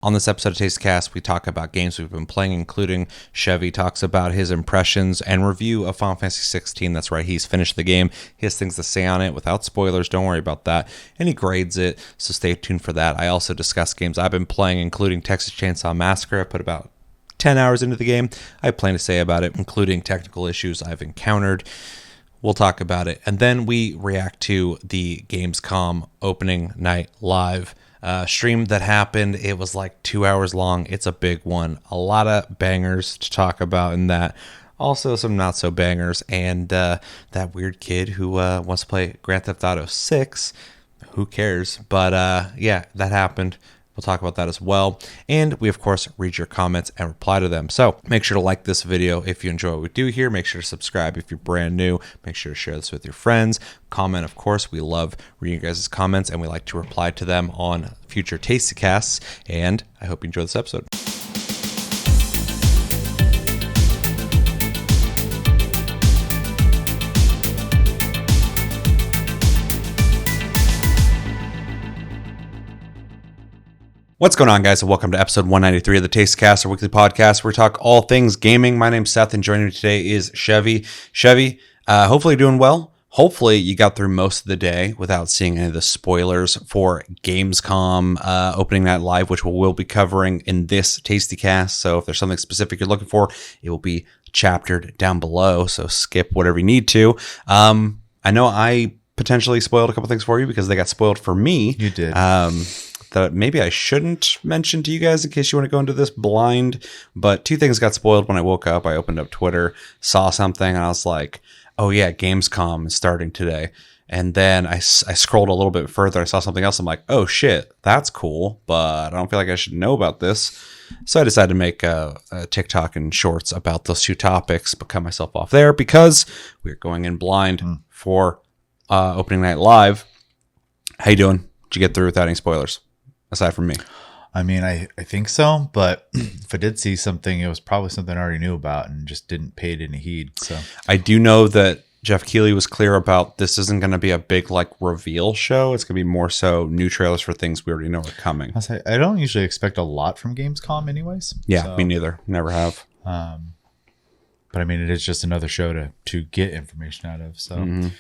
On this episode of Tastecast, we talk about games we've been playing, including Chevy talks about his impressions and review of Final Fantasy 16. That's right, he's finished the game. He has things to say on it without spoilers. Don't worry about that. And he grades it, so stay tuned for that. I also discuss games I've been playing, including Texas Chainsaw Massacre. I put about 10 hours into the game. I have plenty to say about it, including technical issues I've encountered. We'll talk about it. And then we react to the Gamescom opening night live stream that happened. It was like 2 hours long. It's a big one. A lot of bangers to talk about in that. Also some not so bangers. And that weird kid who wants to play Grand Theft Auto 6. Who cares? But yeah, that happened. We'll talk about that as well. And we, of course, read your comments and reply to them. So make sure to like this video if you enjoy what we do here. Make sure to subscribe if you're brand new. Make sure to share this with your friends. Comment, of course. We love reading your guys' comments, and we like to reply to them on future Tastecasts. And I hope you enjoy this episode. What's going on, guys, and welcome to episode 193 of the Tastecast, our weekly podcast where we talk all things gaming. My name's Seth, and joining me today is Chevy. Chevy, hopefully doing well. Hopefully you got through most of the day without seeing any of the spoilers for Gamescom opening night live, which we'll be covering in this Tastecast. So if there's something specific you're looking for, it will be chaptered down below, so skip whatever you need to. I know I potentially spoiled a couple things for you because they got spoiled for me. You did. That maybe I shouldn't mention to you guys in case you want to go into this blind. But two things got spoiled when I woke up. I opened up Twitter, saw something, and I was like, oh yeah, Gamescom is starting today. And then I scrolled a little bit further. I saw something else. I'm like, oh shit, that's cool, but I don't feel like I should know about this. So I decided to make a TikTok and shorts about those two topics, but cut myself off there because we're going in blind for opening night live. How you doing? Did you get through without any spoilers? Aside from me. I mean, I think so, but if I did see something, it was probably something I already knew about and just didn't pay it any heed. So I do know that Jeff Keighley was clear about this isn't going to be a big like reveal show. It's going to be more so new trailers for things we already know are coming. I don't usually expect a lot from Gamescom anyways. Yeah, so, me neither. Never have. But I mean, it is just another show to get information out of. So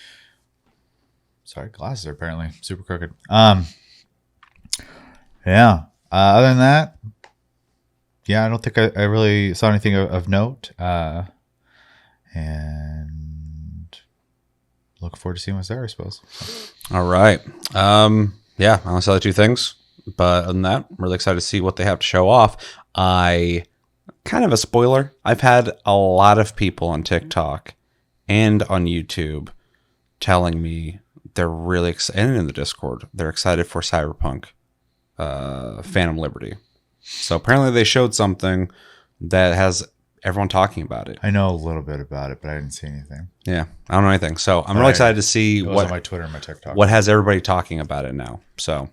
sorry, glasses are apparently super crooked. Yeah. Other than that, yeah, I don't think I really saw anything of note. And look forward to seeing what's there, I suppose. All right. Yeah, I only saw the two things. But other than that, I'm really excited to see what they have to show off. Kind of a spoiler. I've had a lot of people on TikTok and on YouTube telling me they're really excited, and in the Discord, they're excited for Cyberpunk. Phantom Liberty. So apparently they showed something that has everyone talking about it. I know a little bit about it, but I didn't see anything. Yeah, I don't know anything. So I'm really excited to see what on my Twitter and my TikTok. What has everybody talking about it now. So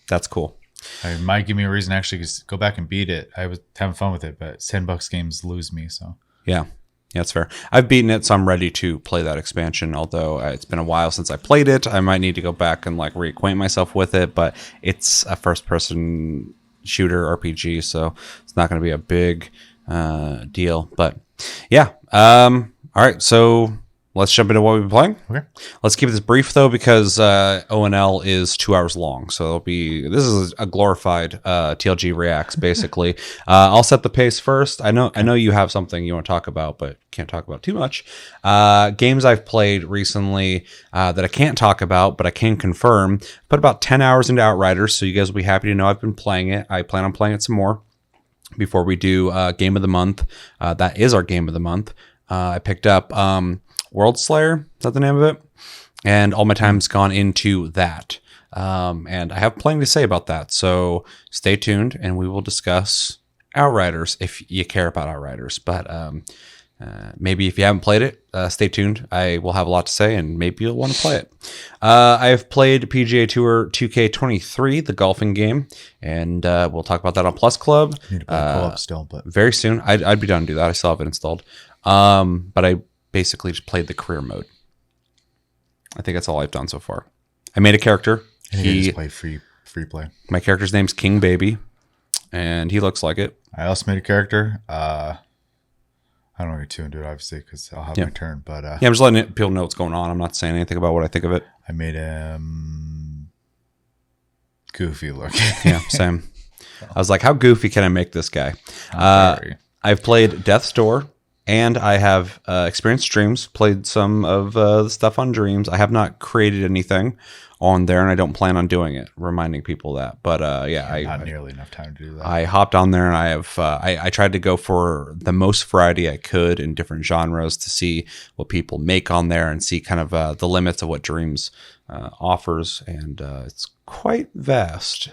that's cool. It might give me a reason to actually go back and beat it. I was having fun with it, but $10 games lose me. So yeah, that's fair. I've beaten it, so I'm ready to play that expansion. Although it's been a while since I played it, I might need to go back and like reacquaint myself with it. But it's a first-person shooter RPG, so it's not going to be a big deal. But yeah, all right. So let's jump into what we've been playing. Okay. Let's keep this brief though, because ONL is 2 hours long, so this is a glorified TLG Reacts basically. I'll set the pace first. I know you have something you want to talk about, but can't talk about too much. Games I've played recently that I can't talk about, but I can confirm. Put about 10 hours into Outriders, so you guys will be happy to know I've been playing it. I plan on playing it some more before we do Game of the Month. That is our Game of the Month. I picked up World Slayer, is that the name of it? And all my time's gone into that. And I have plenty to say about that. So stay tuned and we will discuss Outriders if you care about Outriders. But maybe if you haven't played it, stay tuned. I will have a lot to say and maybe you'll want to play it. I have played PGA Tour 2K23, the golfing game. And we'll talk about that on Plus Club. I need to play pull-up still, but very soon. I'd be done to do that. I still have it installed. But I basically just played the career mode. I think that's all I've done so far. I made a character. He just play free play. My character's name's King Baby. and he looks like it. I also made a character. I don't want to get too into it, obviously, because I'll have my turn. But yeah, I'm just letting people know what's going on. I'm not saying anything about what I think of it. I made him goofy looking. Yeah, same. I was like, how goofy can I make this guy? I've played Death's Door, and I have experienced streams, played some of the stuff on Dreams. I have not created anything on there, and I don't plan on doing it, reminding people that. But not nearly enough time to do that. I hopped on there, and I have I tried to go for the most variety I could in different genres to see what people make on there and see kind of the limits of what Dreams offers, and it's quite vast.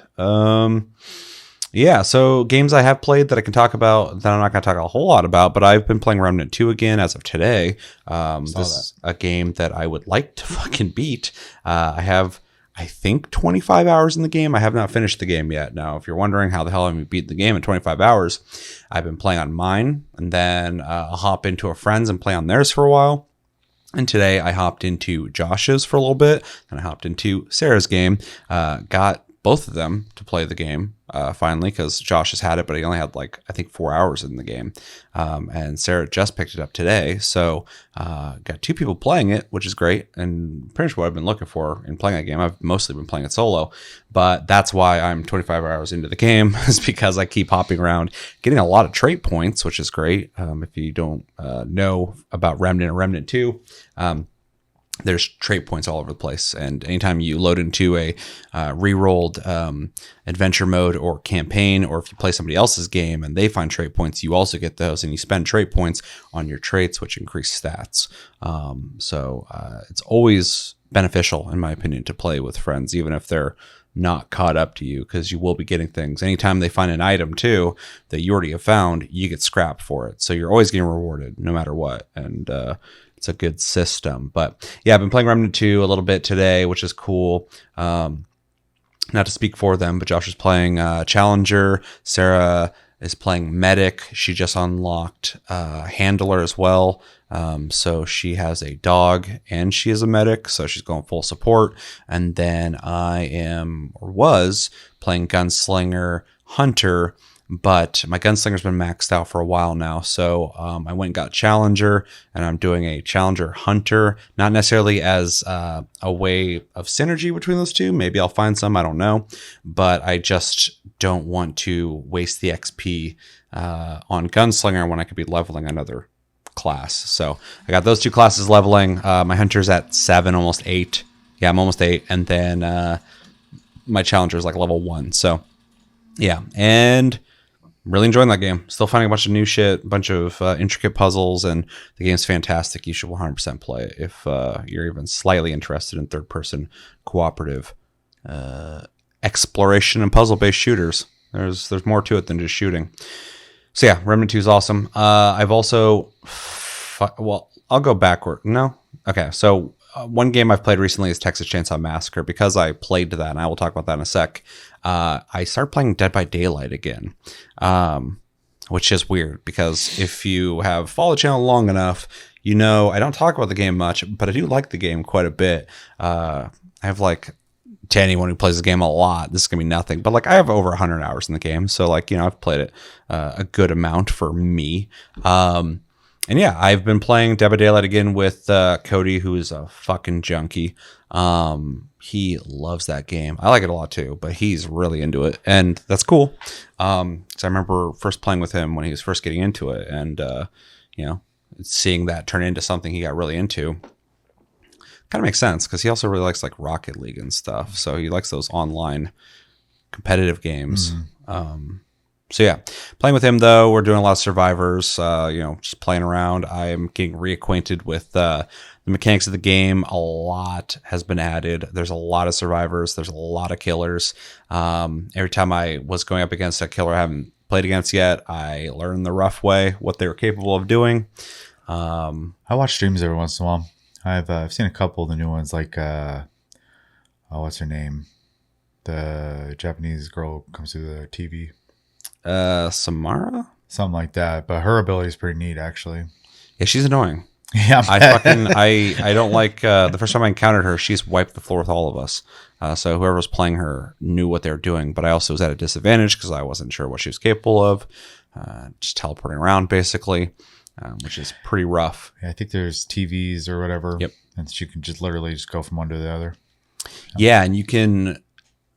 Yeah, so games I have played that I can talk about that I'm not going to talk a whole lot about, but I've been playing Remnant 2 again as of today. This is a game that I would like to fucking beat. I have, I think, 25 hours in the game. I have not finished the game yet. Now, if you're wondering how the hell I'm going to beat the game in 25 hours, I've been playing on mine, and then I'll hop into a friend's and play on theirs for a while. And today I hopped into Josh's for a little bit, and I hopped into Sarah's game, got both of them to play the game finally, because Josh has had it, but he only had like, I think, 4 hours in the game. And Sarah just picked it up today. So got two people playing it, which is great. And pretty much what I've been looking for in playing that game. I've mostly been playing it solo, but that's why I'm 25 hours into the game, is because I keep hopping around, getting a lot of trait points, which is great. If you don't know about Remnant or Remnant 2, there's trait points all over the place, and anytime you load into a re-rolled adventure mode or campaign, or if you play somebody else's game and they find trait points, you also get those, and you spend trait points on your traits, which increase stats. So it's always beneficial, in my opinion, to play with friends, even if they're not caught up to you, because you will be getting things. Anytime they find an item too that you already have found, you get scrap for it. So you're always getting rewarded no matter what. And it's a good system. But yeah, I've been playing Remnant 2 a little bit today, which is cool. Not to speak for them, but Josh is playing Challenger. Sarah is playing Medic. She just unlocked Handler as well. So she has a dog and she is a medic. So she's going full support. And then I was playing Gunslinger Hunter, but my Gunslinger's been maxed out for a while now. So I went and got Challenger, and I'm doing a Challenger Hunter, not necessarily as a way of synergy between those two. Maybe I'll find some, I don't know. But I just don't want to waste the XP on Gunslinger when I could be leveling another class. So I got those two classes leveling. My Hunter's at 7, almost 8. Yeah, I'm almost 8. And then my Challenger is like level 1. So yeah, and really enjoying that game. Still finding a bunch of new shit, a bunch of intricate puzzles, and the game's fantastic. You should 100% play it if you're even slightly interested in third-person cooperative exploration and puzzle-based shooters. There's more to it than just shooting. So yeah, Remnant 2 is awesome. I've also... I'll go backward. No? Okay, so one game I've played recently is Texas Chainsaw Massacre. Because I played that, and I will talk about that in a sec, I started playing Dead by Daylight again, which is weird, because if you have followed the channel long enough, you know I don't talk about the game much, but I do like the game quite a bit. I have, like, to anyone who plays the game a lot, this is going to be nothing, but like I have over 100 hours in the game, so like, you know, I've played it a good amount for me. And yeah, I've been playing Dead by Daylight again with Cody, who is a fucking junkie. He loves that game. I like it a lot too, but he's really into it, and that's cool. So I remember first playing with him when he was first getting into it, and you know, seeing that turn into something he got really into kind of makes sense, because he also really likes like Rocket League and stuff. So he likes those online competitive games. So yeah, playing with him though, we're doing a lot of survivors, you know, just playing around. I'm getting reacquainted with the mechanics of the game. A lot has been added. There's a lot of survivors. There's a lot of killers. Every time I was going up against a killer I haven't played against yet, I learned the rough way what they were capable of doing. I watch streams every once in a while. I've seen a couple of the new ones, like what's her name? The Japanese girl comes through the TV. Samara? Something like that. But her ability is pretty neat, actually. Yeah, she's annoying. Yeah. I don't like the first time I encountered her, she's wiped the floor with all of us. So whoever was playing her knew what they were doing, but I also was at a disadvantage because I wasn't sure what she was capable of. Just teleporting around basically, which is pretty rough. Yeah, I think there's TVs or whatever. Yep. And you can just literally just go from one to the other. Yeah, and you can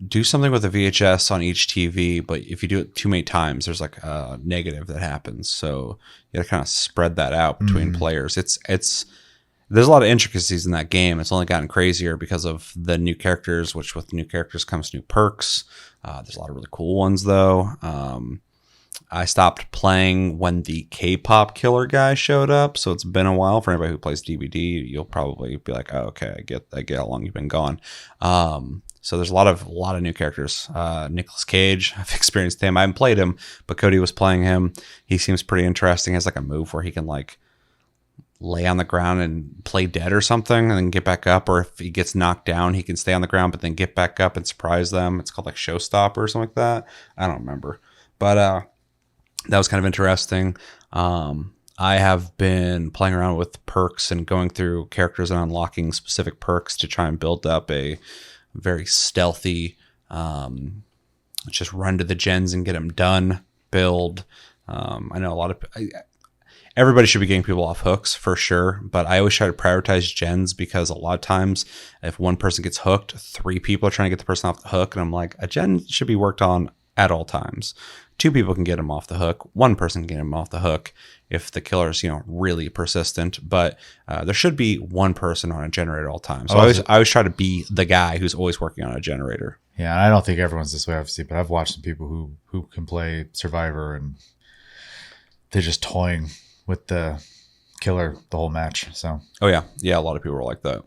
do something with a VHS on each TV, but if you do it too many times, there's like a negative that happens. So you got to kind of spread that out between players. It's there's a lot of intricacies in that game. It's only gotten crazier because of the new characters, which with new characters comes new perks. There's a lot of really cool ones though. I stopped playing when the K-pop killer guy showed up, so it's been a while. For anybody who plays DVD, you'll probably be like, "Oh, okay, I get how long you've been gone." So there's a lot of new characters. Nicolas Cage, I've experienced him. I haven't played him, but Cody was playing him. He seems pretty interesting. He has like a move where he can like lay on the ground and play dead or something, and then get back up. Or if he gets knocked down, he can stay on the ground but then get back up and surprise them. It's called like Showstopper or something like that. I don't remember, but that was kind of interesting. I have been playing around with perks and going through characters and unlocking specific perks to try and build up a very stealthy, just run to the gens and get them done build. I know a lot of everybody should be getting people off hooks for sure, but I always try to prioritize gens because a lot of times if one person gets hooked, 3 people are trying to get the person off the hook, and I'm like, a gen should be worked on at all times. 2 people can get him off the hook. 1 person can get him off the hook if the killer is, really persistent. But there should be 1 person on a generator at all times. So I always try to be the guy who's always working on a generator. Yeah, and I don't think everyone's this way, obviously, but I've watched some people who can play Survivor and they're just toying with the killer the whole match. So. Oh yeah, a lot of people are like that.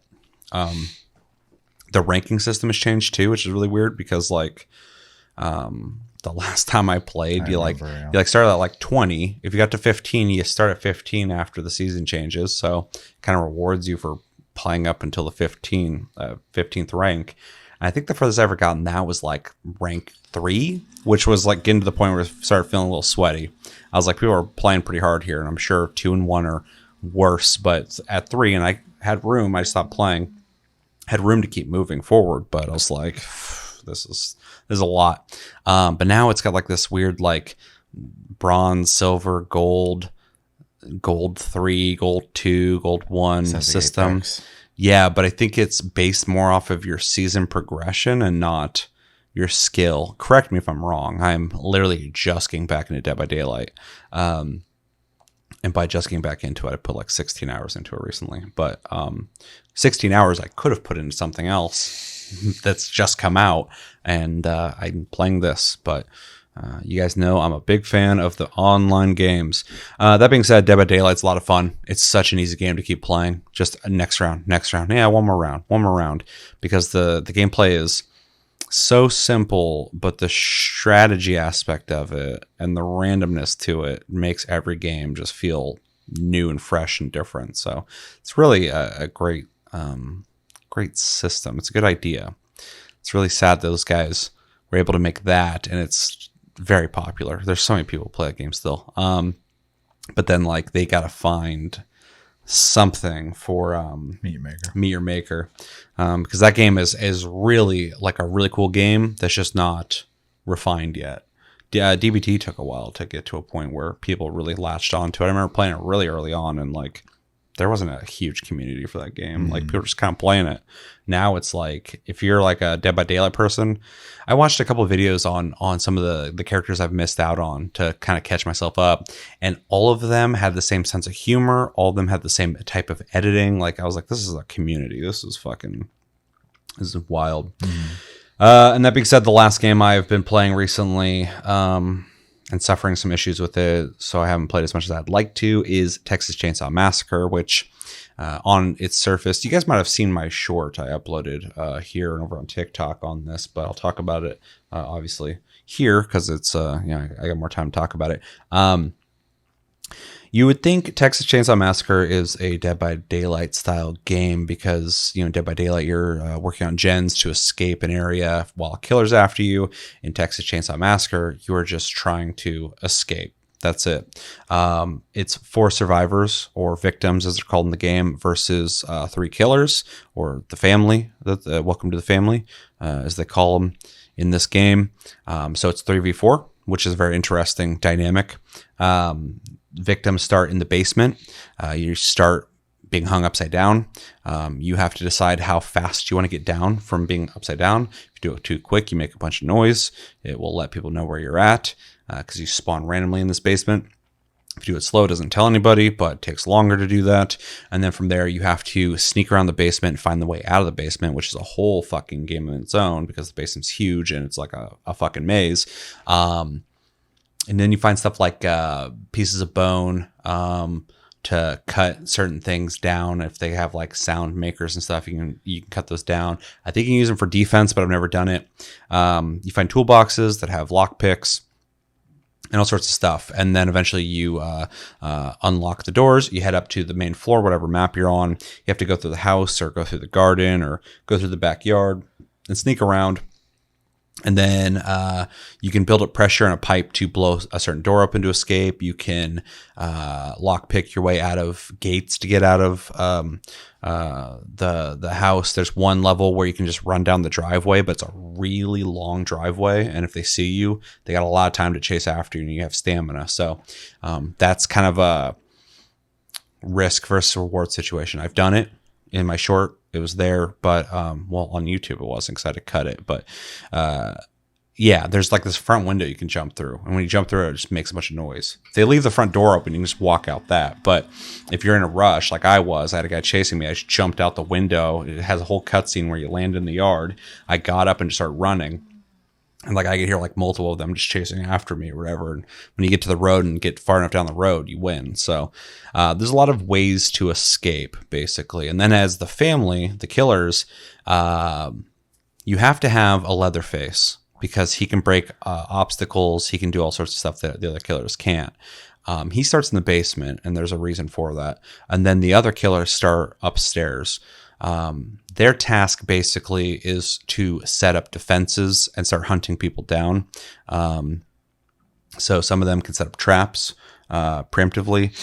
The ranking system has changed too, which is really weird because like. The last time I played, you started at like 20. If you got to 15, you start at 15 after the season changes. So it kind of rewards you for playing up until the 15th rank. And I think the furthest I ever gotten that was like rank 3, which was like getting to the point where it started feeling a little sweaty. I was like, people are playing pretty hard here, and I'm sure 2 and 1 are worse. But at 3, and I had room, I stopped playing. Had room to keep moving forward, but I was like, this is a lot. But now it's got like this weird like bronze, silver, gold 3, gold 2, gold 1 system. Apex. Yeah, but I think it's based more off of your season progression and not your skill. Correct me if I'm wrong. I'm literally just getting back into Dead by Daylight. And by just getting back into it, I put like 16 hours into it recently. But 16 hours I could have put into something else that's just come out, and I'm playing this. But you guys know I'm a big fan of the online games. That being said, Dead by Daylight's a lot of fun. It's such an easy game to keep playing. Just next round. Yeah, one more round. Because the gameplay is so simple, but the strategy aspect of it and the randomness to it makes every game just feel new and fresh and different. So it's really a great system. It's a good idea. It's really sad those guys were able to make that, and it's very popular. There's so many people who play that game still. But then like they gotta find something for Meet Your Maker. Because that game is really like a really cool game that's just not refined yet. DBT took a while to get to a point where people really latched onto it. I remember playing it really early on, and like there wasn't a huge community for that game. Like people were just kind of playing it. Now it's like if you're like a Dead by Daylight person, I watched a couple of videos on some of the characters I've missed out on to kind of catch myself up, and all of them had the same sense of humor. All of them had the same type of editing. Like I was like, this is a community. This is wild. And that being said, the last game I've been playing recently, and suffering some issues with it, so I haven't played as much as I'd like to, is Texas Chainsaw Massacre, which on its surface, you guys might have seen my short I uploaded here and over on TikTok on this, but I'll talk about it obviously here because it's I got more time to talk about it. You would think Texas Chainsaw Massacre is a Dead by Daylight style game because, Dead by Daylight, you're working on gens to escape an area while a killer's after you. In Texas Chainsaw Massacre, you are just trying to escape. That's it. It's 4 survivors or victims, as they're called in the game, versus 3 killers or the family. Welcome to the family, as they call them in this game. So it's 3v4, which is a very interesting dynamic. Victims start in the basement. You start being hung upside down. You have to decide how fast you want to get down from being upside down. If you do it too quick, you make a bunch of noise. It will let people know where you're at, because you spawn randomly in this basement. If you do it slow, it doesn't tell anybody, but it takes longer to do that. And then from there, you have to sneak around the basement and find the way out of the basement, which is a whole fucking game of its own, because the basement's huge and it's like a fucking maze. And then you find stuff like pieces of bone, to cut certain things down. If they have like sound makers and stuff, you can cut those down. I think you can use them for defense, but I've never done it. You find toolboxes that have lockpicks and all sorts of stuff. And then eventually you unlock the doors. You head up to the main floor, whatever map you're on. You have to go through the house or go through the garden or go through the backyard and sneak around. And then you can build up pressure in a pipe to blow a certain door open to escape. You can lockpick your way out of gates to get out of the house. There's one level where you can just run down the driveway, but it's a really long driveway. And if they see you, they got a lot of time to chase after you, and you have stamina. So that's kind of a risk versus reward situation. I've done it in my short. It was there, but well, on YouTube it wasn't, because I had to cut it. But yeah, there's like this front window you can jump through, and when you jump through it just makes a bunch of noise. If they leave the front door open, you can just walk out that. But if you're in a rush, like I had a guy chasing me. I just jumped out the window. It has a whole cutscene where you land in the yard. I got up and just started running. And like I could hear like multiple of them just chasing after me or whatever. And when you get to the road and get far enough down the road, you win. So there's a lot of ways to escape, basically. And then as the family, the killers, you have to have a Leatherface, because he can break obstacles. He can do all sorts of stuff that the other killers can't. He starts in the basement, and there's a reason for that. And then the other killers start upstairs. Their task basically is to set up defenses and start hunting people down. So some of them can set up traps preemptively.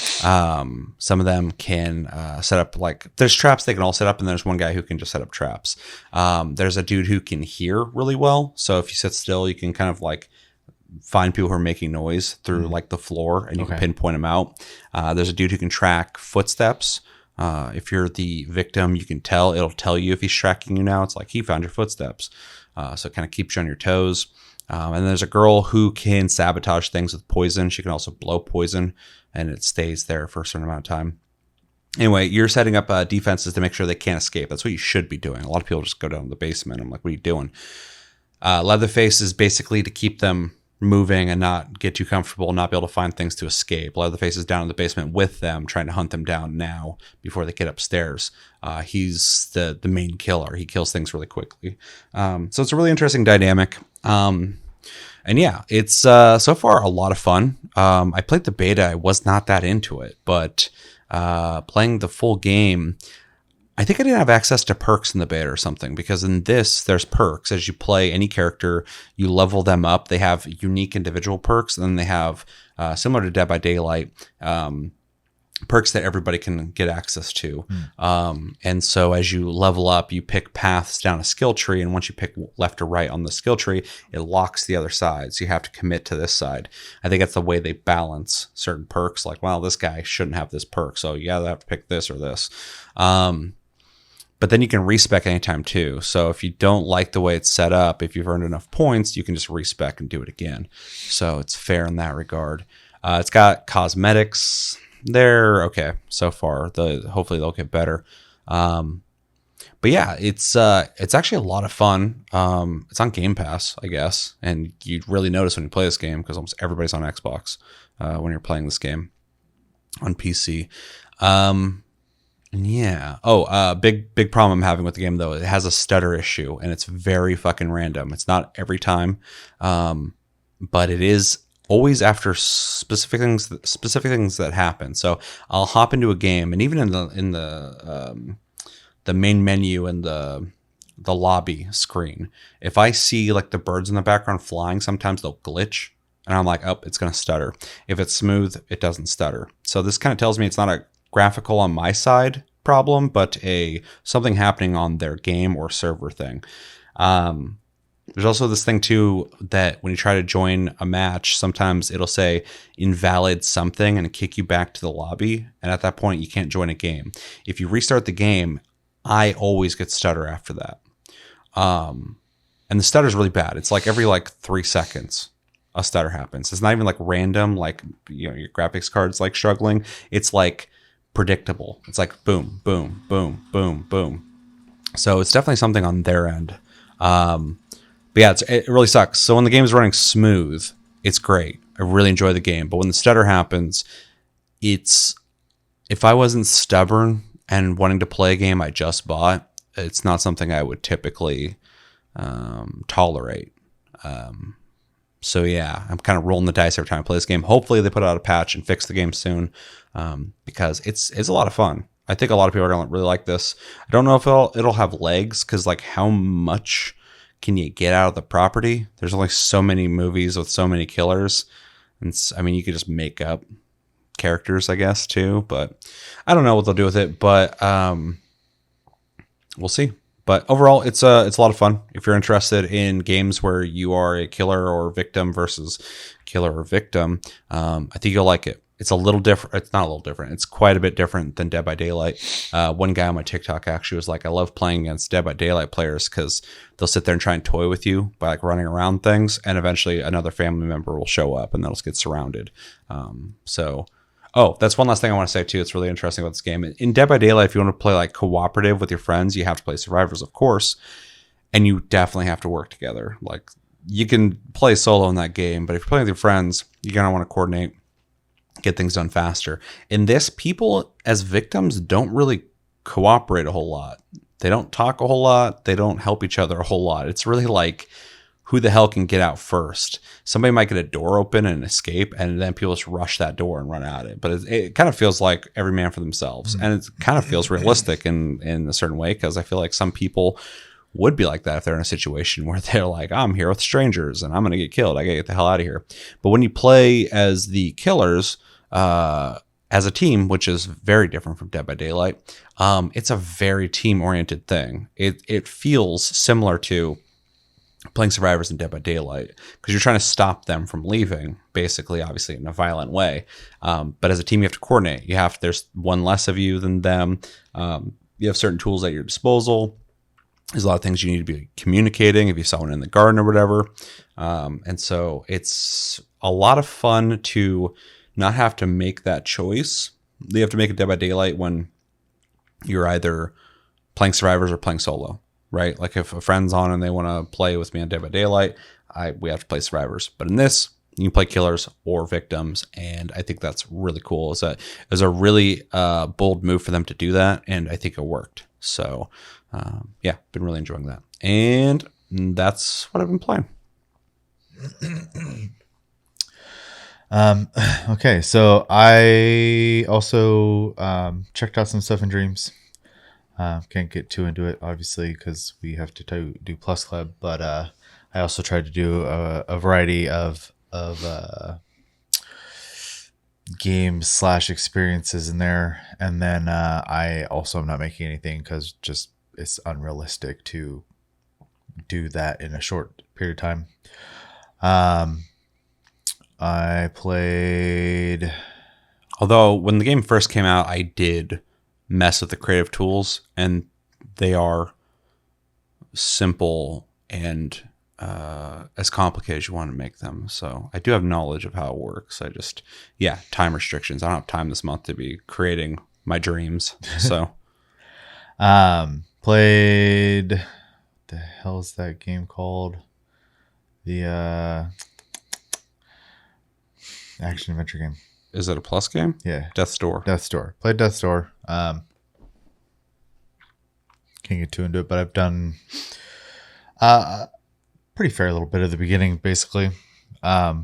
Some of them can set up, like, there's traps they can all set up, and there's one guy who can just set up traps. There's a dude who can hear really well. So if you sit still, you can kind of like find people who are making noise through like the floor, and you can pinpoint them out. There's a dude who can track footsteps. If you're the victim, you can tell. It'll tell you if he's tracking you now. It's like, he found your footsteps. So it kind of keeps you on your toes. And there's a girl who can sabotage things with poison. She can also blow poison, and it stays there for a certain amount of time. Anyway, you're setting up defenses to make sure they can't escape. That's what you should be doing. A lot of people just go down to the basement. I'm like, what are you doing? Leatherface is basically to keep them moving and not get too comfortable, not be able to find things to escape. Leatherface is down in the basement with them, trying to hunt them down now before they get upstairs. He's the main killer. He kills things really quickly. So it's a really interesting dynamic. And yeah, it's so far a lot of fun. I played the beta. I was not that into it, but playing the full game, I think I didn't have access to perks in the beta or something, because in this, there's perks. As you play any character, you level them up. They have unique individual perks, and then they have, similar to Dead by Daylight, perks that everybody can get access to. And so as you level up, you pick paths down a skill tree, and once you pick left or right on the skill tree, it locks the other side. So you have to commit to this side. I think that's the way they balance certain perks. Like, well, this guy shouldn't have this perk, so you either have to pick this or this. But then you can respec anytime too. So if you don't like the way it's set up, if you've earned enough points, you can just respec and do it again. So it's fair in that regard. It's got cosmetics. They're okay so far. Hopefully they'll get better. But yeah, it's actually a lot of fun. It's on Game Pass, I guess, and you really notice when you play this game, because almost everybody's on Xbox when you're playing this game on PC. Yeah. Big problem I'm having with the game, though. It has a stutter issue, and it's very fucking random. It's not every time, but it is always after specific things that happen. So I'll hop into a game, and even in the main menu and the lobby screen, if I see like the birds in the background flying, sometimes they'll glitch. and I'm like, oh, it's going to stutter. If it's smooth, it doesn't stutter. So this kind of tells me it's not a graphical on my side problem, but something happening on their game or server thing. There's also this thing too that when you try to join a match, sometimes it'll say invalid something and kick you back to the lobby. And at that point, you can't join a game. If you restart the game, I always get stutter after that. And the stutter is really bad. It's like every 3 seconds a stutter happens. It's not even like random, like your graphics card's like struggling. It's like predictable. It's like boom, boom, boom, boom, boom. So it's definitely something on their end. But yeah, it really sucks. So when the game is running smooth, it's great. I really enjoy the game. But when the stutter happens, if I wasn't stubborn and wanting to play a game I just bought, it's not something I would typically tolerate. So yeah, I'm kind of rolling the dice every time I play this game. Hopefully they put out a patch and fix the game soon, because it's a lot of fun. I think a lot of people are going to really like this. I don't know if it'll have legs, because how much can you get out of the property? There's only so many movies with so many killers. And you could just make up characters, I guess, too. But I don't know what they'll do with it. But we'll see. But overall, it's a lot of fun. If you're interested in games where you are a killer or victim versus killer or victim, I think you'll like it. It's a little different. It's not a little different. It's quite a bit different than Dead by Daylight. One guy on my TikTok actually was like, I love playing against Dead by Daylight players because they'll sit there and try and toy with you by running around things. And eventually another family member will show up and they'll just get surrounded. That's one last thing I want to say too. It's really interesting about this game. In Dead by Daylight, if you want to play cooperative with your friends, you have to play survivors, of course. And you definitely have to work together. You can play solo in that game, but if you're playing with your friends, you're going to want to coordinate, get things done faster. In this, people as victims don't really cooperate a whole lot. They don't talk a whole lot. They don't help each other a whole lot. It's really who the hell can get out first? Somebody might get a door open and escape, and then people just rush that door and run at it. But it kind of feels like every man for themselves. And it kind of feels realistic in a certain way, because I feel like some people would be like that if they're in a situation where they're like, I'm here with strangers and I'm going to get killed. I got to get the hell out of here. But when you play as the killers, as a team, which is very different from Dead by Daylight, it's a very team-oriented thing. It feels similar to playing survivors in Dead by Daylight, because you're trying to stop them from leaving, basically, obviously in a violent way. But as a team, you have to coordinate. There's one less of you than them. You have certain tools at your disposal. There's a lot of things you need to be communicating if you saw one in the garden or whatever. And so it's a lot of fun to not have to make that choice. You have to make a Dead by Daylight when you're either playing survivors or playing solo, right? If a friend's on and they want to play with me on Dead by Daylight, we have to play survivors. But in this, you can play killers or victims, and I think that's really cool. It was a really bold move for them to do that, and I think it worked. So, yeah, been really enjoying that. And that's what I've been playing. Okay, so I also checked out some stuff in Dreams. Can't get too into it, obviously, because we have to do Plus Club. But I also tried to do a variety of games / experiences in there, and then I also am not making anything because just it's unrealistic to do that in a short period of time. I played. Although when the game first came out, I did mess with the creative tools, and they are simple and as complicated as you want to make them. So I do have knowledge of how it works. Time restrictions. I don't have time this month to be creating my dreams. So played. What the hell is that game called? The action adventure game. Is it a Plus game? Yeah. Death's Door. Played Death's Door. Can't get too into it, but I've done pretty fair little bit of the beginning, basically. I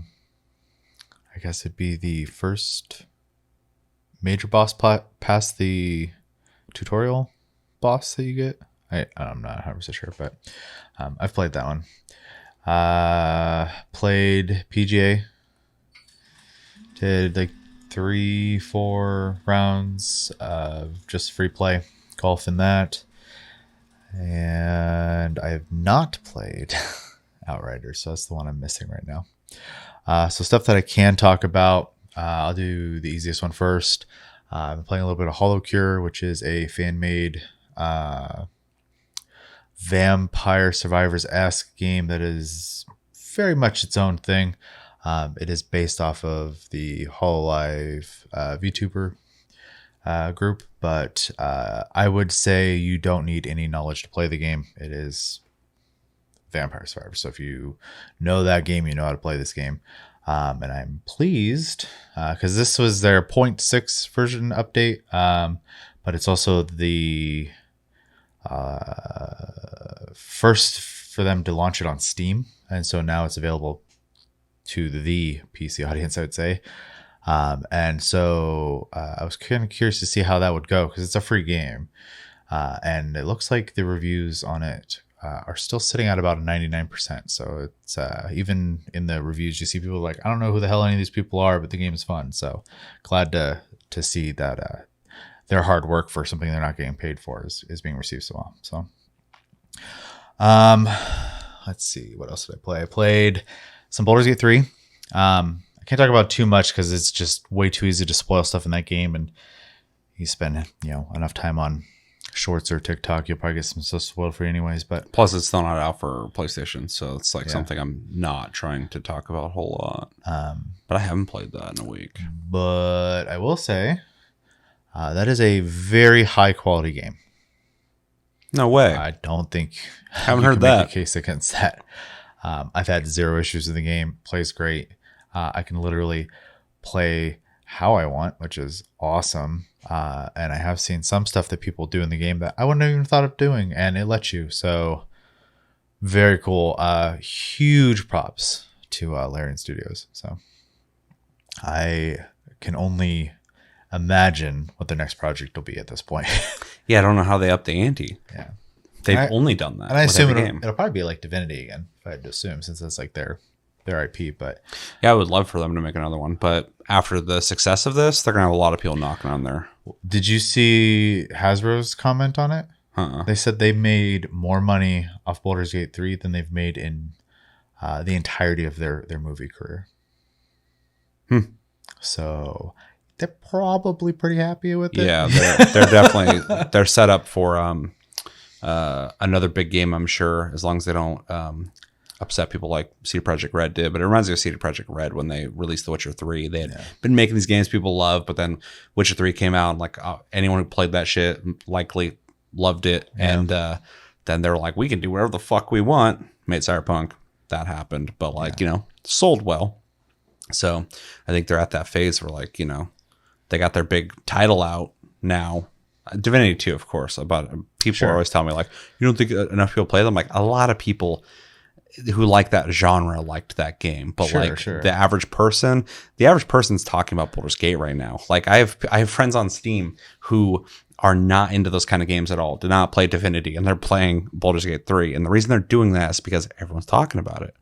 guess it'd be the first major boss past the tutorial boss that you get. I'm not 100% sure, but I've played that one. Played PGA Did like 3-4 rounds of just free play golf in that. And I have not played Outriders, so that's the one I'm missing right now. So stuff that I can talk about, I'll do the easiest one first. I've been playing a little bit of Hollow Cure, which is a fan-made Vampire Survivors-esque game that is very much its own thing. It is based off of the Hololive VTuber group, but I would say you don't need any knowledge to play the game. It is Vampire Survivors. So if you know that game, you know how to play this game. And I'm pleased because this was their 0.6 version update, but it's also the first for them to launch it on Steam. And so now it's available to the PC audience, I would say. And so I was kind of curious to see how that would go because it's a free game. And it looks like the reviews on it are still sitting at about a 99%. So it's even in the reviews, you see people like, I don't know who the hell any of these people are, but the game is fun. So glad to see that their hard work for something they're not getting paid for is being received so well. So let's see, what else did I play? I played some Baldur's Gate 3. I can't talk about too much because it's just way too easy to spoil stuff in that game, and you spend enough time on shorts or TikTok, you'll probably get some stuff spoiled for you anyways. But plus, it's still not out for PlayStation, so it's like something I'm not trying to talk about a whole lot. But I haven't played that in a week. But I will say that is a very high quality game. No way. I don't think haven't heard that. Make a case against that. I've had zero issues with the game. Plays great. I can literally play how I want, which is awesome. And I have seen some stuff that people do in the game that I wouldn't have even thought of doing, and it lets you. So very cool. Huge props to Larian Studios. So I can only imagine what the next project will be at this point. Yeah, I don't know how they up the ante. Yeah. They've only done that. And I assume it'll probably be like Divinity again, if I had to assume, since it's like their IP. But yeah, I would love for them to make another one. But after the success of this, they're gonna have a lot of people knocking on there. Did you see Hasbro's comment on it? They said they made more money off Baldur's Gate 3 than they've made in the entirety of their movie career. So they're probably pretty happy with it. Yeah, they're definitely they're set up for another big game, I'm sure, as long as they don't upset people like CD Projekt Red did. But it reminds me of CD Projekt Red when they released The Witcher 3. They had been making these games people love, but then Witcher 3 came out, and like anyone who played that shit likely loved it. Yeah. And then they were like, we can do whatever the fuck we want. Made Cyberpunk. That happened. But sold well. So I think they're at that phase where they got their big title out now. Divinity 2, of course. People are always telling me, like, you don't think enough people play them? Like, a lot of people who like that genre liked that game. But the average person's talking about Baldur's Gate right now. Like, I have friends on Steam who are not into those kind of games at all, did not play Divinity, and they're playing Baldur's Gate 3. And the reason they're doing that is because everyone's talking about it.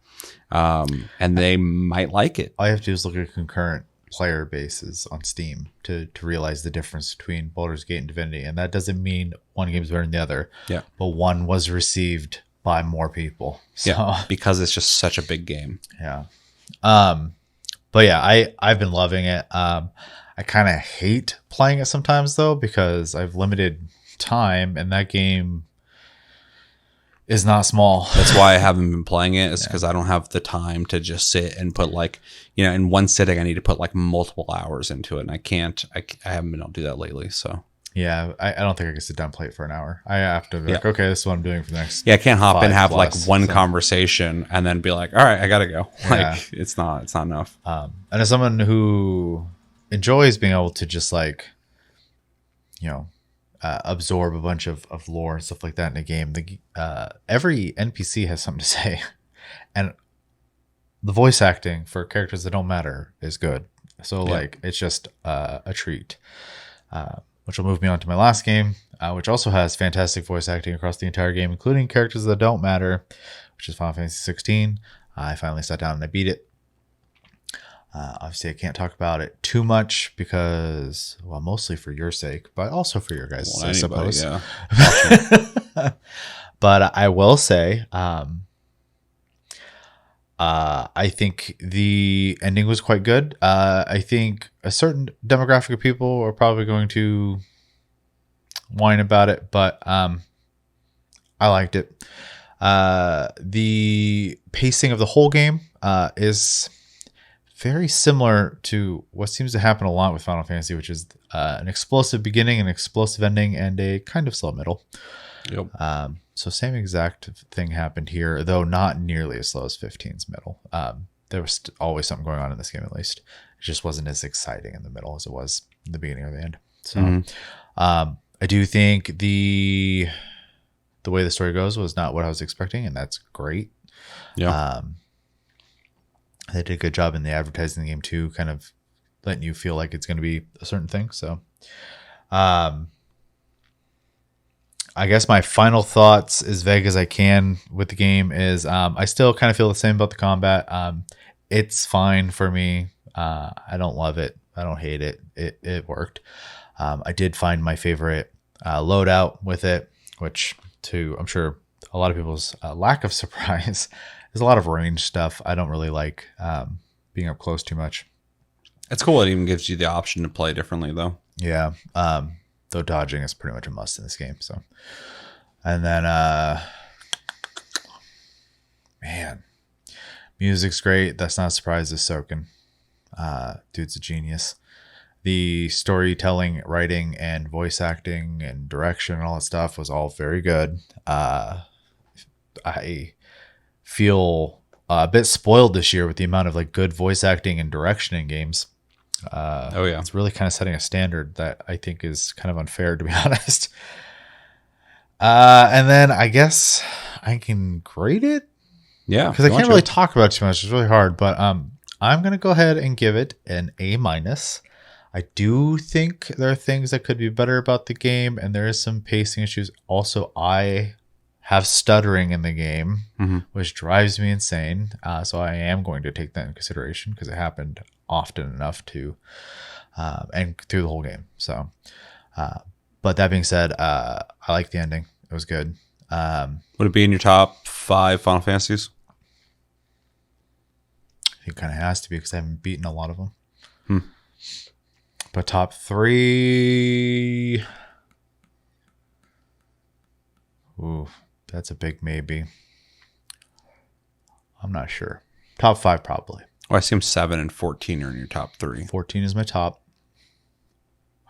And they might like it. All you have to do is look at concurrent player bases on Steam to realize the difference between Baldur's Gate and Divinity. And that doesn't mean one game's better than the other. Yeah. But one was received by more people. So. Yeah, because it's just such a big game. Yeah. But yeah, I've been loving it. I kind of hate playing it sometimes though, because I've limited time and that game is not small. That's why I haven't been playing it, is because I don't have the time to just sit and put in one sitting I need to put multiple hours into it, and I haven't been able to do that lately. So yeah, I don't think I can sit down and play it for an hour. I have to be like, okay, this is what I'm doing for the next. Yeah, I can't hop in, have one conversation and then be like, all right, I gotta go. It's not enough. And as someone who enjoys being able to just absorb a bunch of lore and stuff like that in a game. Every NPC has something to say, and the voice acting for characters that don't matter is good. So it's just a treat, which will move me on to my last game, which also has fantastic voice acting across the entire game, including characters that don't matter, which is Final Fantasy 16. I finally sat down and I beat it. Obviously, I can't talk about it too much because, well, mostly for your sake, but also for your guys' Well, I suppose. yeah. But I will say, I think the ending was quite good. I think a certain demographic of people are probably going to whine about it, but I liked it. The pacing of the whole game is very similar to what seems to happen a lot with Final Fantasy, which is an explosive beginning, an explosive ending, and a kind of slow middle. Yep. So same exact thing happened here, though not nearly as slow as 15's middle. There was always something going on in this game, at least. It just wasn't as exciting in the middle as it was in the beginning or the end. So I do think the way the story goes was not what I was expecting, and that's great. Yeah. They did a good job in the advertising the game too, kind of letting you feel like it's going to be a certain thing. So, I guess my final thoughts, as vague as I can with the game, is I still kind of feel the same about the combat. It's fine for me. I don't love it. I don't hate it. It worked. I did find my favorite loadout with it, which to I'm sure a lot of people's lack of surprise. There's a lot of range stuff. I don't really like being up close too much. It's cool. It even gives you the option to play differently, though. Yeah. Though dodging is pretty much a must in this game. So, and then, man, music's great. That's not a surprise. Is Soken. Dude's a genius. The storytelling, writing, and voice acting and direction and all that stuff was all very good. I feel a bit spoiled this year with the amount of like good voice acting and direction in games. Oh yeah, it's really kind of setting a standard that I think is kind of unfair, to be honest. And then I guess I can grade it. Yeah, because I can't really talk about it too much. It's really hard, but I'm gonna go ahead and give it an A-. I do think there are things that could be better about the game, and there is some pacing issues. Also, I have stuttering in the game, which drives me insane. So I am going to take that into consideration because it happened often enough to, and through the whole game. So, but that being said, I like the ending. It was good. Would it be in your top 5 Final Fantasies? I think it kind of has to be because I haven't beaten a lot of them. But top 3, ooh, that's a big maybe. I'm not sure. Top 5 probably. Well, I assume 7 and 14 are in your top 3. 14 is my top.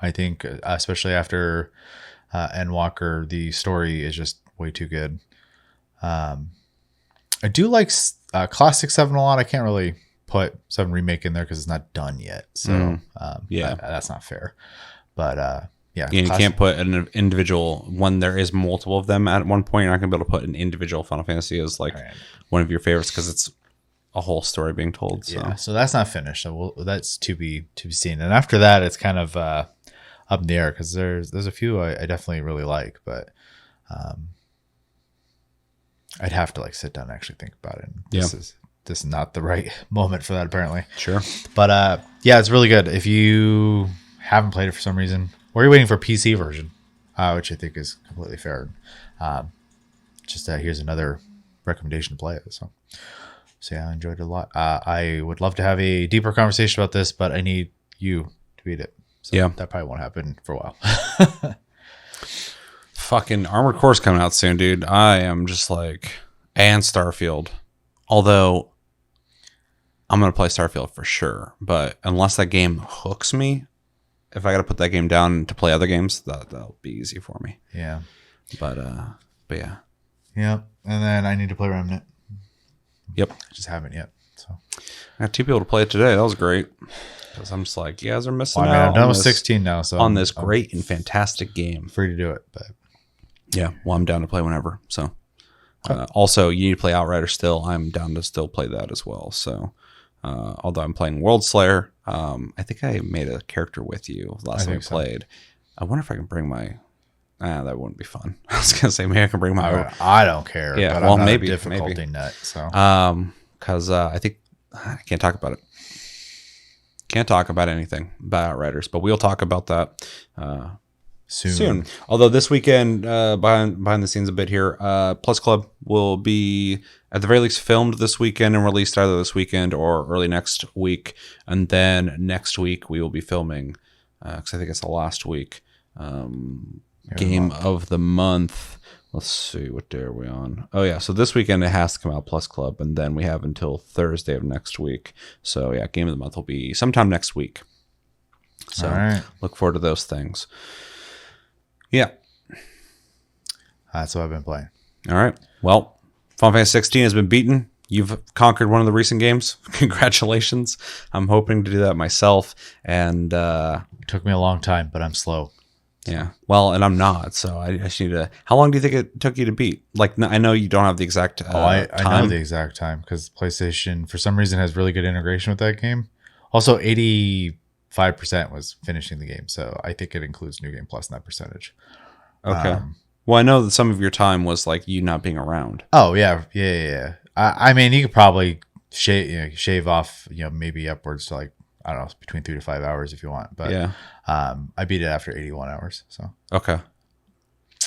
I think, especially after Endwalker, the story is just way too good. I do like Classic 7 a lot. I can't really put 7 Remake in there because it's not done yet. So, yeah, that's not fair. But, yeah. You can't put an individual, when there is multiple of them at one point, you're not going to be able to put an individual Final Fantasy as like one of your favorites because it's a whole story being told. So. Yeah, so that's not finished. So that's to be seen. And after that, it's kind of up in the air because there's a few I definitely really like, but I'd have to like sit down and actually think about it. And this is not the right moment for that, apparently. Sure. But yeah, it's really good. If you haven't played it for some reason, or you're waiting for a PC version, which I think is completely fair. Just here's another recommendation to play it. So yeah, I enjoyed it a lot. I would love to have a deeper conversation about this, but I need you to beat it. So that probably won't happen for a while. Fucking Armored Core's coming out soon, dude. I am just like, and Starfield. Although I'm going to play Starfield for sure, but unless that game hooks me, if I got to put that game down to play other games, that'll be easy for me. Yeah. But yeah. Yep. And then I need to play Remnant. Yep. I just haven't yet. So I got 2 people to play it today. That was great. Because I'm just like, you guys are missing out. I'm done with 16 now, so on this great and fantastic game. Free to do it, but yeah, well, I'm down to play whenever. So also, you need to play Outrider still. I'm down to still play that as well. So although I'm playing World Slayer, I think I made a character with you last time we played. I wonder if I can bring my. That wouldn't be fun. I was gonna say maybe I can bring my. I don't care. Yeah, but well, I'm not maybe a difficulty nut. So because I think I can't talk about it. Can't talk about anything about Outriders, but we'll talk about that soon. Although this weekend, behind the scenes a bit here, Plus Club will be at the very least filmed this weekend and released either this weekend or early next week. And then next week we will be filming, because I think it's the last week, Game of the Month. Let's see, what day are we on? Oh yeah, so this weekend it has to come out, Plus Club, and then we have until Thursday of next week. So yeah, Game of the Month will be sometime next week. So look forward to those things. Yeah. That's what I've been playing. All right. Well, Final Fantasy 16 has been beaten. You've conquered one of the recent games. Congratulations. I'm hoping to do that myself. And it took me a long time, but I'm slow. Yeah. Well, and I'm not. So I just need to. How long do you think it took you to beat? Like, I know you don't have the exact I know the exact time because PlayStation, for some reason, has really good integration with that game. Also, 85% was finishing the game. So I think it includes New Game Plus in that percentage. Okay. Well, I know that some of your time was like you not being around. Oh, yeah. Yeah. I mean, you could probably shave off, maybe upwards to like, I don't know, between 3 to 5 hours if you want. But yeah. I beat it after 81 hours. So okay.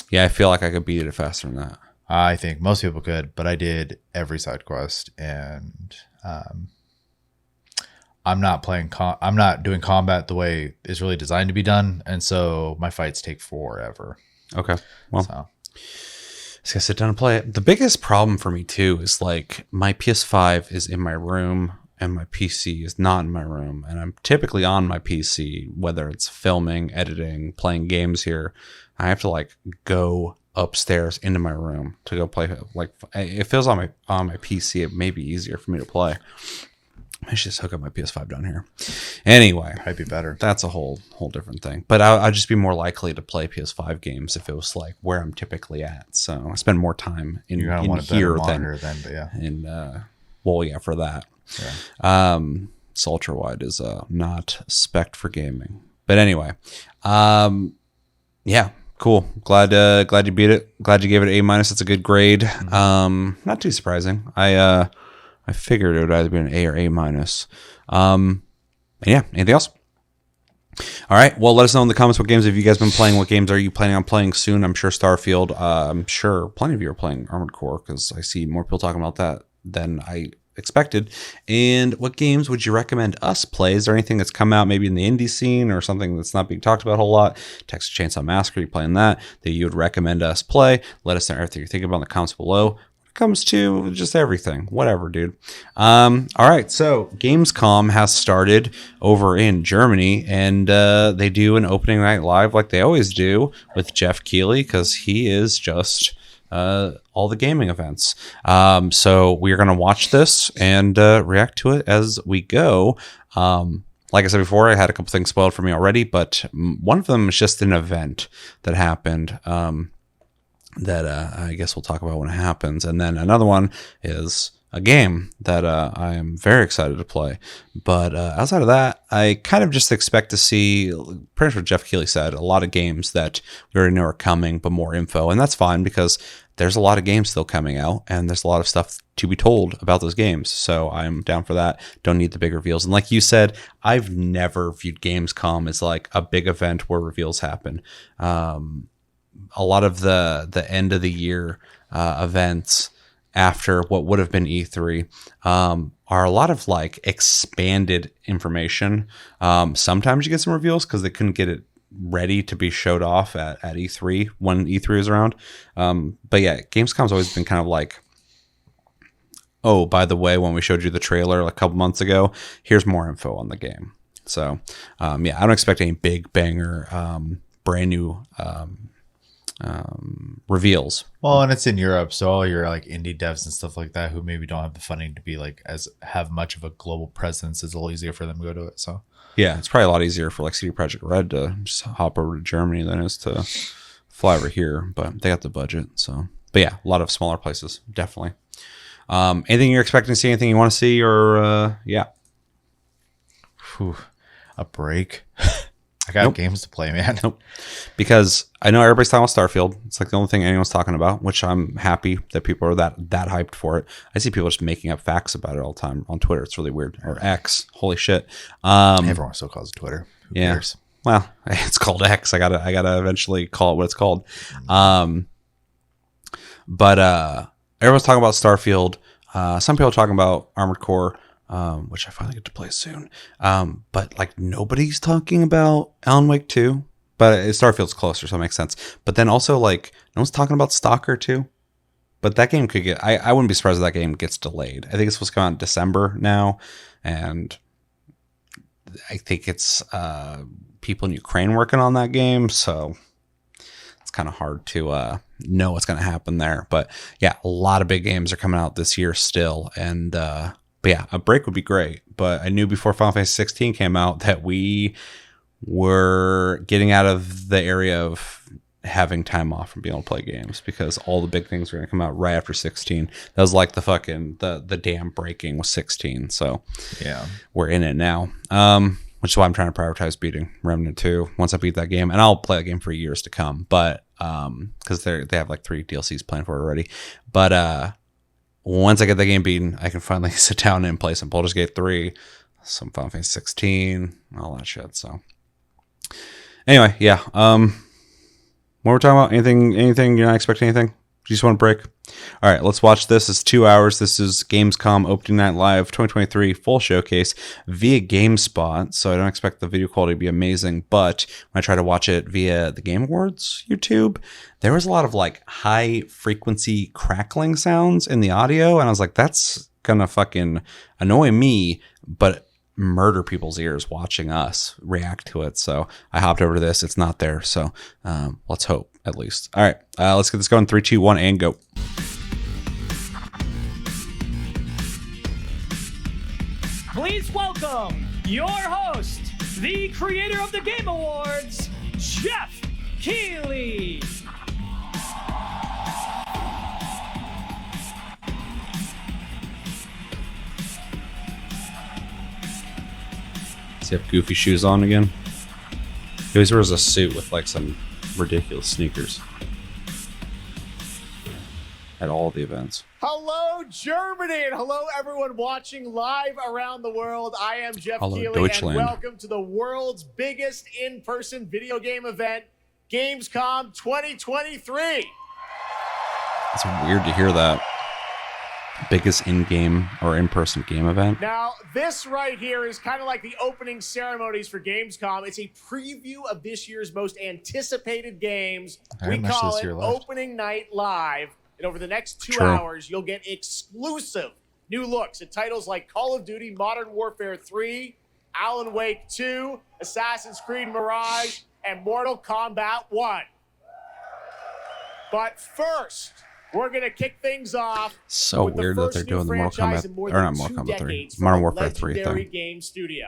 Yeah, I feel like I could beat it faster than that. I think most people could, but I did every side quest, and I'm not doing combat the way it's really designed to be done, and so my fights take forever. Okay. Well, so. Just gotta sit down and play it. The biggest problem for me too is like my PS5 is in my room and my PC is not in my room, and I'm typically on my PC, whether it's filming, editing, playing games here. I have to like go upstairs into my room to go play. Like it feels on my PC, it may be easier for me to play. I should just hook up my PS5 down here. Anyway, might be better. That's a whole different thing. But I'd just be more likely to play PS5 games if it was like where I'm typically at. So I spend more time in here for that. Yeah. So ultra wide is not spec'd for gaming. But anyway, yeah, cool. Glad you beat it. Glad you gave it an A-. It's a good grade. Mm-hmm. Not too surprising. I figured it would either be an A or A-. Yeah, anything else? All right. Well, let us know in the comments what games have you guys been playing. What games are you planning on playing soon? I'm sure Starfield. I'm sure plenty of you are playing Armored Core because I see more people talking about that than I expected. And what games would you recommend us play? Is there anything that's come out maybe in the indie scene or something that's not being talked about a whole lot? Texas Chainsaw Massacre, you playing that you would recommend us play? Let us know everything you're thinking about in the comments below. Comes to just everything, whatever, dude. All right, so Gamescom has started over in Germany, and they do an opening night live like they always do with Jeff Keighley because he is just all the gaming events. So we're gonna watch this and react to it as we go. Like I said before, I had a couple things spoiled for me already, but one of them is just an event that happened. That I guess we'll talk about when it happens. And then another one is a game that I am very excited to play. But outside of that, I kind of just expect to see, pretty much what Jeff Keighley said, a lot of games that we already know are coming, but more info. And that's fine because there's a lot of games still coming out, and there's a lot of stuff to be told about those games. So I'm down for that. Don't need the big reveals. And like you said, I've never viewed Gamescom as like a big event where reveals happen. A lot of the end of the year events after what would have been E3 are a lot of like expanded information. Sometimes you get some reveals because they couldn't get it ready to be showed off at E3 when E3 was around. But yeah, Gamescom's always been kind of like, oh, by the way, when we showed you the trailer a couple months ago, here's more info on the game. So yeah, I don't expect any big banger, brand new reveals. Well, and it's in Europe, so all your like indie devs and stuff like that who maybe don't have the funding to be like have much of a global presence, it's a little easier for them to go to it. So yeah, it's probably a lot easier for like CD Projekt Red to just hop over to Germany than it is to fly over here, but they got the budget. So, but yeah, a lot of smaller places, definitely. Anything you're expecting to see? Anything you want to see? Or yeah, a break. I got games to play, man. Nope. Because I know everybody's talking about Starfield. It's like the only thing anyone's talking about, which I'm happy that people are that hyped for it. I see people just making up facts about it all the time on Twitter. It's really weird. Or X. Holy shit. Everyone still calls it Twitter. Who cares? Well, it's called X. I gotta eventually call it what it's called. But everyone's talking about Starfield. Some people are talking about Armored Core. Which I finally get to play soon. But like nobody's talking about Alan Wake 2, but Starfield's closer, so it makes sense. But then also like no one's talking about Stalker 2, but that game could get, I wouldn't be surprised if that game gets delayed. I think it's supposed to come out in December now. And I think it's, people in Ukraine working on that game. So it's kind of hard to, know what's going to happen there. But yeah, a lot of big games are coming out this year still. And, but yeah, a break would be great. But I knew before Final Fantasy 16 came out that we were getting out of the area of having time off from being able to play games because all the big things were going to come out right after 16. That was like the fucking the dam breaking was 16. So yeah, we're in it now. Which is why I'm trying to prioritize beating Remnant 2 once I beat that game, and I'll play that game for years to come. But because they have like 3 DLCs planned for it already. But once I get the game beaten, I can finally sit down and play some Baldur's Gate 3, some Final Fantasy 16, all that shit. So anyway, yeah. What we're talking about? Anything? You're not expecting anything? You just want a break? All right, let's watch this. It's 2 hours. This is Gamescom Opening Night Live 2023 full showcase via GameSpot. So I don't expect the video quality to be amazing, but when I try to watch it via the Game Awards YouTube, there was a lot of like high frequency crackling sounds in the audio, and I was like, that's gonna fucking annoy me, but murder people's ears watching us react to it. So I hopped over to this. It's not there. So let's hope at least. All right, let's get this going. 3, 2, 1, and go. Please welcome your host, the creator of the Game Awards, Jeff Keighley. Does he have goofy shoes on again? He always wears a suit with like some ridiculous sneakers at all the events. Hello, Germany, and hello, everyone watching live around the world. I am Jeff Hello, Keighley, Deutschland. and welcome to the world's biggest in-person video game event, Gamescom 2023. It's weird to hear that. Biggest in-game or in-person game event. Now, this right here is kind of like the opening ceremonies for Gamescom. It's a preview of this year's most anticipated games. We call it Opening Night Live. And over the next 2 hours, you'll get exclusive new looks at titles like Call of Duty Modern Warfare 3, Alan Wake 2, Assassin's Creed Mirage, and Mortal Kombat 1. But first, we're going to kick things off. So weird that they're doing the Mortal Kombat, or not Mortal Kombat 3, Modern Warfare 3 thing. Game studio.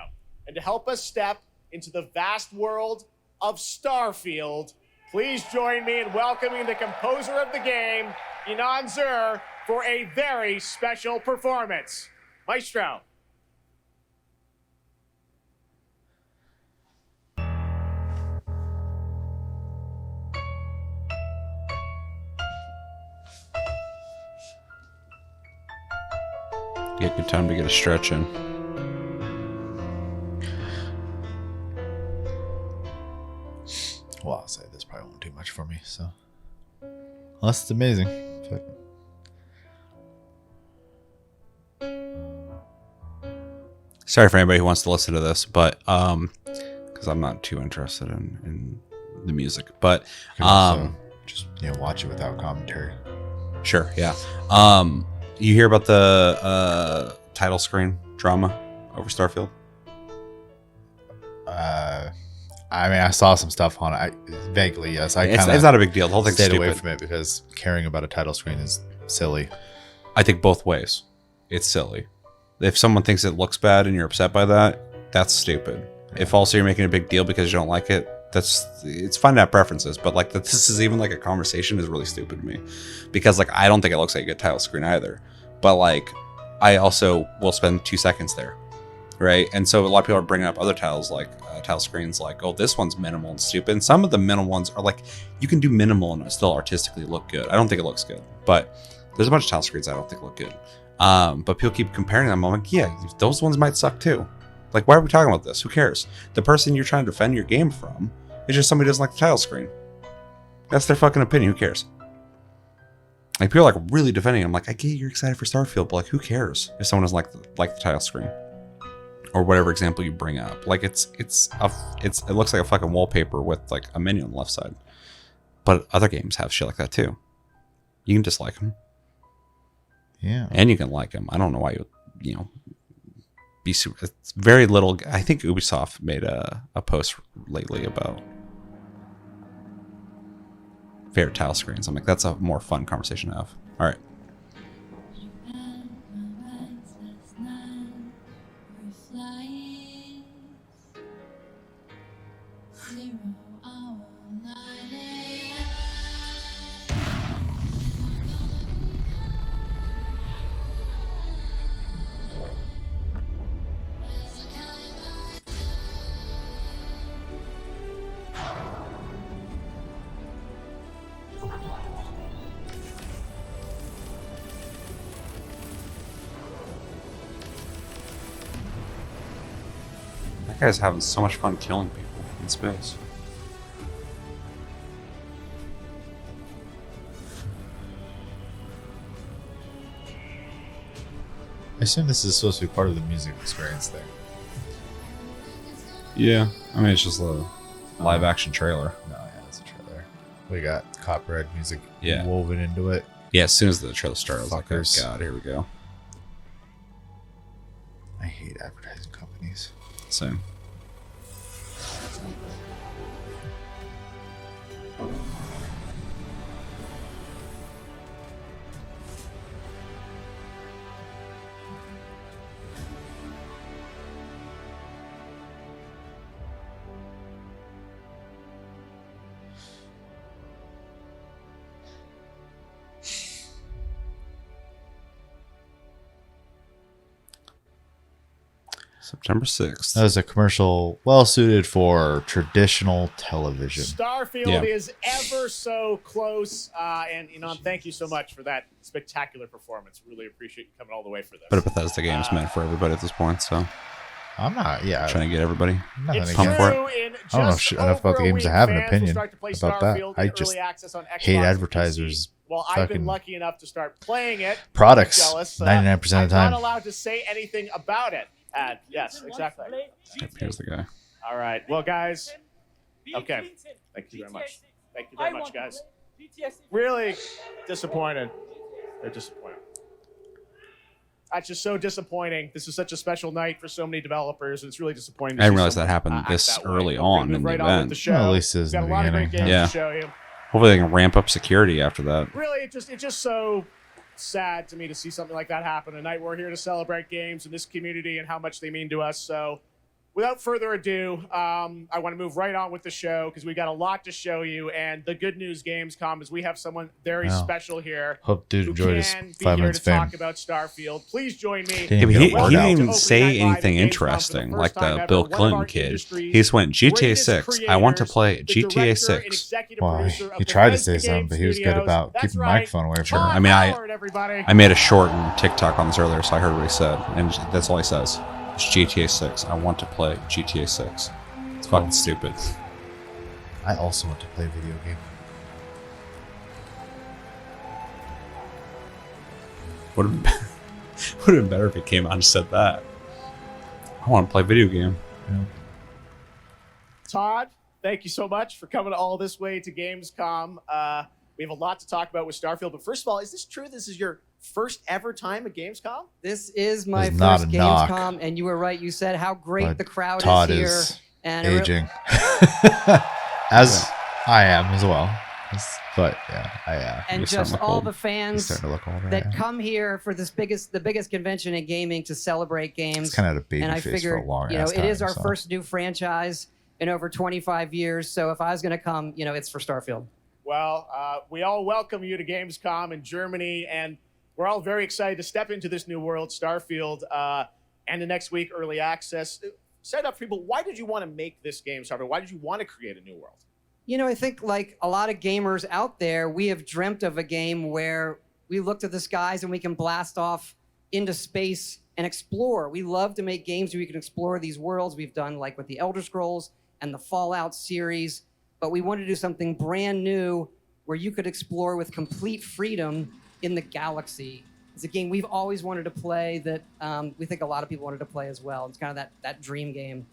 And to help us step into the vast world of Starfield, please join me in welcoming the composer of the game, Inan Zur, for a very special performance. Maestro. Get good time to get a stretch in. Well, I'll say this probably won't do much for me, so unless it's amazing. But sorry for anybody who wants to listen to this, but because I'm not too interested in the music, but just watch it without commentary. Sure, yeah. You hear about the title screen drama over Starfield? I mean, I saw some stuff on it. Vaguely, yes. It's not a big deal. The whole thing's stayed stupid. away from it because caring about a title screen is silly. I think both ways. It's silly. If someone thinks it looks bad and you're upset by that, that's stupid. If also you're making a big deal because you don't like it, it's fine to have preferences, but like that this is even like a conversation is really stupid to me. Because like I don't think it looks like a good title screen either. But like I also will spend 2 seconds there. right? And so a lot of people are bringing up other tiles like tile screens, like, oh, this one's minimal and stupid. And some of the minimal ones are like, you can do minimal and it still artistically look good. I don't think it looks good, but there's a bunch of tile screens I don't think look good. But people keep comparing them. I'm like, yeah, those ones might suck too. Like, why are we talking about this? Who cares? The person you're trying to defend your game from is just somebody who doesn't like the tile screen. That's their fucking opinion. Who cares? Like, people are like really defending. I'm like, I get you're excited for Starfield, but like, who cares if someone doesn't like the tile screen or whatever example you bring up? Like, it looks like a fucking wallpaper with like a menu on the left side. But other games have shit like that too. You can dislike them. Yeah, and you can like them. I don't know why you know. Be super, it's very little. I think Ubisoft made a post lately about favorite tile screens. I'm like, that's a more fun conversation to have. All right. That guy's having so much fun killing people in space. I assume this is supposed to be part of the music experience thing. Yeah, I mean, it's just a live action trailer. No, yeah, it's a trailer. We got copyright music Yeah. woven into it. Yeah, as soon as the trailer started, I was like, oh Fuckers. god, here we go. I hate advertising companies. Same. September 6th. That was a commercial well suited for traditional television. Starfield is ever so close. And thank you so much for that spectacular performance. Really appreciate you coming all the way for this. But a Bethesda game's meant for everybody at this point, so I'm not, yeah. trying to get everybody. It's pumped for it. true. In I don't know just enough about the over a games to week, have an fans will opinion start to play about that. Starfield I in just early access on Xbox hate and advertisers. PC. Well, I've been fucking lucky enough to start playing it. products Jealous. 99% of the I'm time. not allowed to say anything about it. Yes, exactly. Here's the guy. All right. Well, guys. Okay. Thank you very much. Thank you very much, guys. Really disappointed. They're disappointed. That's just so disappointing. This is such a special night for so many developers, and it's really disappointing. I didn't realize that happened this early on in the event. Well, at least it's We've got in a the lot of great beginning. games Yeah. to show you. Hopefully they can ramp up security after that. Really, it's just so sad to me to see something like that happen. A night we're here to celebrate games in this community and how much they mean to us. So, without further ado, I want to move right on with the show because we got a lot to show you. And the good news, Gamescom, is we have someone very special here. Hope dude who enjoyed his can be 5 here minutes to fame. talk about Starfield. Please join me. Didn't Yeah, but even he, get a word he out. didn't even Opening say night live anything at Gamescom interesting for the like first time the ever. Bill One of our Clinton kid. industry's He just went GTA greatest 6. I want to creators, play the GTA director and 6. executive Well, producer of he tried to say Bethesda something, Game but he was good Studios. about That's keeping the right. microphone away from Sure. him. I mean, Howard, everybody. I made a shortened TikTok on this earlier, so I heard what he said, and that's all he says. It's GTA 6. I want to play GTA 6. It's fucking stupid. I also want to play a video game. Would have been better if he came out and said that. I want to play a video game. Yeah. Todd, thank you so much for coming all this way to Gamescom. We have a lot to talk about with Starfield, but first of all, is this true? This is your first ever time at Gamescom? This is my It's not first a knock. Gamescom, and you were right. You said how great But the crowd Todd is here. is And aging. As I am as well. But yeah, and You're starting just to look all old. the he's fans starting to look older. that Yeah. come here for the biggest convention in gaming to celebrate games. It's kind of a baby and I face figured, for a long you know, ass it is time, our so. first new franchise in over 25 years. So if I was going to come, you know, it's for Starfield. Well, we all welcome you to Gamescom in Germany, and we're all very excited to step into this new world, Starfield. and the next week, early access. Set up for people, why did you want to make this game, Starfield? Why did you want to create a new world? You know, I think like a lot of gamers out there, we have dreamt of a game where we look to the skies and we can blast off into space and explore. We love to make games where we can explore these worlds. We've done like with the Elder Scrolls and the Fallout series, but we wanted to do something brand new where you could explore with complete freedom in the galaxy. It's a game we've always wanted to play that we think a lot of people wanted to play as well. It's kind of that dream game.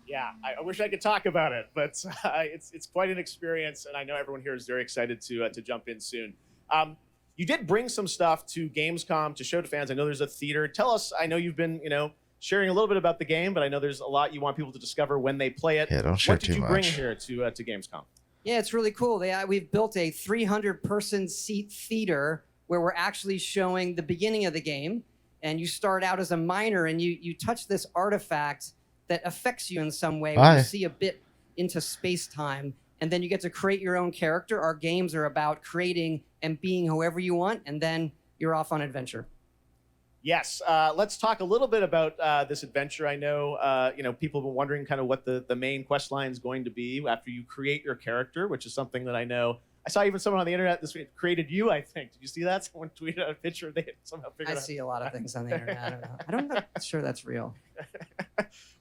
Yeah, I wish I could talk about it, but it's quite an experience, and I know everyone here is very excited to jump in soon. You did bring some stuff to Gamescom to show to fans. I know there's a theater. Tell us, I know you've been, sharing a little bit about the game, but I know there's a lot you want people to discover when they play it. Yeah, don't share too What much. did you bring here to Gamescom? Yeah, it's really cool. We've built a 300-person seat theater where we're actually showing the beginning of the game, and you start out as a miner, and you touch this artifact that affects you in some way. Where you see a bit into space-time, and then you get to create your own character. Our games are about creating and being whoever you want, and then you're off on adventure. Yes, let's talk a little bit about this adventure. I know, people have been wondering kind of what the main quest line is going to be after you create your character, which is something that I know. I saw even someone on the internet this week created you, I think. Did you see that? Someone tweeted a picture. They somehow figured out. I see a lot of things on the internet. I'm not sure that's real.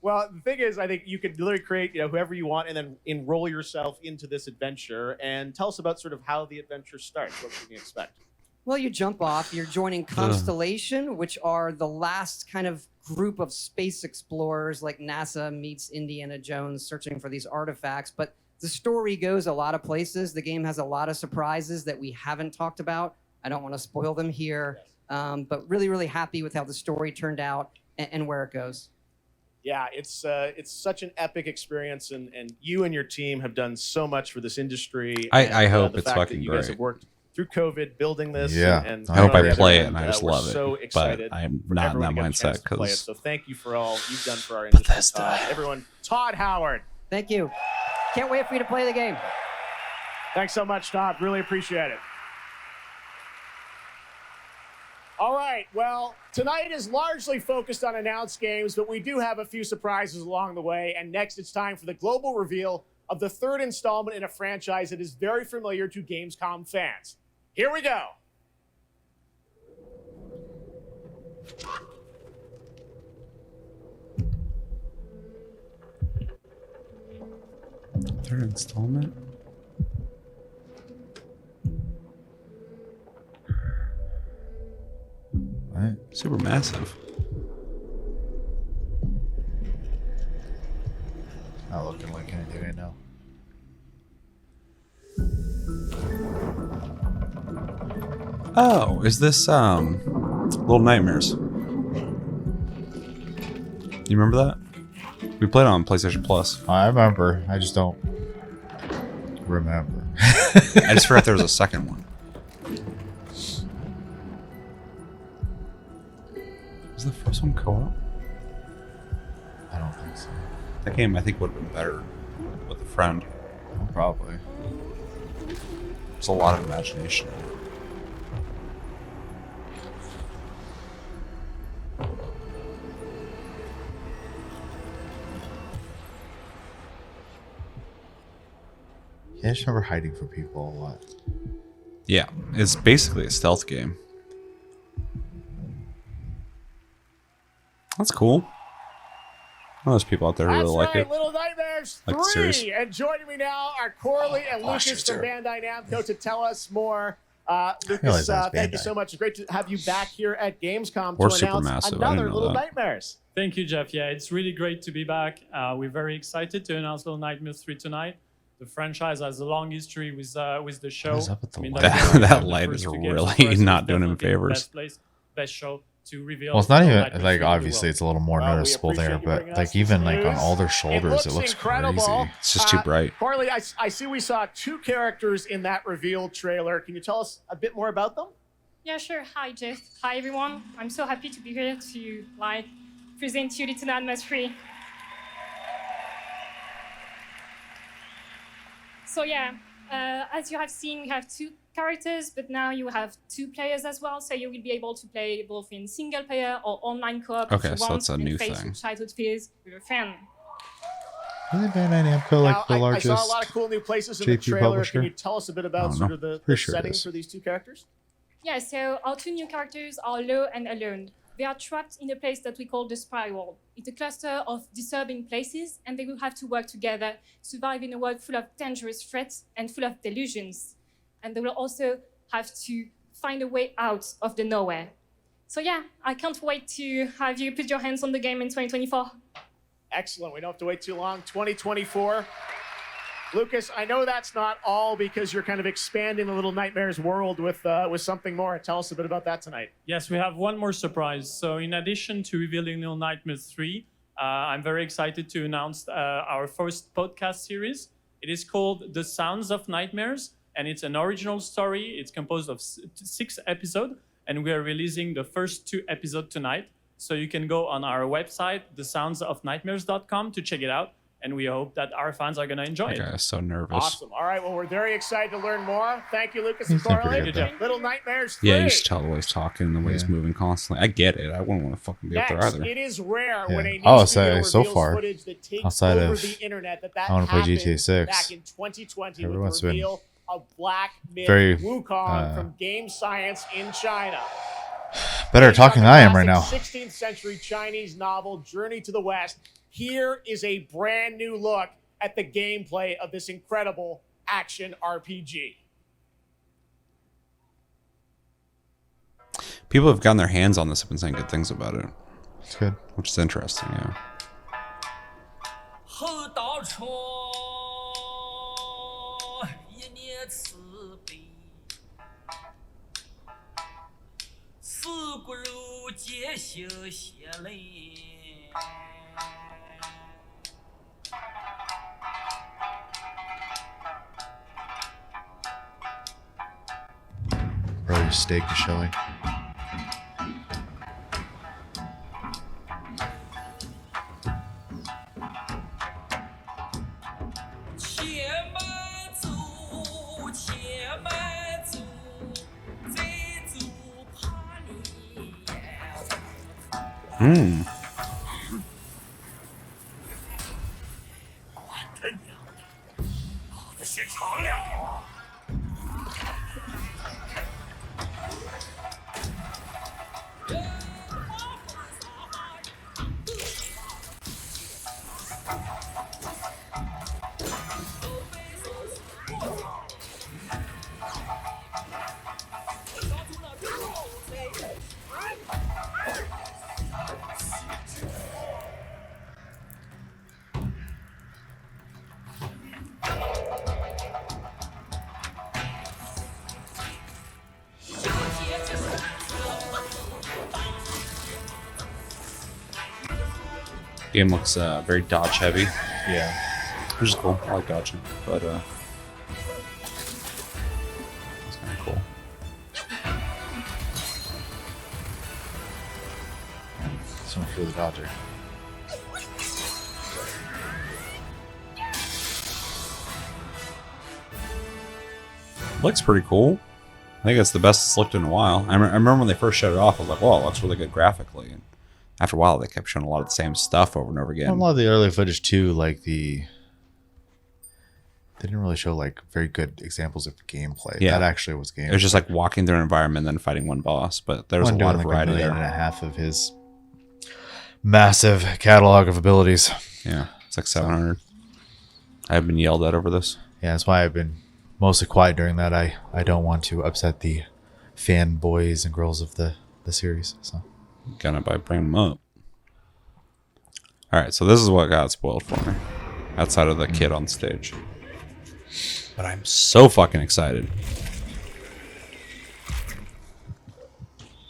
Well, the thing is, I think you could literally create, whoever you want and then enroll yourself into this adventure. And tell us about sort of how the adventure starts. What can you expect? Well, you jump off. You're joining Constellation, which are the last kind of group of space explorers like NASA meets Indiana Jones searching for these artifacts. But the story goes a lot of places. The game has a lot of surprises that we haven't talked about. I don't want to spoil them here, but really, really happy with how the story turned out and where it goes. Yeah, it's such an epic experience, and you and your team have done so much for this industry. I hope the it's fact fucking that you guys great. have worked through COVID building this. Yeah. And I hope I the play other it and I end, just we're love it. so excited But I'm for not in that everyone to get a chance mindset to play it. because So thank you for all you've done for our industry, Todd. Everyone, Todd Howard. Thank you. Can't wait for you to play the game. Thanks so much, Todd. Really appreciate it. All right, well, tonight is largely focused on announced games, but we do have a few surprises along the way. And next, it's time for the global reveal of the third installment in a franchise that is very familiar to Gamescom fans. Here we go. third installment. Right. Super massive. Not looking like anything right now. Oh, is this Little Nightmares? You remember that? We played it on PlayStation Plus. I remember. I just don't remember. I just forgot there was a second one. Was the first one co-op? I don't think so. That game I think would have been better with a friend. Probably. There's a lot of imagination. Yeah, I just remember hiding from people a lot. Yeah, it's basically a stealth game. That's cool. Well, there's people out there who really like it. Little Nightmares Like the 3. series. And joining me now are Corley and Lucas from Bandai Namco to tell us more. Lucas, thank you so much. It's great to have you back here at Gamescom We're to announce Supermassive. I didn't another know Little that. Nightmares. Thank you, Jeff. Yeah, it's really great to be back. We're very excited to announce Little Nightmares 3 tonight. The franchise has a long history with the show. What is up with the light? That light is really not doing him favors. Best place, best show to reveal. Well, it's not Little even Nightmares like 3 to the obviously world. it's a little more Well, we noticeable there, appreciate you but bringing us like this even like on news. all their shoulders, it looks incredible. crazy. It's just too bright. Corley, I see we saw 2 characters in that reveal trailer. Can you tell us a bit more about them? Yeah, sure. Hi, Jeff. Hi, everyone. I'm so happy to be here to present you Little Nightmares 3. So yeah, as you have seen, we have 2 characters, but now you have 2 players as well, so you will be able to play both in single player or online co-op if Okay, you so want, that's a and new face thing. your childhood fears with a friend. Isn't Bandai Namco like the I largest saw a lot of cool new places in the JP trailer. publisher? Can you tell us a bit about don't sort know. of the Pretty sure it settings is. for these 2 characters? Yeah, so our 2 new characters are Lo and Alone. They are trapped in a place that we call the Spiral. It's a cluster of disturbing places, and they will have to work together, survive in a world full of dangerous threats and full of delusions. And they will also have to find a way out of the nowhere. So yeah, I can't wait to have you put your hands on the game in 2024. Excellent. We don't have to wait too long. 2024. Lucas, I know that's not all because you're kind of expanding the Little Nightmares world with something more. Tell us a bit about that tonight. Yes, we have one more surprise. So in addition to revealing Little Nightmares 3, I'm very excited to announce our first podcast series. It is called The Sounds of Nightmares, and it's an original story. It's composed of 6 episodes, and we are releasing the first 2 episodes tonight. So you can go on our website, thesoundsofnightmares.com, to check it out. And we hope that our fans are going to enjoy it. I was so nervous. Awesome. All right. Well, we're very excited to learn more. Thank you, Lucas and He's doing Coralie. pretty good, though. Little Nightmares 3. Yeah, you just tell the way he's talking, the way he's moving constantly. I get it. I wouldn't want to fucking be up there Next, either. it is rare when a new I would studio say so reveals far, footage that takes outside over of the internet. That I wanna play happened GTA 6. back in 2020 Everyone's with the been reveal of Black Myth very, Wukong from Game Science in China. better Based on talking the than I am right now. classic 16th century Chinese novel Journey to the West, here is a brand new look at the gameplay of this incredible action RPG. People have gotten their hands on this have been saying good things about it, It's good. which is interesting, yeah. 后道车一念慈悲，四骨肉皆行血泪。 Bro, your steak is showing. Hmm. Game looks very dodge heavy, Yeah. which is cool. I like dodging, but it's kind of cool. So much for the Dodger. Looks pretty cool. I think it's the best it's looked in a while. I remember when they first showed it off, I was like, "Wow, it looks really good graphically." And after a while, they kept showing a lot of the same stuff over and over again. A lot of the early footage too, like they didn't really show like very good examples of gameplay. Yeah. That actually was gameplay. It was just like walking through an environment and then fighting one boss, but there was a lot of variety $1.5 there. million of his massive catalog of abilities. Yeah, it's like 700. I've been yelled at over this. Yeah, that's why I've been mostly quiet during that. I don't want to upset the fanboys and girls of the series. So Gonna by bringing them up. All right, so this is what got spoiled for me, outside of the kid on stage. But I'm so fucking excited.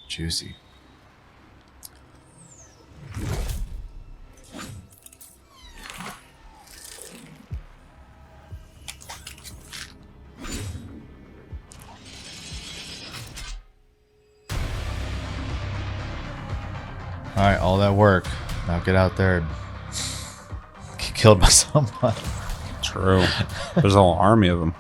juicy. All right, all that work. Now get out there and get killed by someone. True. There's a whole army of them.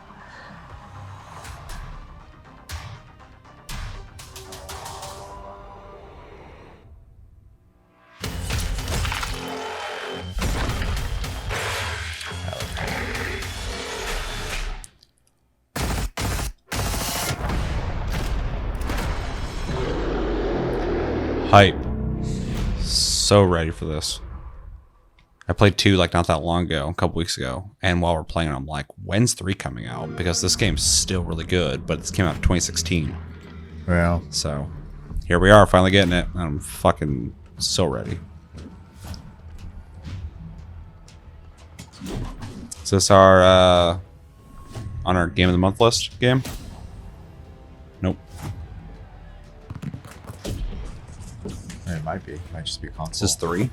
Hype. So ready for this. I played 2 like not that long ago, a couple weeks ago, and while we're playing it, I'm like, when's 3 coming out? Because this game's still really good, but it came out in 2016. Well, So here we are, finally getting it. I'm fucking so ready. Is this our on our game of the month list game? Nope. it might be. It might just be console. Is this 3?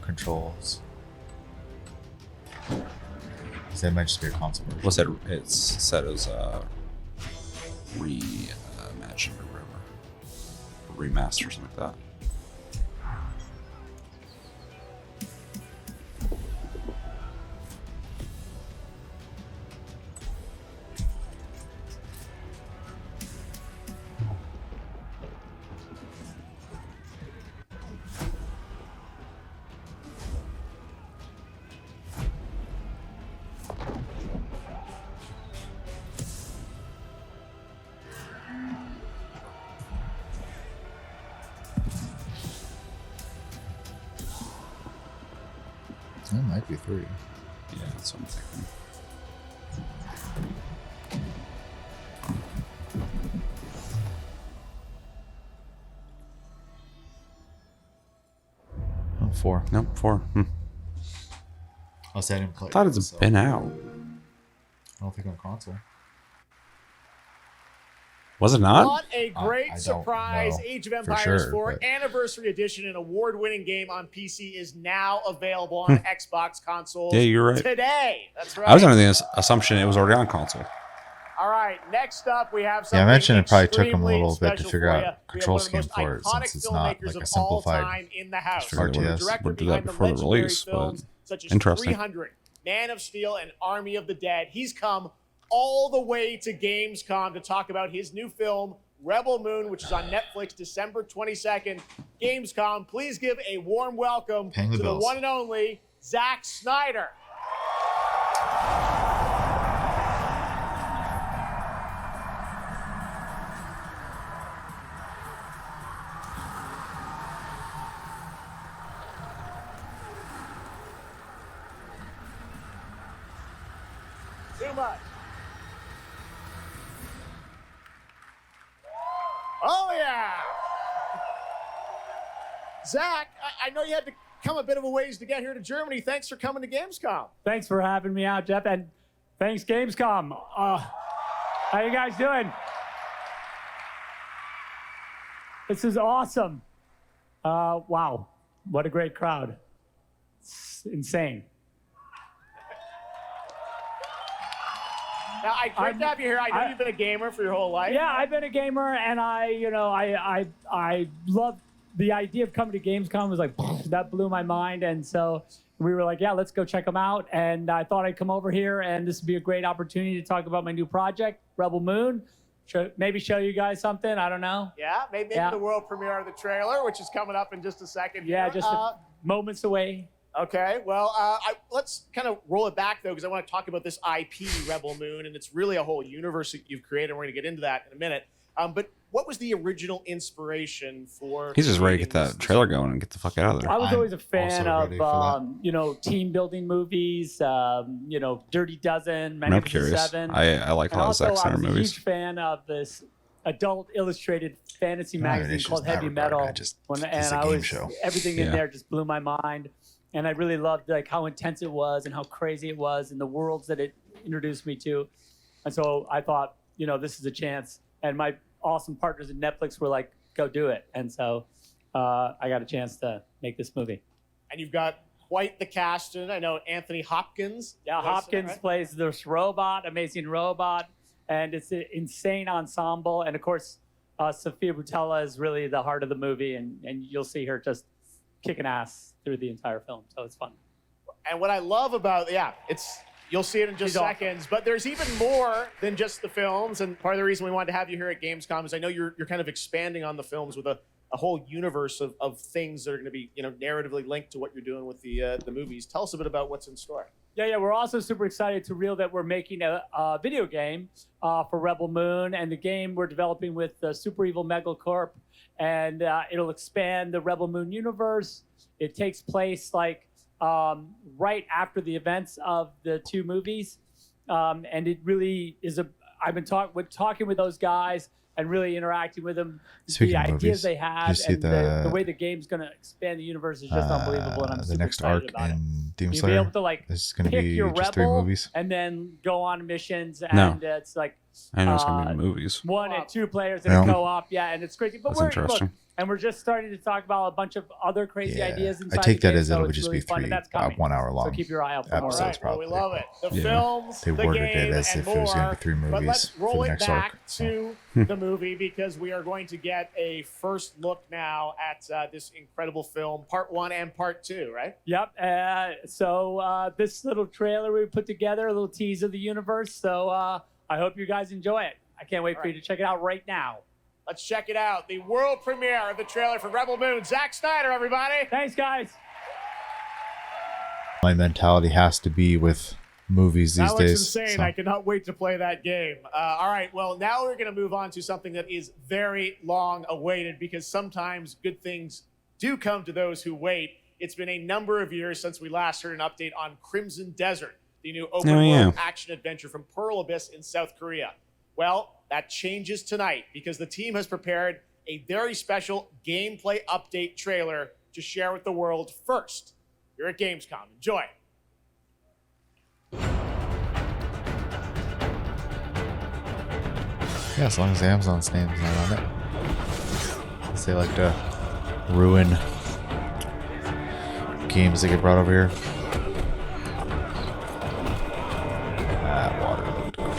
Controls. So it might just be a console version. What's it? It's said as reimagined or whatever, remaster or something like that. It might be 3. Yeah, that's what I'm thinking. Oh, 4. Nope, 4. I'll set him. I Thought it's been out. I don't think on console. Was it not? What a great I don't surprise. know Age of for Empires sure, 4 but- Anniversary Edition, an award-winning game on PC, is now available on Xbox consoles Yeah, you're right. today. That's right. I was under the assumption it was already on console. All right, next up we have something Yeah, I mentioned it probably took him a extremely little bit to special figure for out you. We have control one of the scheme most for it, iconic since it's not filmmakers like a of simplified all time in the house. Figured they RTS. Director would do that behind the before the legendary release, but films such as interesting. 300, Man of Steel, and Army of the Dead. He's come all the way to Gamescom to talk about his new film, Rebel Moon, which is on Netflix December 22nd. Gamescom, please give a warm welcome Paying the to the bills. one and only Zack Snyder. Too much. Oh, yeah. Zach, I know you had to come a bit of a ways to get here to Germany. Thanks for coming to Gamescom. Thanks for having me out, Jeff, and thanks, Gamescom. How you guys doing? This is awesome. Wow, what a great crowd. It's insane. Now, great to have you here. I know you've been a gamer for your whole life. Yeah, I've been a gamer, and I love the idea of coming to Gamescom. Was like, that blew my mind, and so we were like, yeah, let's go check them out. And I thought I'd come over here, and this would be a great opportunity to talk about my new project, Rebel Moon. Maybe show you guys something. I don't know. Yeah, maybe Yeah. the world premiere of the trailer, which is coming up in just a second. Yeah, here. just moments away. Okay, well, let's kind of roll it back, though, because I want to talk about this IP, Rebel Moon, and it's really a whole universe that you've created. We're going to get into that in a minute. But what was the original inspiration for... He's just ready to get creating that this trailer going and get the fuck out of there. I was I'm always a fan also ready for of, team building movies, Dirty Dozen, I'm curious. Magnificent Seven. I like a And lot of also, Zack Snyder I was a movies. huge fan of this adult illustrated fantasy No, magazine it's called just Heavy that regard. Metal. I just- and it's a I game was show. everything in Yeah. there just blew my mind, and I really loved like how intense it was and how crazy it was and the worlds that it introduced me to. And so I thought, this is a chance. And my awesome partners at Netflix were like, "Go do it." And so I got a chance to make this movie. And you've got quite the cast, and I know Anthony Hopkins. Yeah, Hopkins right? plays this robot, amazing robot, and it's an insane ensemble. And of course, Sophia Boutella is really the heart of the movie, and you'll see her just kicking ass through the entire film. So it's fun. And what I love about, you'll see it in just She's awesome. seconds, but there's even more than just the films. And part of the reason we wanted to have you here at Gamescom is I know you're kind of expanding on the films with a whole universe of things that are going to be, narratively linked to what you're doing with the movies. Tell us a bit about what's in store. Yeah. We're also super excited to reveal that we're making a video game for Rebel Moon, and the game we're developing with Super Evil Megacorp, and it'll expand the Rebel Moon universe. It takes place like right after the events of the 2 movies, and it really is I've been talking with those guys and really interacting with them. Speaking the of ideas movies, they have and the way the game's going to expand the universe is just unbelievable. And I'm the super next excited arc about it. in Demon You'll Slayer. be able to like This is going to pick be your just rebel 3 movies. and then go on missions. No. And it's like I know it's gonna be movies. 1 and 2 players in Yeah. a co-op. Yeah, and it's crazy. But That's we're interesting. look, and we're just starting to talk about a bunch of other crazy ideas inside I take the that game, as so it'll it's just really be fun, 3 and that's coming. 1 hour long So keep your eye out for more. episodes. All right, well, we probably. love it. The Yeah. films, They the worded game, it as and if it was more. going to be 3 movies But let's for roll the it next back arc. to the movie because we are going to get a first look now at this incredible film, part 1 and part 2, right? Yep. So this little trailer we put together, a little tease of the universe. So I hope you guys enjoy it. I can't wait for you to check it out right now. Let's check it out. The world premiere of the trailer for Rebel Moon. Zack Snyder, everybody. Thanks, guys. My mentality has to be with movies these That days. looks insane. so- I cannot wait to play that game. All right, well, now we're going to move on to something that is very long awaited because sometimes good things do come to those who wait. It's been a number of years since we last heard an update on Crimson Desert, the new open-world action adventure from Pearl Abyss in South Korea. Well, that changes tonight because the team has prepared a very special gameplay update trailer to share with the world first. You're at Gamescom. Enjoy. Yeah, as long as Amazon's name's not on it. Because they like to ruin games that get brought over here. That water looked great.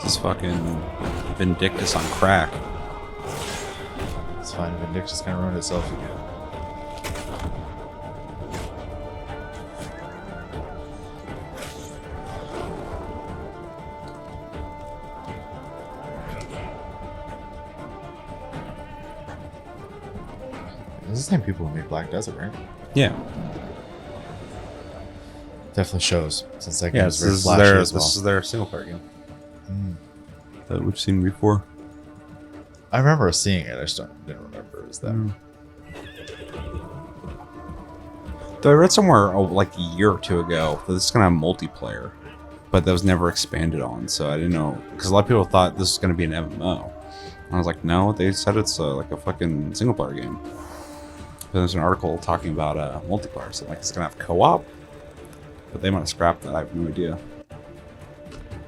This is fucking Vindictus on crack. It's fine. Vindictus kind of ruined itself. This is the same people who made Black Desert, right? Yeah. Definitely shows, since that Yeah, game this is very is flashy their as well. this is their single player game that we've seen before. I remember seeing it. I just didn't remember it was them. Though I read somewhere like a year or 2 ago that this is gonna have multiplayer, but that was never expanded on. So I didn't know because a lot of people thought this was gonna be an MMO. And I was like, no, they said it's like a fucking single player game. But there's an article talking about multiplayer, so like it's gonna have co-op, but they might have scrapped that. I have no idea.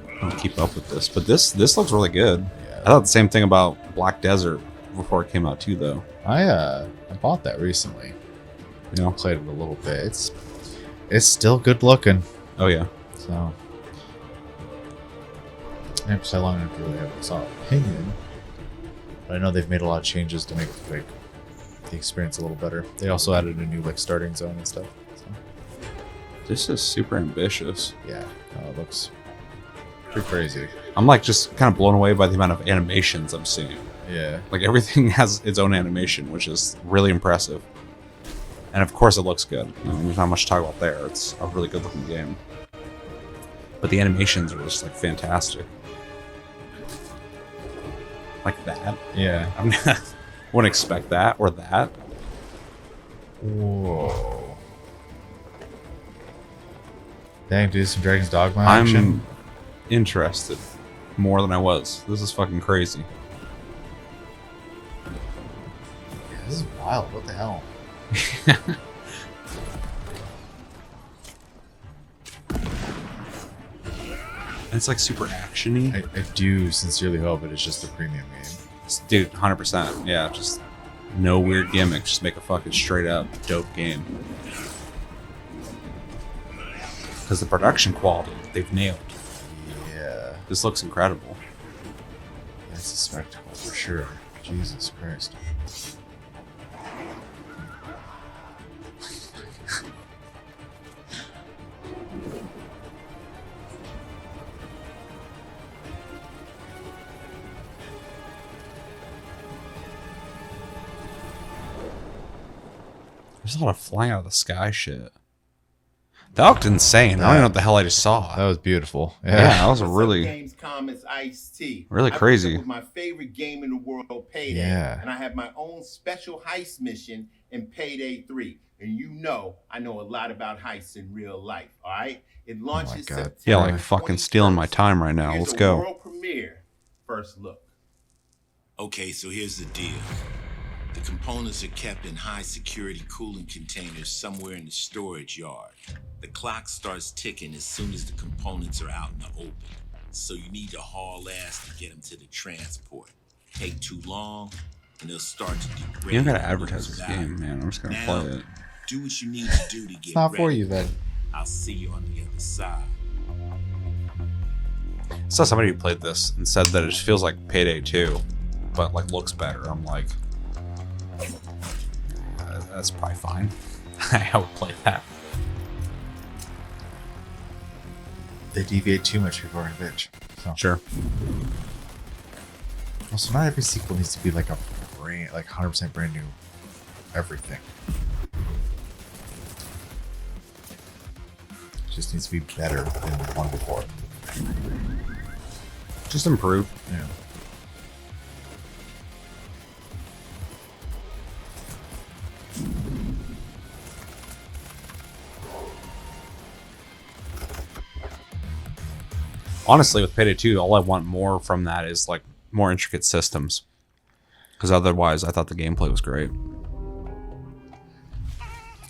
I don't keep up with this, but this looks really good. Yeah. I thought the same thing about Black Desert before it came out too, though. I bought that recently. You know? Played it a little bit. It's still good looking. Oh yeah. So I haven't played long enough to really have a solid opinion. But I know they've made a lot of changes to make like the experience a little better. They also added a new like starting zone and stuff. So, This is super ambitious. yeah, it looks pretty crazy. I'm like just kind of blown away by the amount of animations I'm seeing. Yeah. Like everything has its own animation, which is really impressive. And of course it looks good. I mean, there's not much to talk about there. It's a really good looking game. But the animations are just like fantastic. Like that. Yeah. I mean, I wouldn't expect that or that. Whoa. Dang, dude, some Dragon's Dogma action. I'm interested more than I was. This is fucking crazy. Yeah, this is wild. What the hell? And it's like super actiony. I do sincerely hope it is just a premium game. Dude, 100%. Yeah, just no weird gimmicks. Just make a fucking straight up dope game. Because the production quality, they've nailed. Yeah. This looks incredible. That's a spectacle for sure. Jesus Christ. There's a lot of flying out of the sky shit. That looked insane. I don't even know what the hell I just saw. That was beautiful. Yeah, that was really Gamescom is Ice-T. really crazy. I with my favorite game in the world, Payday. Yeah. And I have my own special heist mission in Payday 3. And you know, I know a lot about heists in real life, all right? It launches September Yeah, like fucking stealing my time right now. Here's Let's a go. World premiere. First look. Okay, so here's the deal. The components are kept in high security cooling containers somewhere in the storage yard. The clock starts ticking as soon as the components are out in the open. So you need to haul ass to get them to the transport. Take too long, and they'll start to degrade. You don't gotta advertise this game, man. I'm just gonna play it. Do what you need to do to get It's not ready. for you then. I'll see you on the other side. I saw somebody who played this and said that it just feels like Payday 2, but like looks better. I'm like, that's probably fine. I would play that. They deviate too much before I bitch. So. Sure. Also, not every sequel needs to be like 100% brand new everything. It just needs to be better than the one before. Just improve. Yeah. Honestly, with Payday 2, all I want more from that is like more intricate systems. Because otherwise, I thought the gameplay was great.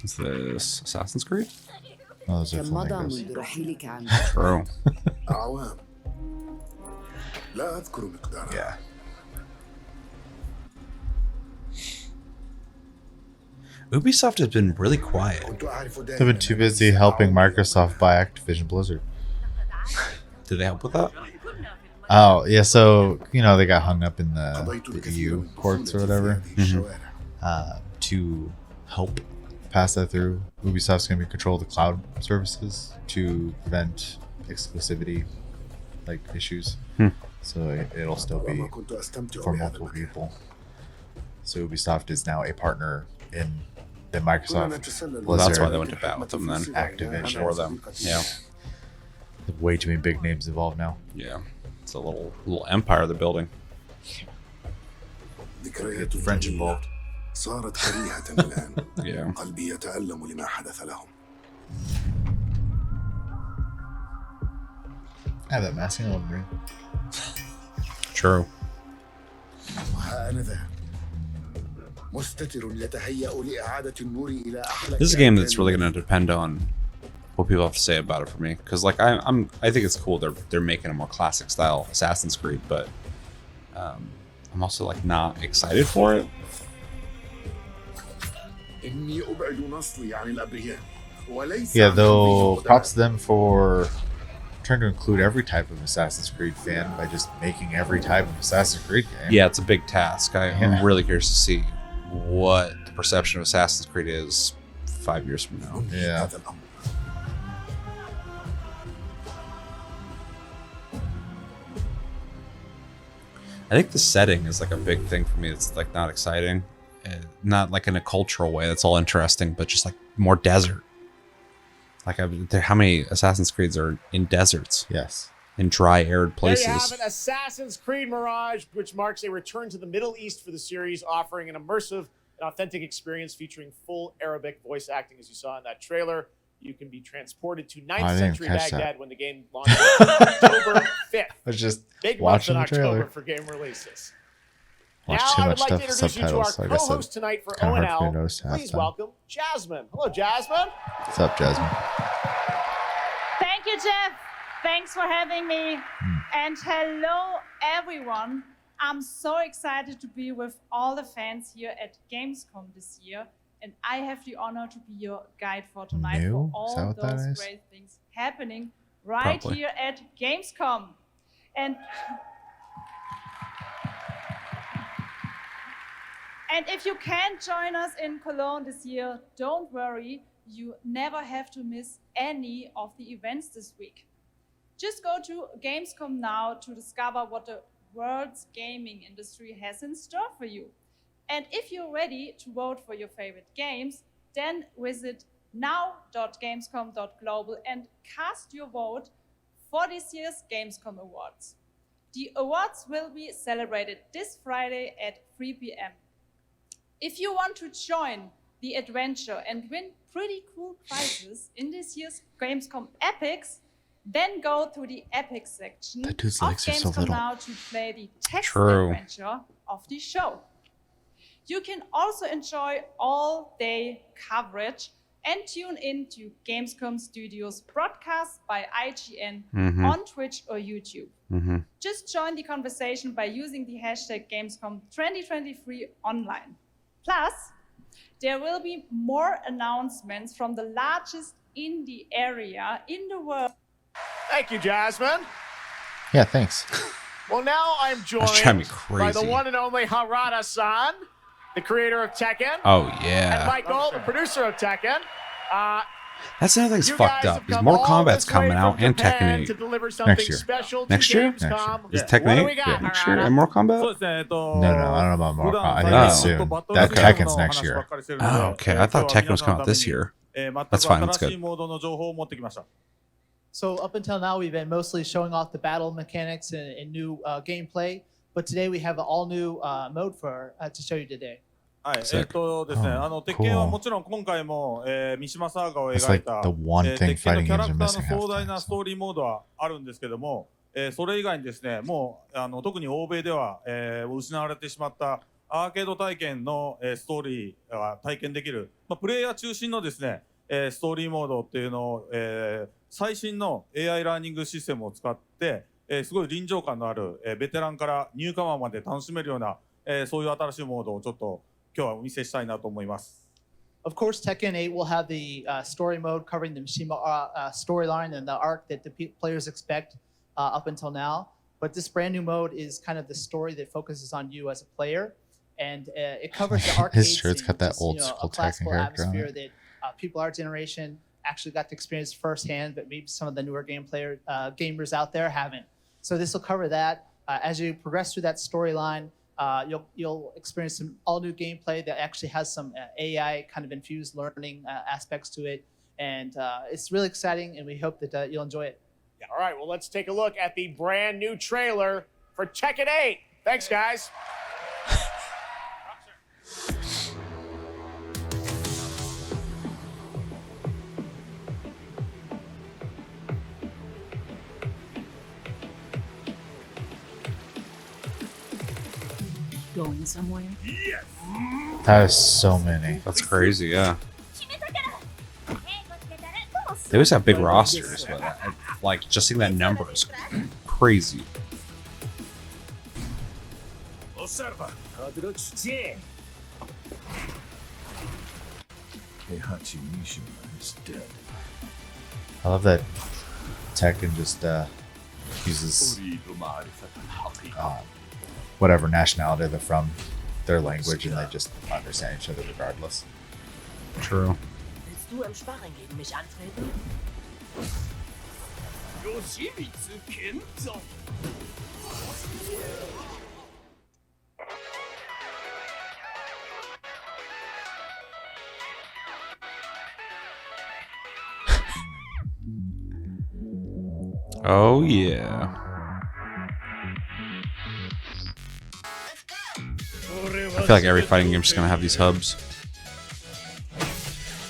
Is this Assassin's Creed? Oh, those are كم مضى flamingos. منذ رحيلك عن True. أعوام. لا أذكر مقدارها. Yeah. Ubisoft has been really quiet. They've been too busy helping Microsoft buy Activision Blizzard. Did they help with that? Oh, yeah, so, they got hung up in the EU courts or whatever. To help pass that through, Ubisoft's going to be control the cloud services to prevent exclusivity issues. So it'll still be for multiple people. So Ubisoft is now a partner in the Microsoft Blizzard. Well, that's why they went to bat with them then. Activision. For them. Yeah. There's way too many big names involved now. Yeah. It's a little empire they're building. Get the French involved. صارت كريهة الآن. Yeah. قلبي يتألم لما حدث لهم. I have that masking on ring. True. وها أنا ذا. مستتر يتهيأ لإعادة النور إلى أحلى. This is a game that's really going to depend on what people have to say about it for me, because I think it's cool they're making a more classic style Assassin's Creed, but I'm also not excited for it. إني أبعد نصلي عن الأبرياء. وليس. Yeah, though, props to them for trying to include every type of Assassin's Creed fan by just making every type of Assassin's Creed game. Yeah, it's a big task. I'm really curious to see what the perception of Assassin's Creed is 5 years from now. Yeah. I think the setting is a big thing for me. It's not exciting, not in a cultural way. That's all interesting, but just more desert. How many Assassin's Creeds are in deserts? Yes. In dry, arid There you have places. it, Assassin's Creed Mirage, which marks a return to the Middle East for the series, offering an immersive and authentic experience featuring full Arabic voice acting, as you saw in that trailer. You can be transported to 9th century Baghdad when the game launches October 5th. I was just Big month in watching the October trailer. for game releases. Watch Now too I would much like to stuff with introduce you to our subtitles, so I guess co-host tonight for kinda hard for me to ONL. notice half Please time. welcome Jasmine. Hello, Jasmine. What's up, Jasmine? Thank you, Jeff. Thanks for having me. And hello, everyone. I'm so excited to be with all the fans here at Gamescom this year. And I have the honor to be your guide for tonight New? for Is all that what that those is? great things happening right Probably. here at Gamescom. And if you can't join us in Cologne this year, don't worry. You never have to miss any of the events this week. Just go to Gamescom now to discover what the world's gaming industry has in store for you. And if you're ready to vote for your favorite games, then visit now.gamescom.global and cast your vote for this year's Gamescom Awards. The awards will be celebrated this Friday at 3 p.m. If you want to join the adventure and win pretty cool prizes in this year's Gamescom Epics, then go to the Epic section of Gamescom Now to play the text adventure of the show. You can also enjoy all-day coverage and tune in to Gamescom Studios broadcast by IGN on Twitch or YouTube. Just join the conversation by using the hashtag Gamescom 2023 online. Plus, there will be more announcements from the largest indie area in the world. Thank you, Jasmine. Yeah, thanks. Well, now I'm joined by the one and only Harada-san, the creator of Tekken. Oh, yeah. And Michael, the producer of Tekken. That's another thing's fucked up. Because Mortal Kombat's coming out and Tekken 8 next year. Next year? Is Tekken 8 next year and Mortal Kombat? No, I don't know about Mortal Kombat. I think it's soon. That Tekken's next year. Oh, okay. I thought Tekken was coming out this year. That's fine. That's good. So up until now, we've been mostly showing off the battle mechanics and new gameplay. But today we have an all-new mode to show you today. はい、ですね、鉄拳はもちろん今回も、三島サーガを描いた、鉄拳のキャラクターの壮大なストーリーモードはあるんですけども、それ以外にですね、もう特に欧米では、失われてしまったアーケード体験の、ストーリーが体験できる、プレイヤー中心のですね、ストーリーモードっていうのを、最新の AI ラーニングシステムを使って、すごい臨場感のある、ベテランからニューカマーまで楽しめるような、そういう新しいモードをちょっと今日はお見せしたいなと思います。Of course, Tekken 8 will have the story mode covering the Mishima storyline and the arc that the players expect up until now. But this brand new mode is kind of the story that focuses on you as a player, and it covers the arcade His shirt's got that old school Tekken character on it. That people our generation actually got to experience firsthand, but maybe some of the newer gamers out there haven't. So this will cover that. As you progress through that storyline, you'll experience some all-new gameplay that actually has some AI kind of infused learning aspects to it, and it's really exciting, and we hope that you'll enjoy it. Yeah, all right, well, let's take a look at the brand new trailer for Tekken 8. Thanks, guys. Going somewhere? Yes. That is so many. That's crazy, yeah. They always have big rosters, but like just seeing that number is crazy. I love that Tekken just uses whatever nationality they're from, their language, and they just understand each other regardless. True. Willst du im Sparring gegen mich antreten? Oh yeah. I feel like every fighting game is just gonna have these hubs.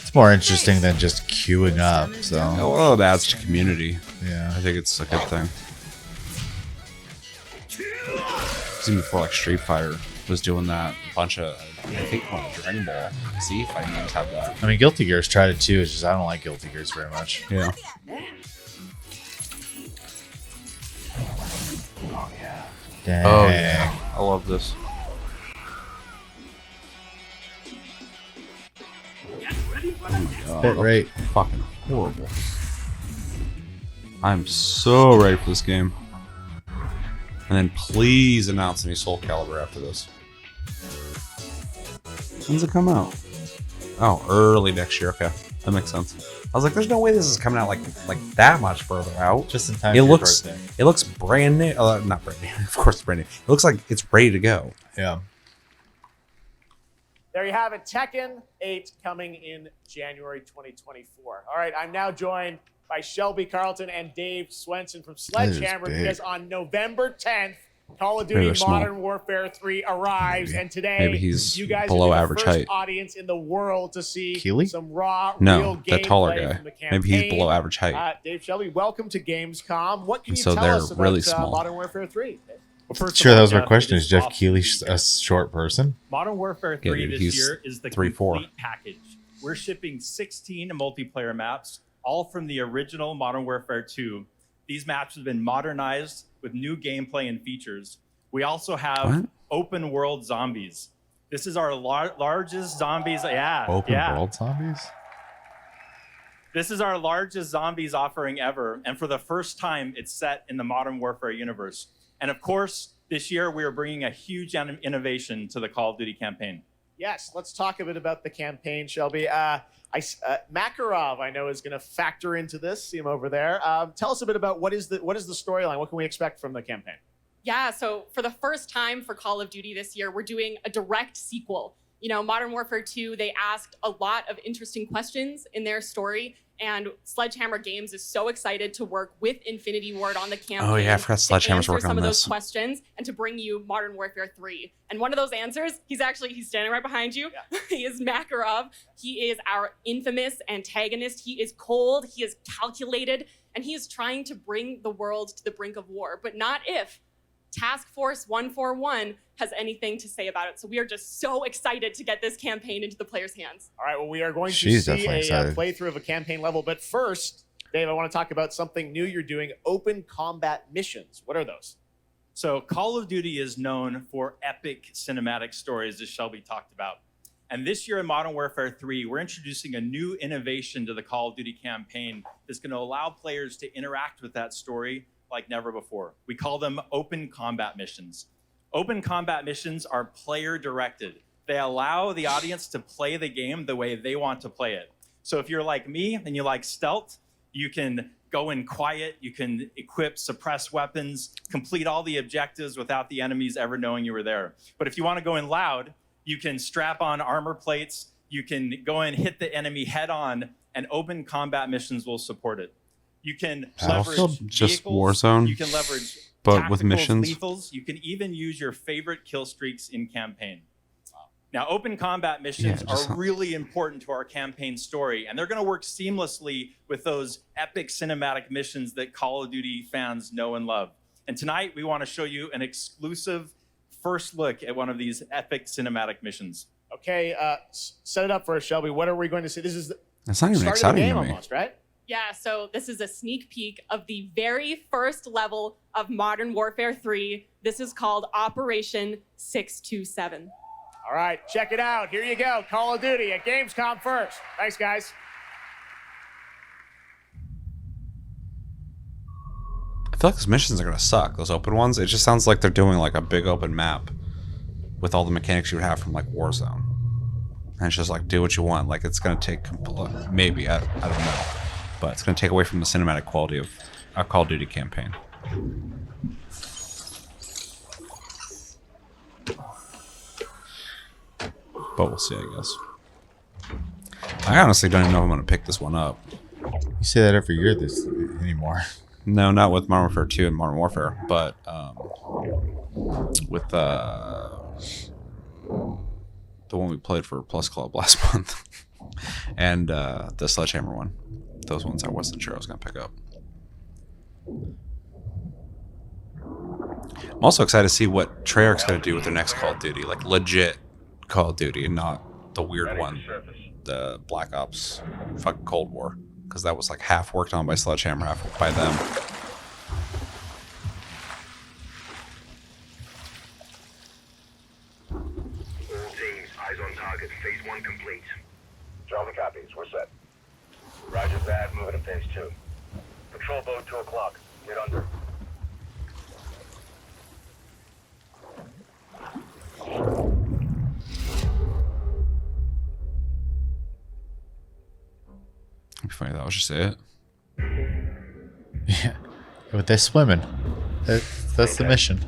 It's more interesting than just queuing up, so. Well, it adds to community. Yeah. I think it's a good thing. Even before like Street Fighter was doing that, a bunch of, I think Dragon Ball Z fighting games have that. I mean, Guilty Gear's tried it too, it's just I don't like Guilty Gears very much. Yeah. Oh yeah. Dang. Oh yeah. I love this. Bit rate. Fucking horrible. I'm so ready for this game. And then please announce a new Soul Calibur after this. When's it come out? Oh, early next year. Okay, that makes sense. I was like, there's no way this is coming out like that much further out. Just in time. It looks brand new. Not brand new. Of course, it's brand new. It looks like it's ready to go. Yeah. There you have it, Tekken 8 coming in January 2024. All right, I'm now joined by Shelby Carlton and Dave Swenson from Sledgehammer because on November 10th, Call of Duty Modern Warfare 3 arrives, and today you guys below are the average first height. audience in the world to see some raw, real No, the gameplay taller guy. from the campaign. Maybe he's below average height. Dave, Shelby, welcome to Gamescom. What can you So tell they're us about really small. Modern Warfare 3? Sure, that was my question. Is Jeff Keighley a short person? Modern Warfare 3 dude, this he's year is the 3'4". complete package. We're shipping 16 multiplayer maps, all from the original Modern Warfare 2. These maps have been modernized with new gameplay and features. We also have open world zombies. This is our largest zombies. Open world zombies? This is our largest zombies offering ever. And for the first time, it's set in the Modern Warfare universe. And of course, this year we are bringing a huge innovation to the Call of Duty campaign. Yes, let's talk a bit about the campaign, Shelby. Makarov, I know, is going to factor into this. See him over there. Tell us a bit about what is the storyline? What can we expect from the campaign? Yeah, so for the first time for Call of Duty this year, we're doing a direct sequel. You know, Modern Warfare 2, they asked a lot of interesting questions in their story, and Sledgehammer Games is so excited to work with Infinity Ward on the campaign. Oh yeah, I forgot Sledgehammer's to answer working some on of those this. questions and to bring you Modern Warfare 3. And one of those answers, he's standing right behind you. Yeah. He is Makarov. He is our infamous antagonist. He is cold, he is calculated, and he is trying to bring the world to the brink of war, but not if Task Force 141 has anything to say about it. So we are just so excited to get this campaign into the players' hands. All right, well, we are going to see a playthrough of a campaign level. But first, Dave, I want to talk about something new you're doing, open combat missions. What are those? So Call of Duty is known for epic cinematic stories, as Shelby talked about. And this year in Modern Warfare 3, we're introducing a new innovation to the Call of Duty campaign that's going to allow players to interact with that story like never before. We call them open combat missions. Open combat missions are player directed. They allow the audience to play the game the way they want to play it. So if you're like me and you like stealth, you can go in quiet, you can equip, suppress weapons, complete all the objectives without the enemies ever knowing you were there. But if you want to go in loud, you can strap on armor plates, you can go and hit the enemy head on, and open combat missions will support it. You can leverage just vehicles, Warzone, you can leverage but with tacticals, missions. lethals. You can even use your favorite kill streaks in campaign. Now, open combat missions are really important to our campaign story, and they're going to work seamlessly with those epic cinematic missions that Call of Duty fans know and love. And tonight, we want to show you an exclusive first look at one of these epic cinematic missions. Okay, set it up for us, Shelby. What are we going to see? This is the That's not even start exciting of the game to me. almost, right? Yeah, so this is a sneak peek of the very first level of Modern Warfare 3. This is called Operation 627. All right, check it out. Here you go. Call of Duty at Gamescom first. Thanks, guys. I feel like those missions are gonna suck. Those open ones. It just sounds like they're doing like a big open map with all the mechanics you would have from like Warzone, and it's just like do what you want. Like it's gonna take maybe I don't know, but it's gonna take away from the cinematic quality of a Call of Duty campaign. But we'll see, I guess. I honestly don't even know if I'm gonna pick this one up. You say that every year this anymore. No, not with Modern Warfare 2 and Modern Warfare, but with the one we played for Plus Club last month, and the Sledgehammer one. Those ones I wasn't sure I was gonna pick up. I'm also excited to see what Treyarch's gonna do with their next Call of Duty, like legit Call of Duty, and not the weird one, the Black Ops, fucking Cold War, because that was like half worked on by Sledgehammer, half by them. All teams, eyes on target. Phase 1 complete. Charlie copies. We're set. Roger that. Moving to phase 2. Patrol boat 2 o'clock. Get under. It'd be funny, that was just it. Yeah, but they're swimming. That's the mission.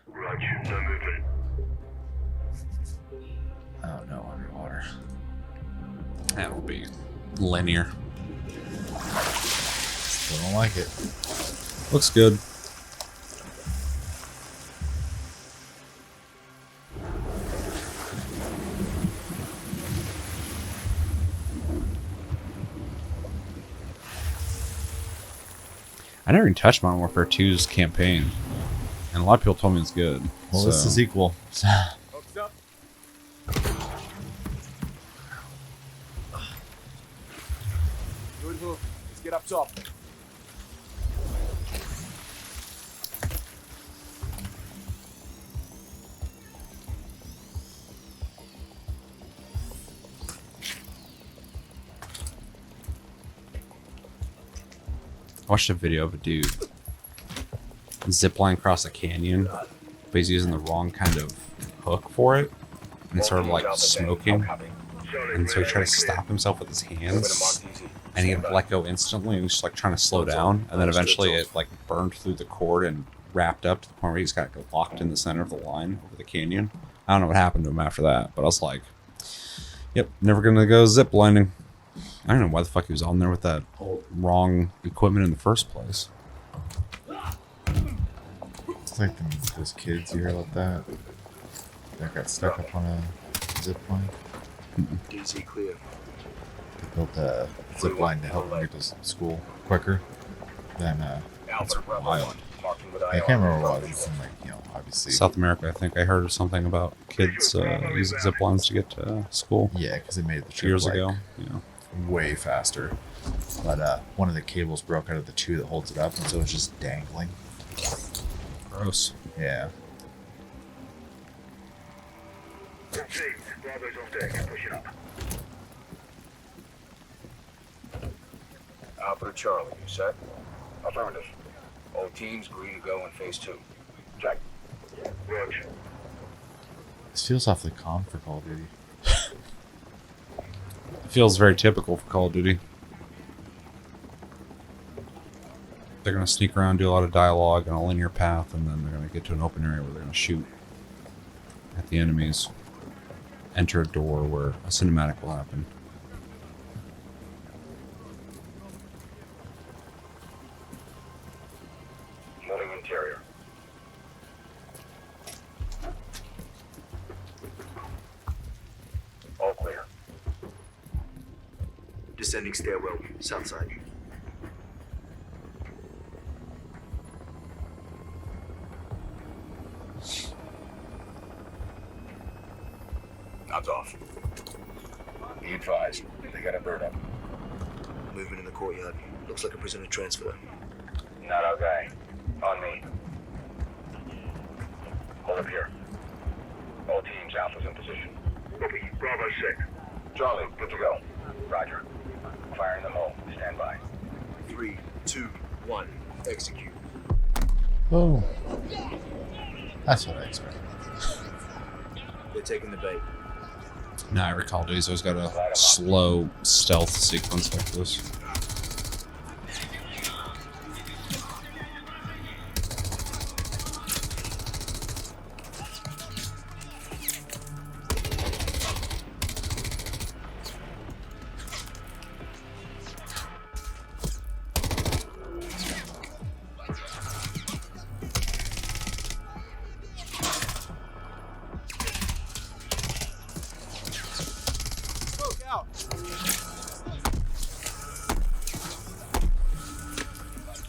Roger. No movement. Oh linear. Still don't like it. Looks good. I never even touched Modern Warfare 2's campaign, and a lot of people told me it's good. Well, so. this is equal. Good hook. Let's get up top. I watched a video of a dude zipline across a canyon, but he's using the wrong kind of hook for it, and it's sort of like smoking. And so he tried to stop himself with his hands, and he had let go instantly, and he was just like trying to slow down, and then eventually it like burned through the cord and wrapped up to the point where he just got locked in the center of the line over the canyon. I don't know what happened to him after that, but I was like, yep, never gonna go ziplining. I don't know why the fuck he was on there with that wrong equipment in the first place. It's like those kids you hear like that got stuck up on a zip line. DC clear. They built a zip line to help them get to school quicker than That's wild. I can't remember what it was. Like, obviously South America, I think I heard something about kids using zip lines to get to school. Yeah, because they made the trip years like, ago. Way faster. But one of the cables broke out of the two that holds it up, and so it's just dangling. Gross. Yeah. Bravo's on deck. Push it up. Alpha to Charlie, you set? Affirmative. All teams agree to go in phase 2. Check. Roger. This feels awfully calm for Call of Duty. It feels very typical for Call of Duty. They're going to sneak around, do a lot of dialogue on a linear path, and then they're going to get to an open area where they're going to shoot at the enemies. Enter a door where a cinematic will happen. Moving interior. All clear. Descending stairwell, south side. Knobs off. Be advised, they got a bird up. Movement in the courtyard. Looks like a prisoner transfer. Not our guy. On me. Hold up here. All teams, Alpha's in position. Copy. Bravo 6. Charlie, good to go. Roger. Firing the hole. Stand by. 3, 2, 1. Execute. Oh. That's what I expected. They're taking the bait. Now, every Call of Duty's always got a slow stealth sequence like this.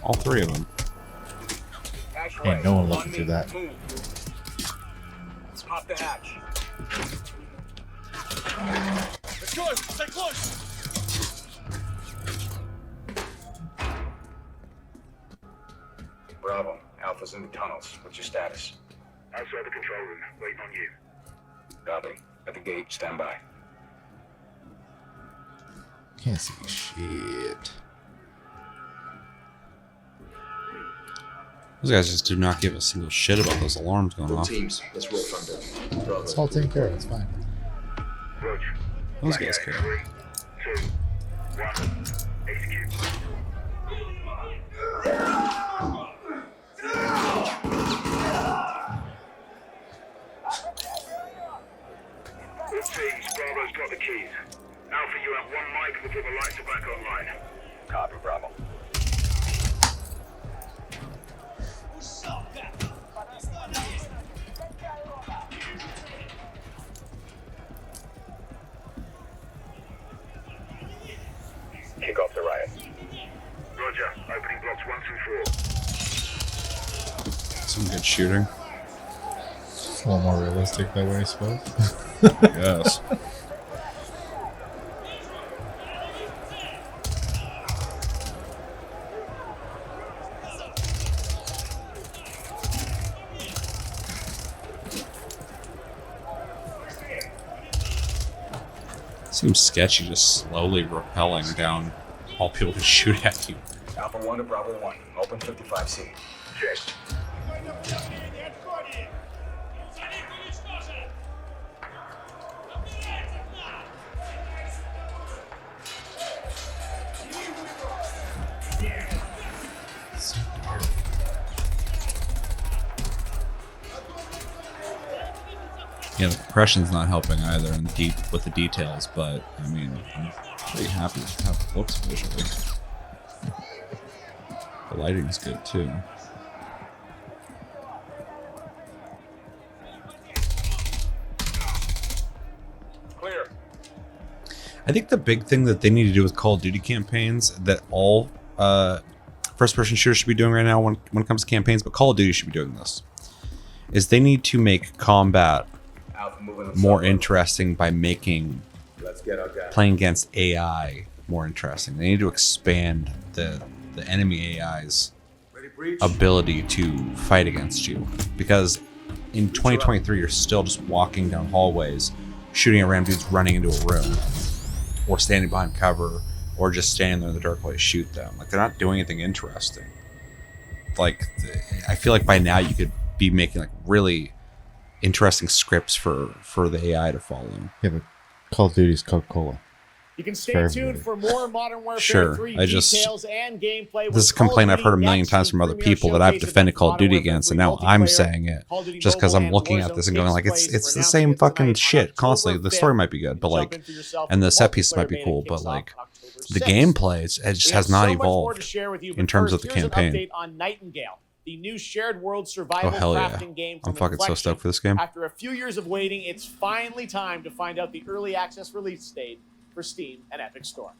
All three of them. Ain't no one looking through that. Let's pop the hatch. Let's go! Stay close! Bravo. Alpha's in the tunnels. What's your status? Outside the control room. Waiting on you. Copy. At the gate. Stand by. Can't see shit. Those guys just do not give a single shit about those alarms going off. Teams, let's roll thunder. It's all taken care of. It's fine. Those guys care. 3, 2, 1. Execute. All teams, Bravo's got the keys. Alpha, you have 1 mic before the lights are Kick off the riot. Roger. Opening blocks 1 through 4. Some good shooting. It's a little more realistic that way, I suppose. Yes. Seems sketchy, just slowly rappelling down all people who shoot at you. Alpha 1 to Bravo 1. Open 55C. Check. Yeah, the compression's not helping either in with the details, but I mean, I'm pretty happy with how it looks visually. The lighting's good too. Clear. I think the big thing that they need to do with Call of Duty campaigns that all first-person shooters should be doing right now when it comes to campaigns, but Call of Duty should be doing this, is they need to make combat more interesting by making playing against AI more interesting. They need to expand the enemy AI's ability to fight against you, because in 2023 you're still just walking down hallways shooting at random dudes running into a room or standing behind cover or just standing there in the dark while you shoot them. Like, they're not doing anything interesting. Like, I feel like by now you could be making like really interesting scripts for the AI to follow. Yeah, but Call of Duty's Coca-Cola. You can stay tuned for more Modern Warfare 3 details and gameplay. This is a complaint I've heard a million times from other people that I've defended Call of Duty against, and now I'm saying it just because I'm looking at this and going like, it's the same fucking shit constantly. The story might be good, but like, and the set pieces might be cool, but like, the gameplay it just has not evolved in terms of the campaign. On Nightingale, the new shared world survival crafting game. I'm fucking so stoked for this game. After a few years of waiting, it's finally time to find out the early access release date for Steam and Epic Store.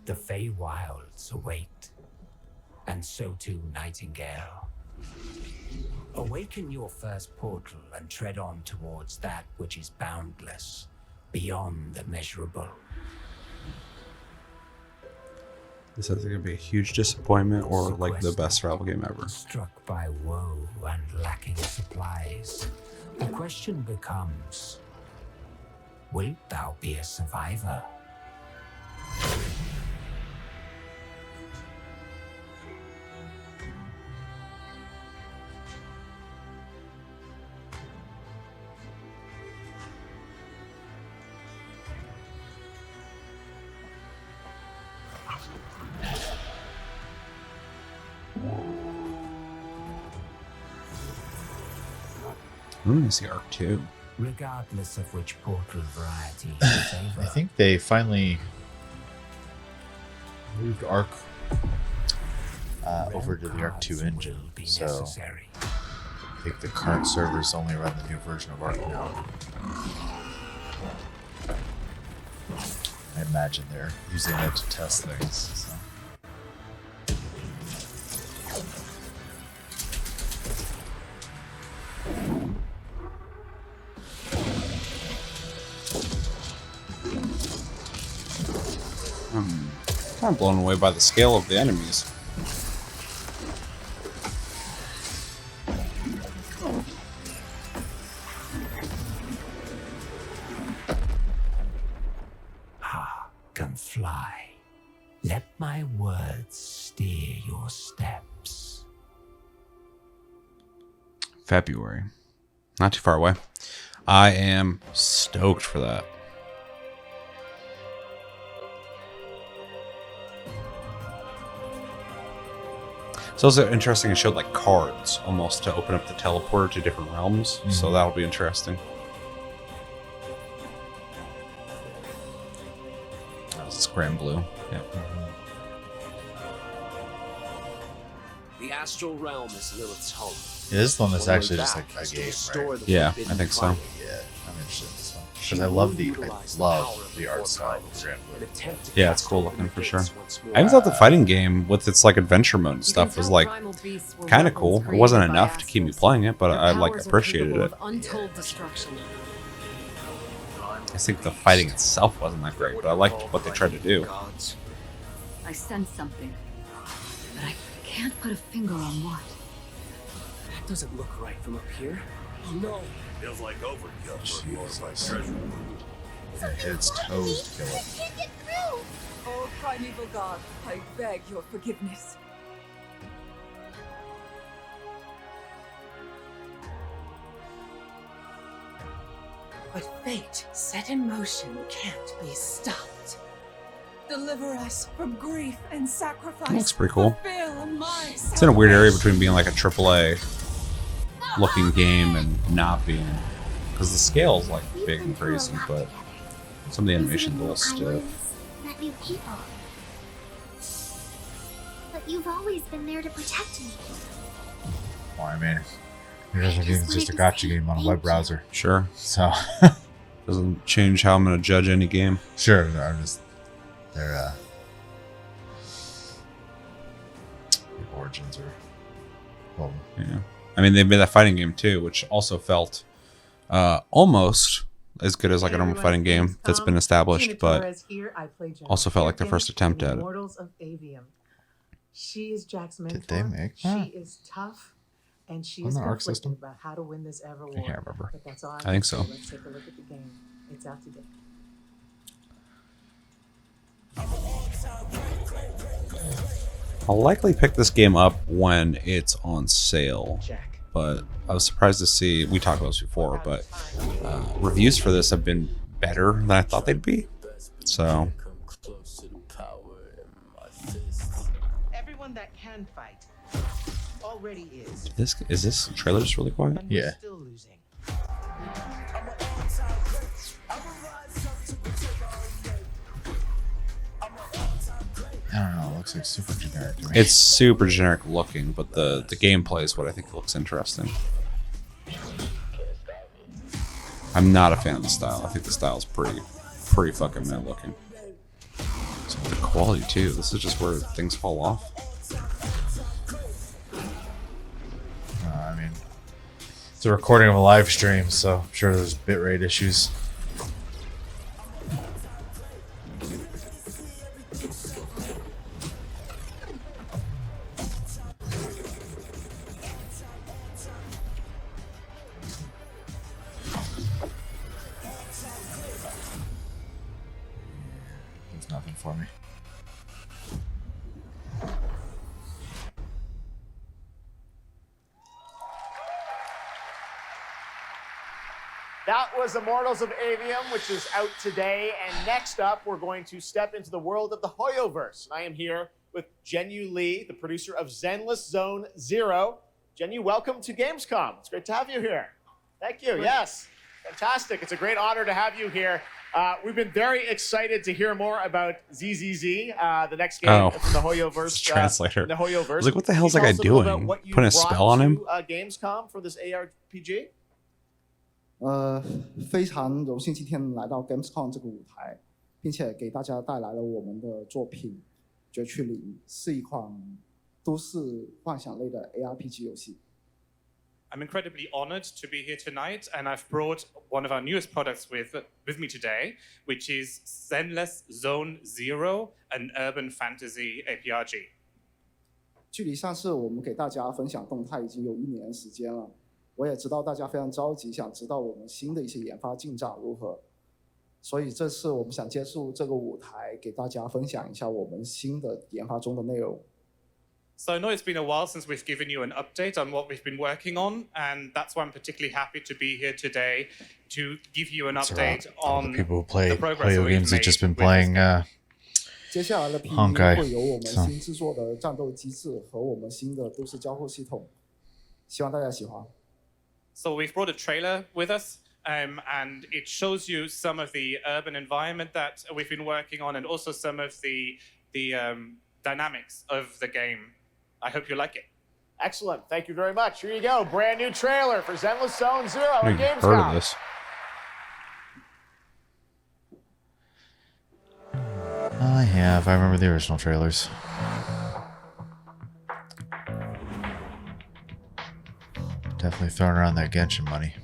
The Feywilds await, and so too Nightingale. Awaken your first portal and tread on towards that which is boundless, beyond the measurable. This is going to be a huge disappointment or like the best survival game ever. Struck by woe and lacking supplies, the question becomes, wilt thou be a survivor? I'm gonna see Arc 2. Regardless of which portal variety you favor. I think they finally moved Arc over to the Arc 2 engine, so I think the current servers only run the new version of Arc now. I imagine they're using it to test things. So. I'm kind of blown away by the scale of the enemies. Ha, can fly. Let my words steer your steps. February. Not too far away. I am stoked for that. It's also interesting. It showed like cards almost to open up the teleporter to different realms. Mm-hmm. So that'll be interesting. It's grand blue. Yeah. The astral realm is Lilith's home. It is the one that's actually just like a game, right? Yeah, I think so. Yeah, I'm interested in this one because I love the art style of Grand Blue. Yeah, it's cool looking for sure. I even thought the fighting game with its like adventure mode and stuff was like kind of cool. It wasn't enough to keep me playing it, but I like appreciated it. I think the fighting itself wasn't that great, but I liked what they tried to do. I sense something, but I can't put a finger on what. That doesn't look right from up here. Oh no. Feels like overkill for a glorified treasure. It's toes to kill it. Oh, primeval god, I beg your forgiveness. But fate set in motion can't be stopped. Deliver us from grief and sacrifice. That looks pretty cool. Fulfill my It's in a weird area between being like a AAA looking game and not being, because the scale is like big and crazy, but some of the animation's a little stiff. Met new people. But you've always been there to protect me. Well, I mean, it's just a gacha game on a web browser. Sure. So doesn't change how I'm going to judge any game. Sure, I'm just their origins are well. Yeah. I mean, they made that fighting game too, which also felt almost as good as like a normal fighting game that's been established, but also felt like the first attempt at it. Immortals of Avium. She is Jack's mentor. Did they make that? She is tough, and she On is the Arc conflicted system? about how to win this ever war. I can't remember. But that's all I think can so. say. Let's take a look at the game. It's out today. I'll likely pick this game up when it's on sale, but I was surprised to see, we talked about this before, but reviews for this have been better than I thought they'd be. So Everyone that can fight already is. is this trailer just really quiet? Yeah. Still losing. I don't know. It looks like super generic to me. It's super generic looking, but the gameplay is what I think looks interesting. I'm not a fan of the style. I think the style is pretty fucking mad looking. So the quality too. This is just where things fall off. I mean, it's a recording of a live stream, so I'm sure there's bitrate issues. There's nothing for me. That was Immortals of Avium, which is out today. And next up, we're going to step into the world of the Hoyoverse. And I am here with Jenyu Lee, the producer of Zenless Zone Zero. Jenyu, welcome to Gamescom. It's great to have you here. Thank you. Yes, fantastic. It's a great honor to have you here. We've been very excited to hear more about ZZZ, the next game from the Hoyoverse. Translator. The Hoyoverse. I was like, what the hell is that guy doing? Putting a spell on him? Gamescom for this ARPG? 非常荣幸今天来到 Gamescom 这个舞台，并且给大家带来了我们的作品《绝区零》，是一款都市幻想类的 ARPG 游戏。 I'm incredibly honored to be here tonight, and I've brought one of our newest products with me today, which is Zenless Zone Zero, an urban fantasy ARPG. 距离上次我们给大家分享动态已经有1年时间了。 我也知道大家非常着急，想知道我们新的一些研发进展如何，所以这次我们想借助这个舞台，给大家分享一下我们新的研发中的内容。 So I know it's been a while since we've given you an update on what we've been working on, and that's why I'm particularly happy to be here today to give you an update on the people who play the progress video that we've games have made just been with playing 接下来的 PV Honkai, 会有我们 so. 新制作的战斗机制和我们新的都市交互系统，希望大家喜欢。 So we've brought a trailer with us, and it shows you some of the urban environment that we've been working on, and also some of the dynamics of the game. I hope you like it. Excellent. Thank you very much. Here you go. Brand new trailer for Zenless Zone Zero at I've Gamescom. heard of this. I have. I remember the original trailers. Definitely throwing around that Genshin money.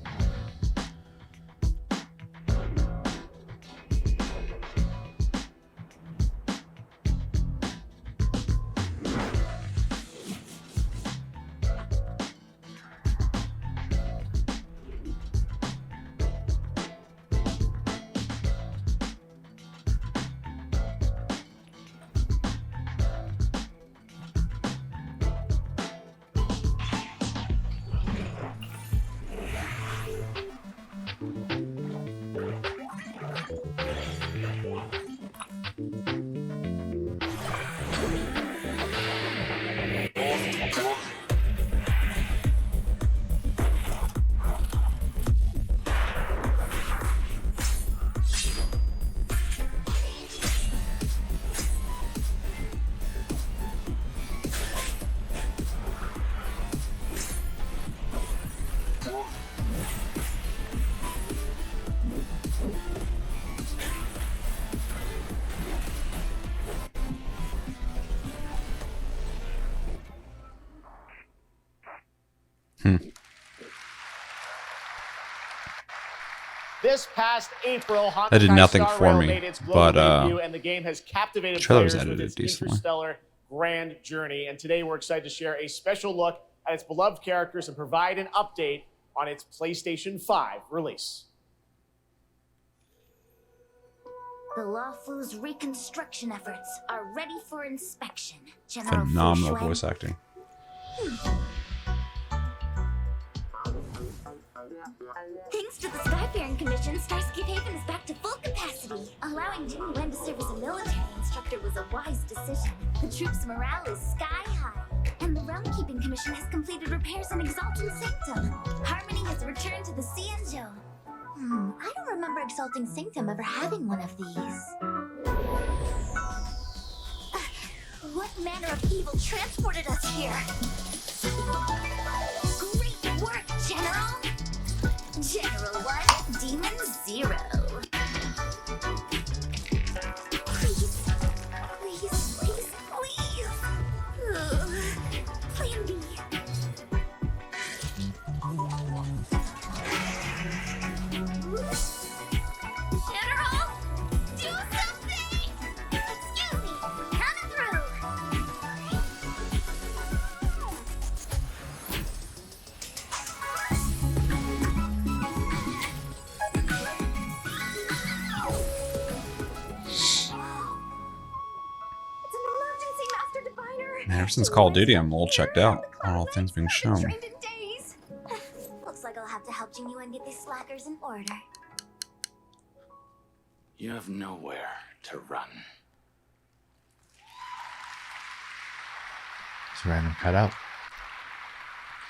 This past April, That did nothing Star for Rail me, made its global but debut, and the game has captivated trailer was players with edited its decently. interstellar grand journey. And today we're excited to share a special look at its beloved characters and provide an update on its PlayStation 5 release. The Lawful's reconstruction efforts are ready for inspection. General Phenomenal Fushuen. voice acting. Thanks to the Skyfaring Commission, Starscape Haven is back to full capacity. Allowing Jimmy Wen to serve as a military instructor was a wise decision. The troops' morale is sky high. And the Realm-Keeping Commission has completed repairs in Exalting Sanctum. Harmony has returned to the Cienjo. I don't remember Exalting Sanctum ever having one of these. What manner of evil transported us here? Great work, General! General 1, Demon 0. Please, please, please, please. Plan B. General, do something! Excuse me, coming through. Man, ever since Call of Duty, I'm a little checked out on all things being shown. Trained in days. Looks like I'll have to help Jimmy Wen get these slackers in order. You have nowhere to run. It's random cutout.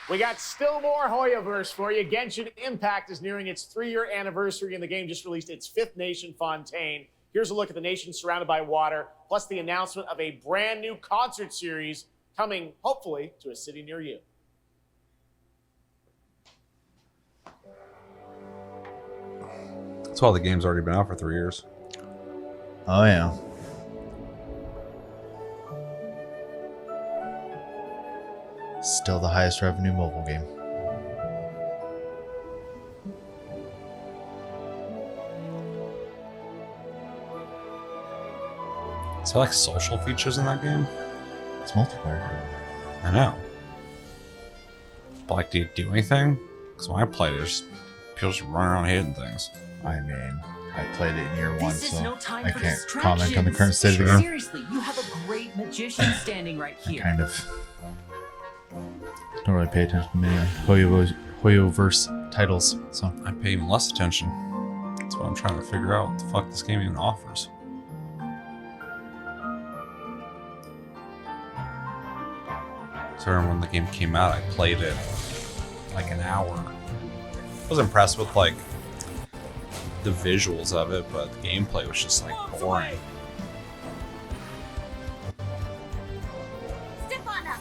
We got still more Hoyoverse for you. Genshin Impact is nearing its 3-year anniversary, and the game just released its 5th nation, Fontaine. Here's a look at the nation surrounded by water, plus the announcement of a brand new concert series coming, hopefully, to a city near you. That's why the game's already been out for 3 years. Oh, yeah. Still the highest revenue mobile game. Is there like social features in that game? It's multiplayer. I know. But like, do you do anything? Because when I played it, people just run around hitting things. I mean, I played it in year 1, This is so no time I for can't comment on the current state of the distractions. game. Seriously, you have a great magician standing right here. Kind of. Don't really pay attention to many Hoyoverse titles, so. I pay even less attention. That's what I'm trying to figure out. What the fuck this game even offers. So when the game came out, I played it like an hour. I was impressed with like the visuals of it, but the gameplay was just like boring. Step on up.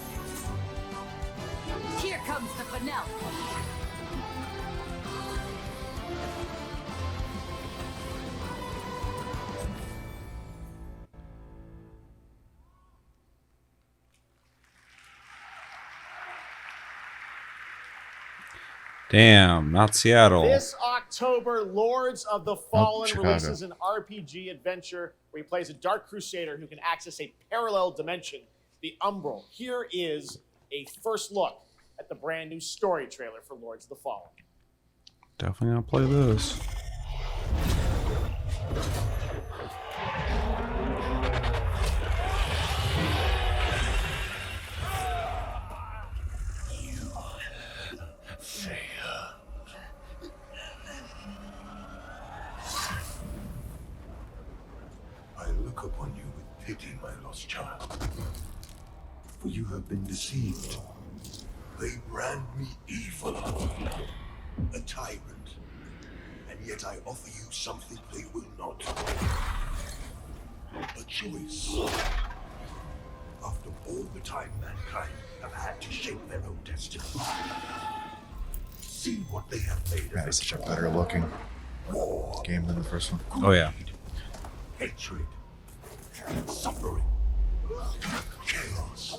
Damn, not Seattle. This October, Lords of the Fallen releases an RPG adventure where he plays a Dark Crusader who can access a parallel dimension, the Umbral. Here is a first look at the brand new story trailer for Lords of the Fallen. Definitely gonna play this. I look upon you with pity, my lost child. For you have been deceived. They brand me evil, a tyrant, and yet I offer you something they will not. A choice. After all the time mankind have had to shape their own destiny. See what they have made. That is such a better looking game than the first one. Oh yeah. Hatred, suffering, chaos.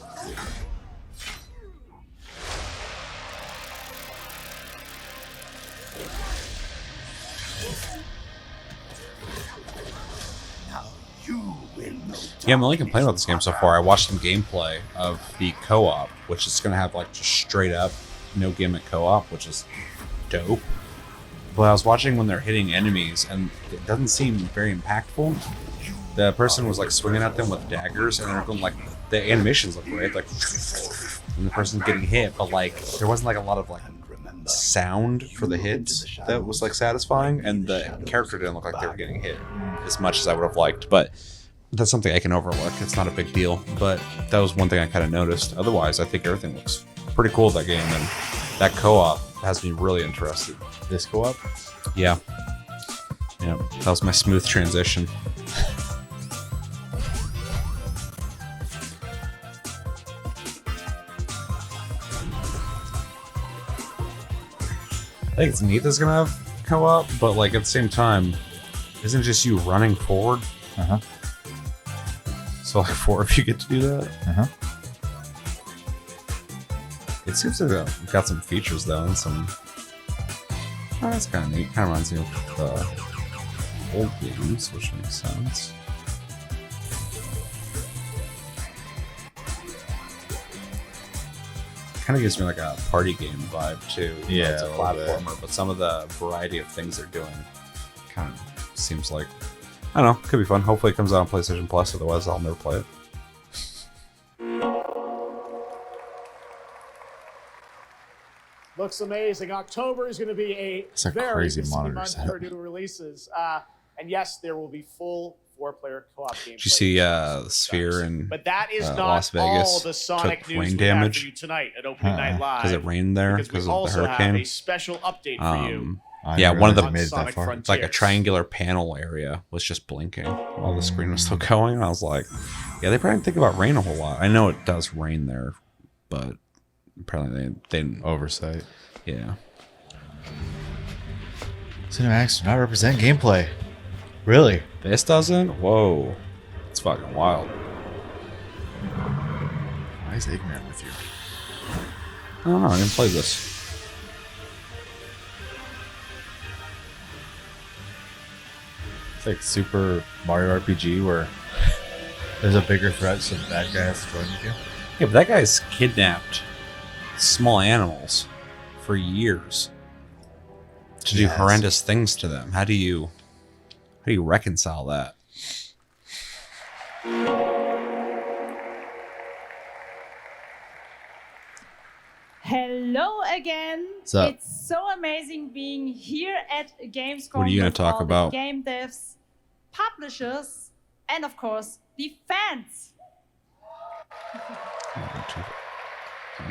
Now you win. Yeah, I'm only complaining about this game so far. I watched some gameplay of the co-op, which is going to have like just straight up no gimmick co-op, which is dope. But I was watching when they're hitting enemies, and it doesn't seem very impactful. The person was like swinging at them with daggers, and they're going like the animations look great, like, and the person's getting hit, but like there wasn't like a lot of like sound for the hits that was like satisfying, and the character didn't look like they were getting hit as much as I would have liked. But that's something I can overlook. It's not a big deal, but that was one thing I kind of noticed. Otherwise, I think everything looks pretty cool with that game, and that co-op has me really interested. This co-op? Yeah. Yeah, that was my smooth transition. I think it's neat that's gonna have co-op, but like at the same time, isn't it just you running forward? So like 4 of you get to do that? It seems like it's got some features though, and some. Oh, that's kind of neat. Kind of reminds me of the old games, which makes sense. Kind of gives me like a party game vibe too. You know, it's a platformer, but some of the variety of things they're doing kind of seems like, I don't know, could be fun. Hopefully it comes out on PlayStation Plus, otherwise I'll never play it. Looks amazing. October is going to be a very crazy busy monitor month setup. for new releases. And yes, there will be full 4-player co-op gameplay. Did you see the Sphere in But that is not Las Vegas all the Sonic took news rain we have damage for you tonight at Opening Night Live. because it rained there because of the also hurricane. have a special update for you. Yeah, one of the made it that far. it's like a triangular panel area was just blinking while the screen was still going. And I was like, yeah, they probably didn't think about rain a whole lot. I know it does rain there, but apparently they didn't. Oversight. Yeah. Cinematics do not represent gameplay. Really? This doesn't? Whoa. It's fucking wild. Why is Eggman with you? I don't know. I didn't play this. It's like Super Mario RPG where there's a bigger threat, so the bad guy has to join with you. Yeah, but that guy's kidnapped small animals for years to do horrendous things to them. How do you reconcile that? Hello again. What's up? It's so amazing being here at Gamescom. What are you gonna with talk all the about? game devs, publishers, and of course the fans.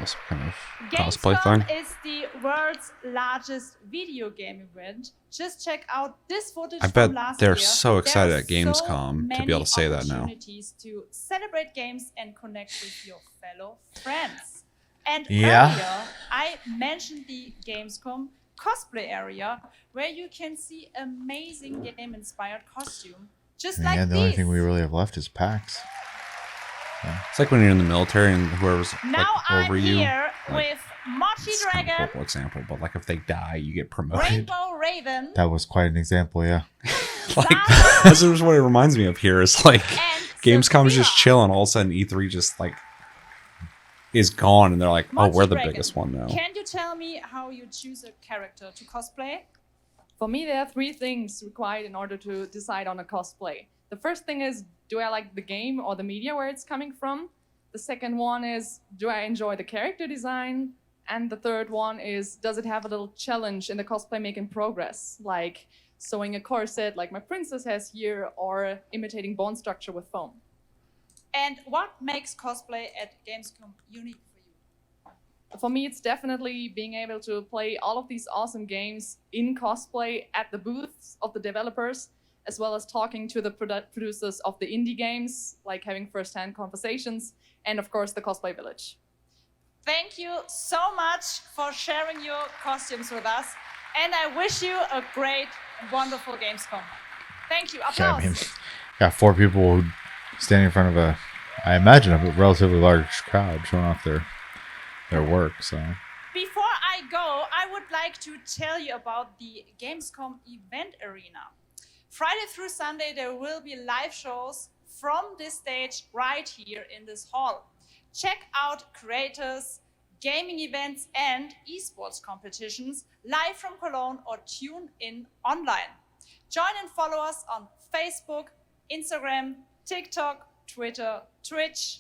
Some kind of cosplay thing. Gamescom is the world's largest video game event. Just check out this footage I from bet last they're year. so excited at There are Gamescom to be able to say that now. opportunities to celebrate games and connect with your fellow friends. And Yeah. earlier, I mentioned the Gamescom cosplay area, where you can see amazing game-inspired costume, just Yeah, like the only these. thing we really have left is PAX. It's like when you're in the military and whoever's Now like over I'm you. here Like, with Mochi it's kind of a Dragon, horrible example, but like if they die, you get promoted. Rainbow Raven, That was quite an example, yeah. Like this is what it reminds me of here. It's like Gamescom is just chilling. All of a sudden, E3 just like is gone, and they're like, "Oh, Mochi we're the Dragon. biggest one now." Can you tell me how you choose a character to cosplay? For me, there are 3 things required in order to decide on a cosplay. The first thing is, do I like the game or the media where it's coming from? The second one is, do I enjoy the character design? And the third one is, does it have a little challenge in the cosplay making progress? Like sewing a corset like my princess has here, or imitating bone structure with foam. And what makes cosplay at Gamescom unique for you? For me, it's definitely being able to play all of these awesome games in cosplay at the booths of the developers, as well as talking to the producers of the indie games, like having first-hand conversations, and of course the cosplay village. Thank you so much for sharing your costumes with us, and I wish you a great, wonderful Gamescom. Thank you. Yeah, Applause. I mean, got 4 people standing in front of I imagine, a relatively large crowd showing off their work. So Before I go, I would like to tell you about the Gamescom event arena. Friday through Sunday, there will be live shows from this stage right here in this hall. Check out creators, gaming events, and esports competitions live from Cologne or tune in online. Join and follow us on Facebook, Instagram, TikTok, Twitter, Twitch,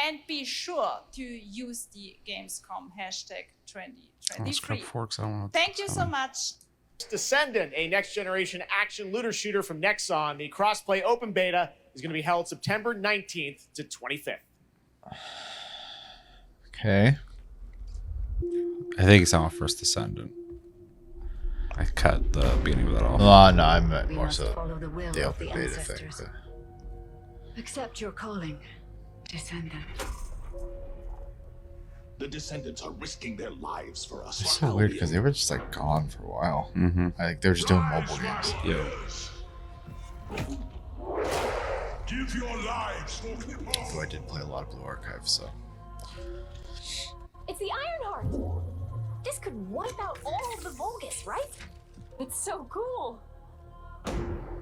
and be sure to use the Gamescom hashtag 2023. Thank you so much. Descendant, a next-generation action looter shooter from Nexon. The crossplay open beta is going to be held September 19th to 25th. okay, I think it's on First Descendant. I cut the beginning of that off. no, I meant We more must so follow the will the of open the beta thing. ancestors. But Accept your calling, descendant. The descendants are risking their lives for us. it's so weird because they were just like gone for a while. Mm-hmm. Like they were just doing mobile games. Yeah. Give your lives for Although I did play a lot of Blue Archive, so It's the Ironheart. This could wipe out all of the Vulgus, right? It's so cool.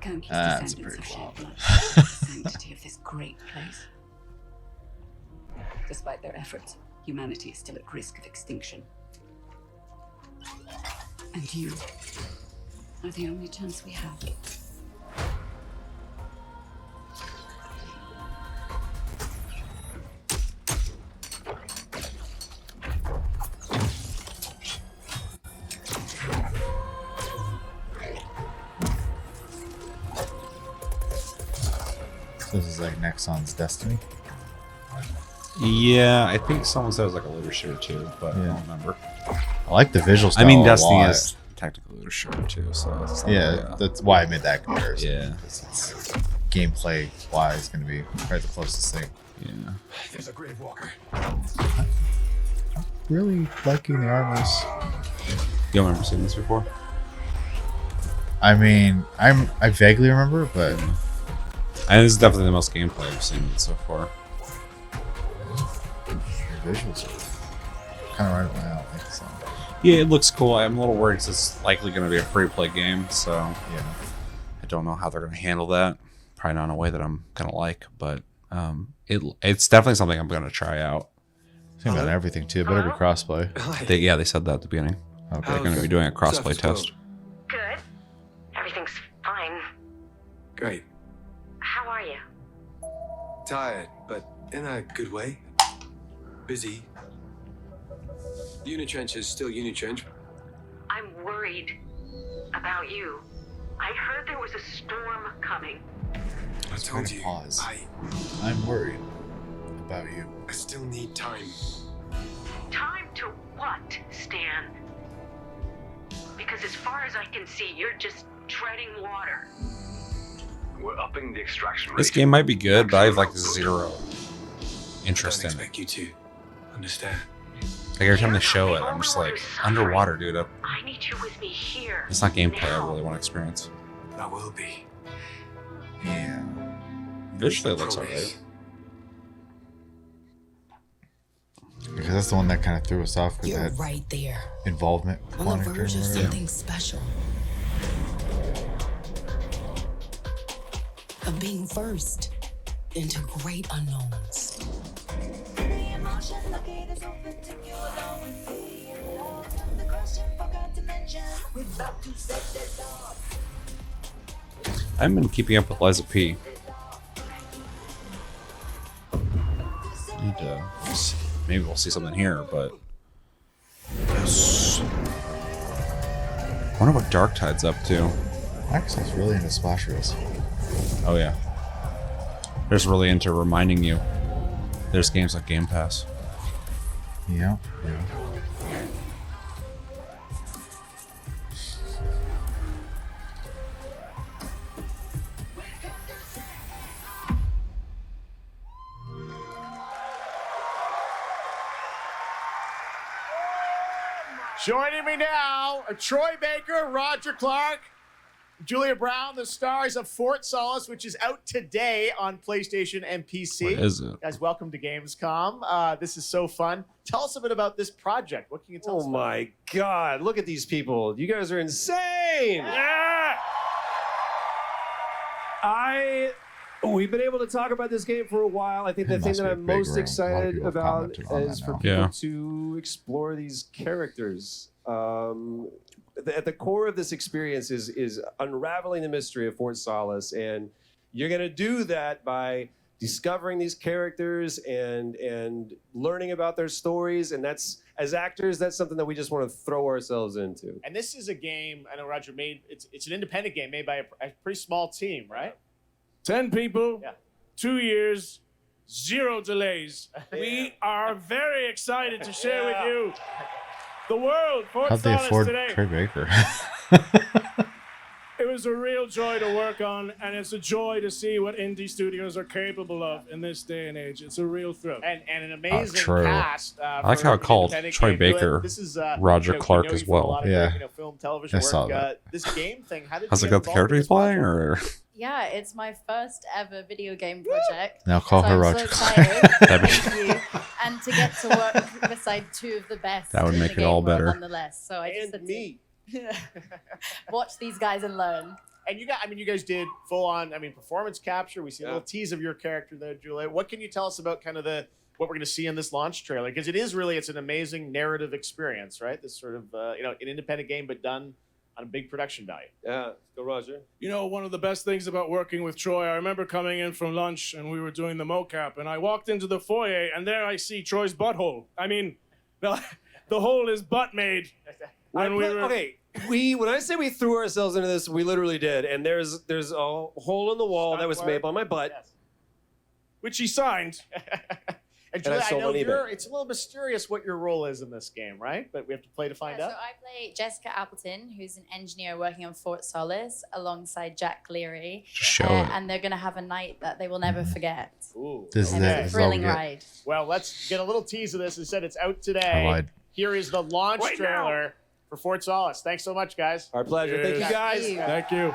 Conquest that's descendants pretty have wild. shared the sanctity of this great place. Despite their efforts, humanity is still at risk of extinction. And you are the only chance we have. So this is like Nexon's Destiny. Yeah, I think someone said it was like a looter shooter too, but I don't remember. I like the visual style. I mean, a Destiny lot. is technically a looter shooter too, so it's not, Yeah, that's why I made that comparison. Yeah. It's gameplay wise going to be probably the closest thing. Yeah. There's a grave walker. Really liking the armors. You remember seeing this before? I mean, I vaguely remember, but And this is definitely the most gameplay I've seen so far. the visuals are kind of right up my alley. So. Yeah, it looks cool. I'm a little worried because it's likely going to be a free-play game, so yeah, I don't know how they're going to handle that. Probably not in a way that I'm going to like, but it's definitely something I'm going to try out. Think about everything too. Better be crossplay. They said that at the beginning. Okay. They're going to be doing a crossplay test. Good. Everything's fine. Great. How are you? Tired, but in a good way. Busy. Unitrench is still Unitrench. I'm worried about you. I heard there was a storm coming. I told you. Pause. I'm worried about you. I still need time. Time to what, Stan? Because as far as I can see, you're just treading water. We're upping the extraction rate. This game might be good, but I have like zero interest in it. I don't expect you to understand. Like every time they show it, I'm just like, underwater, dude. I need you with me here. It's not gameplay I really want to experience. I will be. Yeah. Visually, it looks alright. because that's the one that kind of threw us off. Because You're that right there. involvement. On the verge of something special. Of being first into great unknowns. I haven't been keeping up with Liza P. Need to maybe we'll see something here, but yes. I wonder what Dark Tide's up to. Microsoft's really into splash reels. Oh yeah, they're just really into reminding you there's games like Game Pass. Yeah. Joining me now are Troy Baker, Roger Clark, Julia Brown, the stars of Fort Solis, which is out today on PlayStation and PC. What is it? Guys, welcome to Gamescom. This is so fun. Tell us a bit about this project. What can you tell us about? Oh my God, look at these people. You guys are insane. Yeah! We've been able to talk about this game for a while. I think the thing that I'm most excited about is for people to explore these characters. At the core of this experience is unraveling the mystery of Fort Solis, and you're going to do that by discovering these characters and learning about their stories. And that's, as actors, that's something that we just want to throw ourselves into. And this is a game, I know Roger made, it's an independent game made by a pretty small team, right? 10 people, 2 years, 0 delays. We are very excited to share with you the world. Fort How'd they Solis afford today. Troy Baker? It was a real joy to work on, and it's a joy to see what indie studios are capable of in this day and age. It's a real thrill. And an amazing true. cast. I like how it called Troy Baker This is Roger you know, Clark we know as you from a well. lot of Yeah. great, film, television I work. saw that. This game thing, how did Has you it get got the involved character in he's this playing, project? or Yeah, it's my first ever video game project. Now call so her I'm Roger so Clark. excited. That'd be- Thank you. And to get to work beside two of the best. That would in make the it all game world better. Nonetheless, so I just had to watch these guys and learn. And you guys did full on, performance capture. We see a little tease of your character there, Julia. What can you tell us about kind of what we're going to see in this launch trailer? Because it's an amazing narrative experience, right? This sort of, an independent game, but done on a big production value. Yeah, go Roger. You know, one of the best things about working with Troy, I remember coming in from lunch and we were doing the mocap, and I walked into the foyer and there I see Troy's butthole. I mean, the hole is butt made. Okay, when I say we threw ourselves into this, we literally did. And there's a hole in the wall that was made by my butt. Yes. Which he signed. And And I Julia, I sold know on eBay. it's a little mysterious what your role is in this game, right? But we have to play to find out. So I play Jessica Appleton, who's an engineer working on Fort Solis, alongside Jack Cleary. Show it. And they're going to have a night that they will never forget. Ooh. This And is it's it. a This is all we thrilling get. ride. Well, let's get a little tease of this. It said it's out I today. lied. Here is the launch Right now. trailer for Fort Solis. Thanks so much, guys. Our pleasure. Thank you, Yes. guys. Thank you.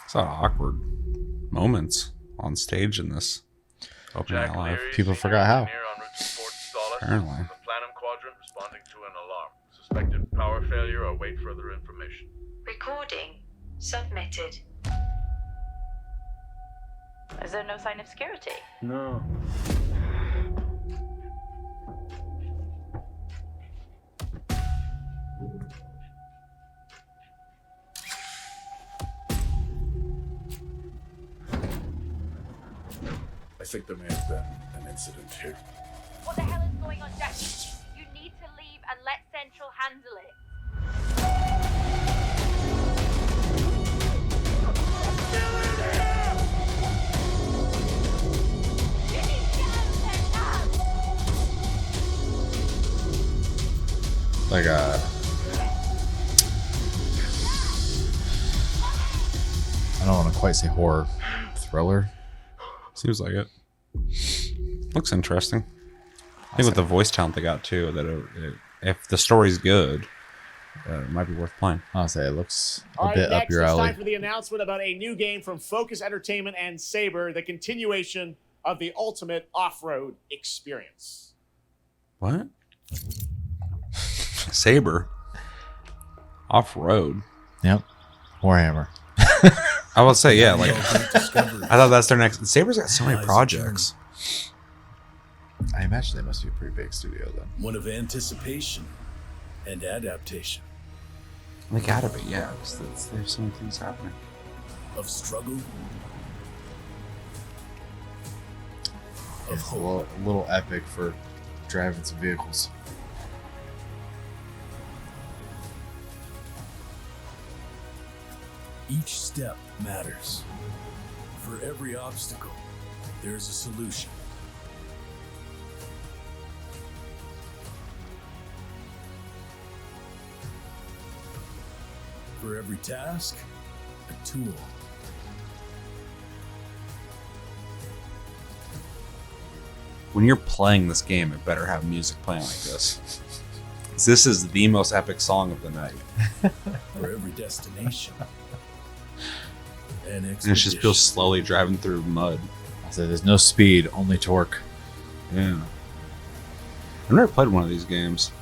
it's a lot of awkward moments on stage in this opening night live. People forgot how. En route to Fort Solis. Apparently. The Planum Quadrant responding to an alarm. Suspected power failure. Await further information. Recording submitted. Is there no sign of security? No. I think there may have been an incident here. What the hell is going on, Jackie? You need to leave and let Central handle it. Like I don't want to quite say horror, thriller. Seems like it. Looks interesting. I think with the voice talent they got too, that if the story's good, it might be worth playing. I'll say it looks a All right, bit next, up your it's alley. time for the announcement about a new game from Focus Entertainment and Saber, the continuation of the ultimate off-road experience. What? Saber. Off-road. Yep. Warhammer. I will say, yeah, like, I thought that's their next... Saber's got so many projects. I imagine they must be a pretty big studio, then. One of anticipation and adaptation. They gotta be, yeah. There's so many things happening. Of struggle. It's a little epic for driving some vehicles. Each step matters. For every obstacle, there's a solution. For every task, a tool. When you're playing this game, it better have music playing like this. This is the most epic song of the night. For every destination. And it's just feels slowly driving through mud. So there's no speed, only torque. Yeah. I've never played one of these games.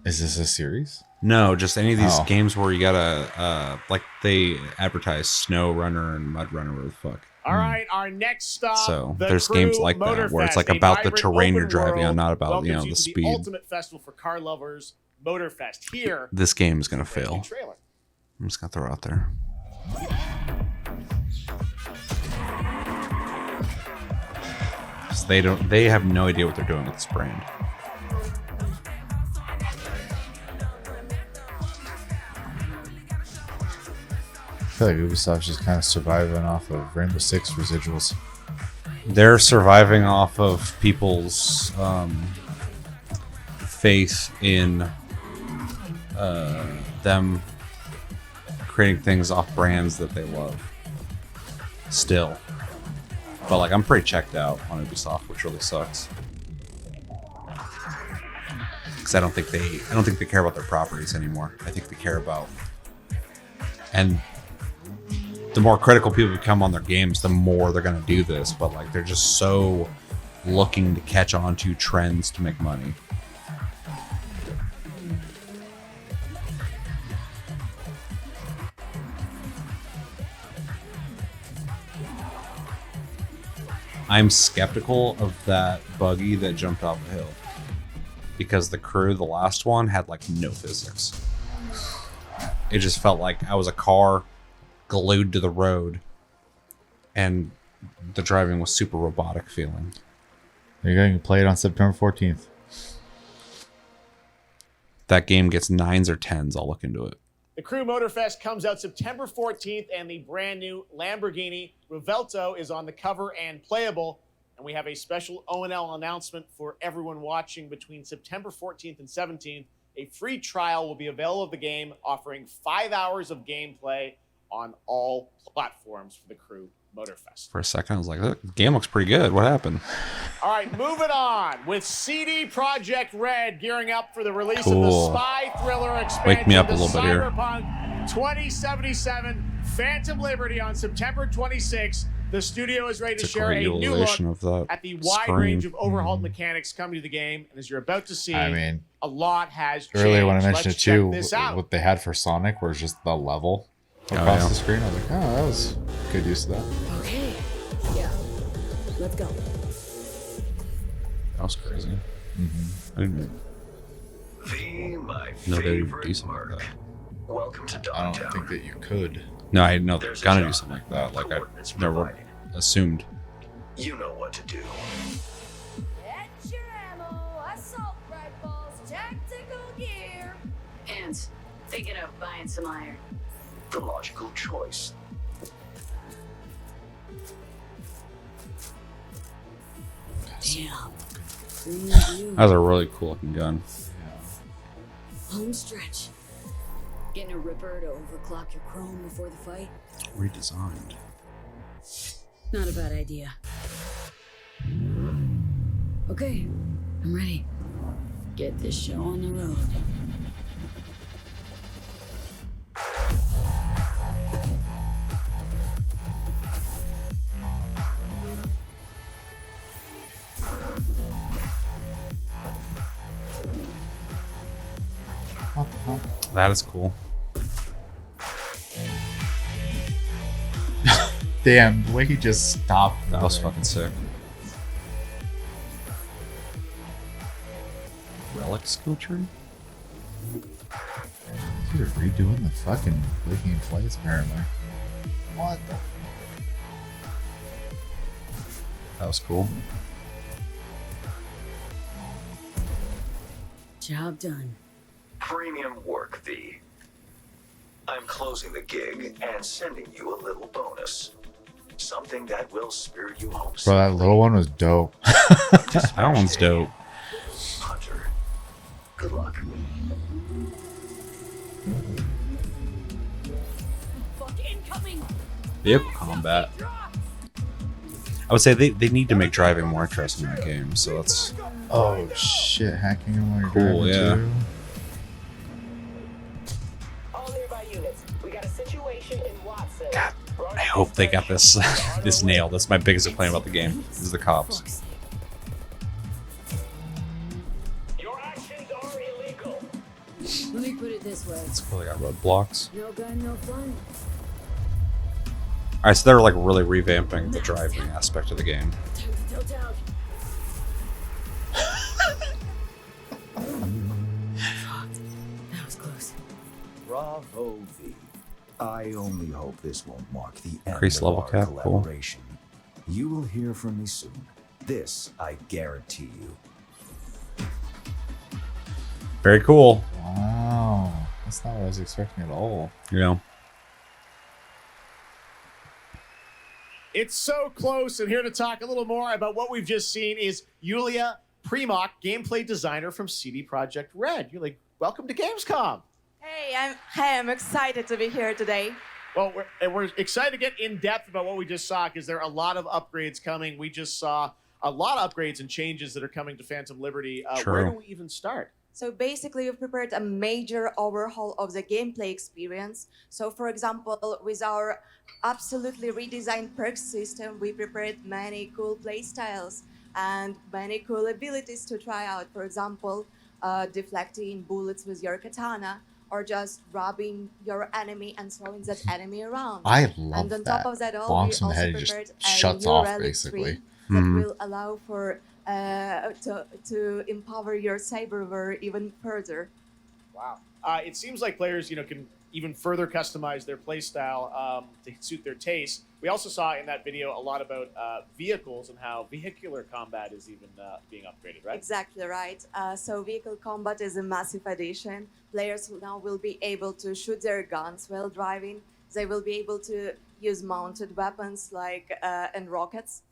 Is this a series? No, just any of these games where you gotta, like they advertise Snow Runner and Mud Runner, whatever the fuck. All right, our next stop. So the there's Crew games like that where it's like Motorfest, about the a vibrant terrain you're open driving on, world, not about welcomes the to speed. The ultimate festival for car lovers, Motorfest. Here, This game is gonna fail. trailer. I'm just gonna throw it out there. So they have no idea what they're doing with this brand. I feel like Ubisoft's just kind of surviving off of Rainbow Six residuals. They're surviving off of people's faith in them creating things off brands that they love. Still. But like I'm pretty checked out on Ubisoft, which really sucks. Because I don't think they care about their properties anymore. I think they care about, and the more critical people become on their games, the more they're gonna do this. But like they're just so looking to catch on to trends to make money. I'm skeptical of that buggy that jumped off the hill. Because the Crew, the last one, had like no physics. It just felt like I was a car glued to the road, and the driving was super robotic feeling. You're going to play it on September 14th. That game gets 9s or 10s. I'll look into it. The Crew Motorfest comes out September 14th, and the brand new Lamborghini Revuelto is on the cover and playable. And we have a special ONL announcement for everyone watching between September 14th and 17th. A free trial will be available of the game, offering 5 hours of gameplay on all platforms for the Crew Motorfest. For a second, I was like, "Look, the game looks pretty good. What happened?" All right, moving on with CD Projekt Red gearing up for the release of the Cool. spy thriller expansion. Wake me up a to little bit here. Cyberpunk 2077 Phantom Liberty on September 26th. The studio is ready to It's a share a great new look utilization of that at the wide screen. range of overhauled mechanics coming to the game. And as you're about to see, I mean, a lot has changed. earlier when I mentioned Let's it too, check this out. what they had for Sonic was just the level across yeah. the screen. I was like, oh, that was good use of that. Okay. Yeah. Let's go. That was crazy. I didn't My know they would favorite do something mark. like that. Welcome to I Dogtown. don't think that you could. No, I know they're gonna do something like that. Like I never assumed. You know what to do. Get your ammo, assault rifles, tactical gear. And thinking of buying some iron. The logical choice. Damn. That was a really cool looking gun. Home stretch. Getting a Ripper to overclock your chrome before the fight? Redesigned. Not a bad idea. Okay, I'm ready. Get this show on the road. That is cool. Damn, the way he just stopped. That was fucking sick. Relic skill tree? They're redoing the fucking blinking flights apparently. What the? That was cool. Job done. Premium work, V. I'm closing the gig and sending you a little bonus. Something that will spirit you home. Bro, that little one was dope. That one's dope. Hunter, good luck. Vehicle combat. I would say they need to make driving more interesting in the game, so that's... Oh shit, hacking him while you're cool, driving yeah. too? God, I hope they got this this nailed. That's my biggest complaint about the game. Is the cops. Let me put it this way. It's cool. They got roadblocks. No gun, no fun. Alright, so they're like really revamping the driving aspect of the game. Time to tilt out. That was close. Bravo, V. I only hope this won't mark the end Increase of level our cap, cool. collaboration. You will hear from me soon. This I guarantee you. Very cool. Wow. That's not what I was expecting at all. Yeah. It's so close, and here to talk a little more about what we've just seen is Yulia Primock, gameplay designer from CD Projekt Red. You're like, welcome to Gamescom. Hey, I'm excited to be here today. Well, we're excited to get in depth about what we just saw because there are a lot of upgrades coming. We just saw a lot of upgrades and changes that are coming to Phantom Liberty. Where do we even start? So basically, we've prepared a major overhaul of the gameplay experience. So for example, with our absolutely redesigned perks system, we prepared many cool playstyles and many cool abilities to try out. For example, deflecting bullets with your katana, or just robbing your enemy and throwing that enemy around. I love and on that. top of that all, Bonks we him in the also head, he just prepared shuts new off relic basically. tree that will allow for to empower your cyberware even further. Wow. It seems like players, can even further customize their playstyle to suit their taste. We also saw in that video a lot about vehicles and how vehicular combat is even being upgraded, right? Exactly right. So vehicle combat is a massive addition. Players now will be able to shoot their guns while driving. They will be able to use mounted weapons and rockets.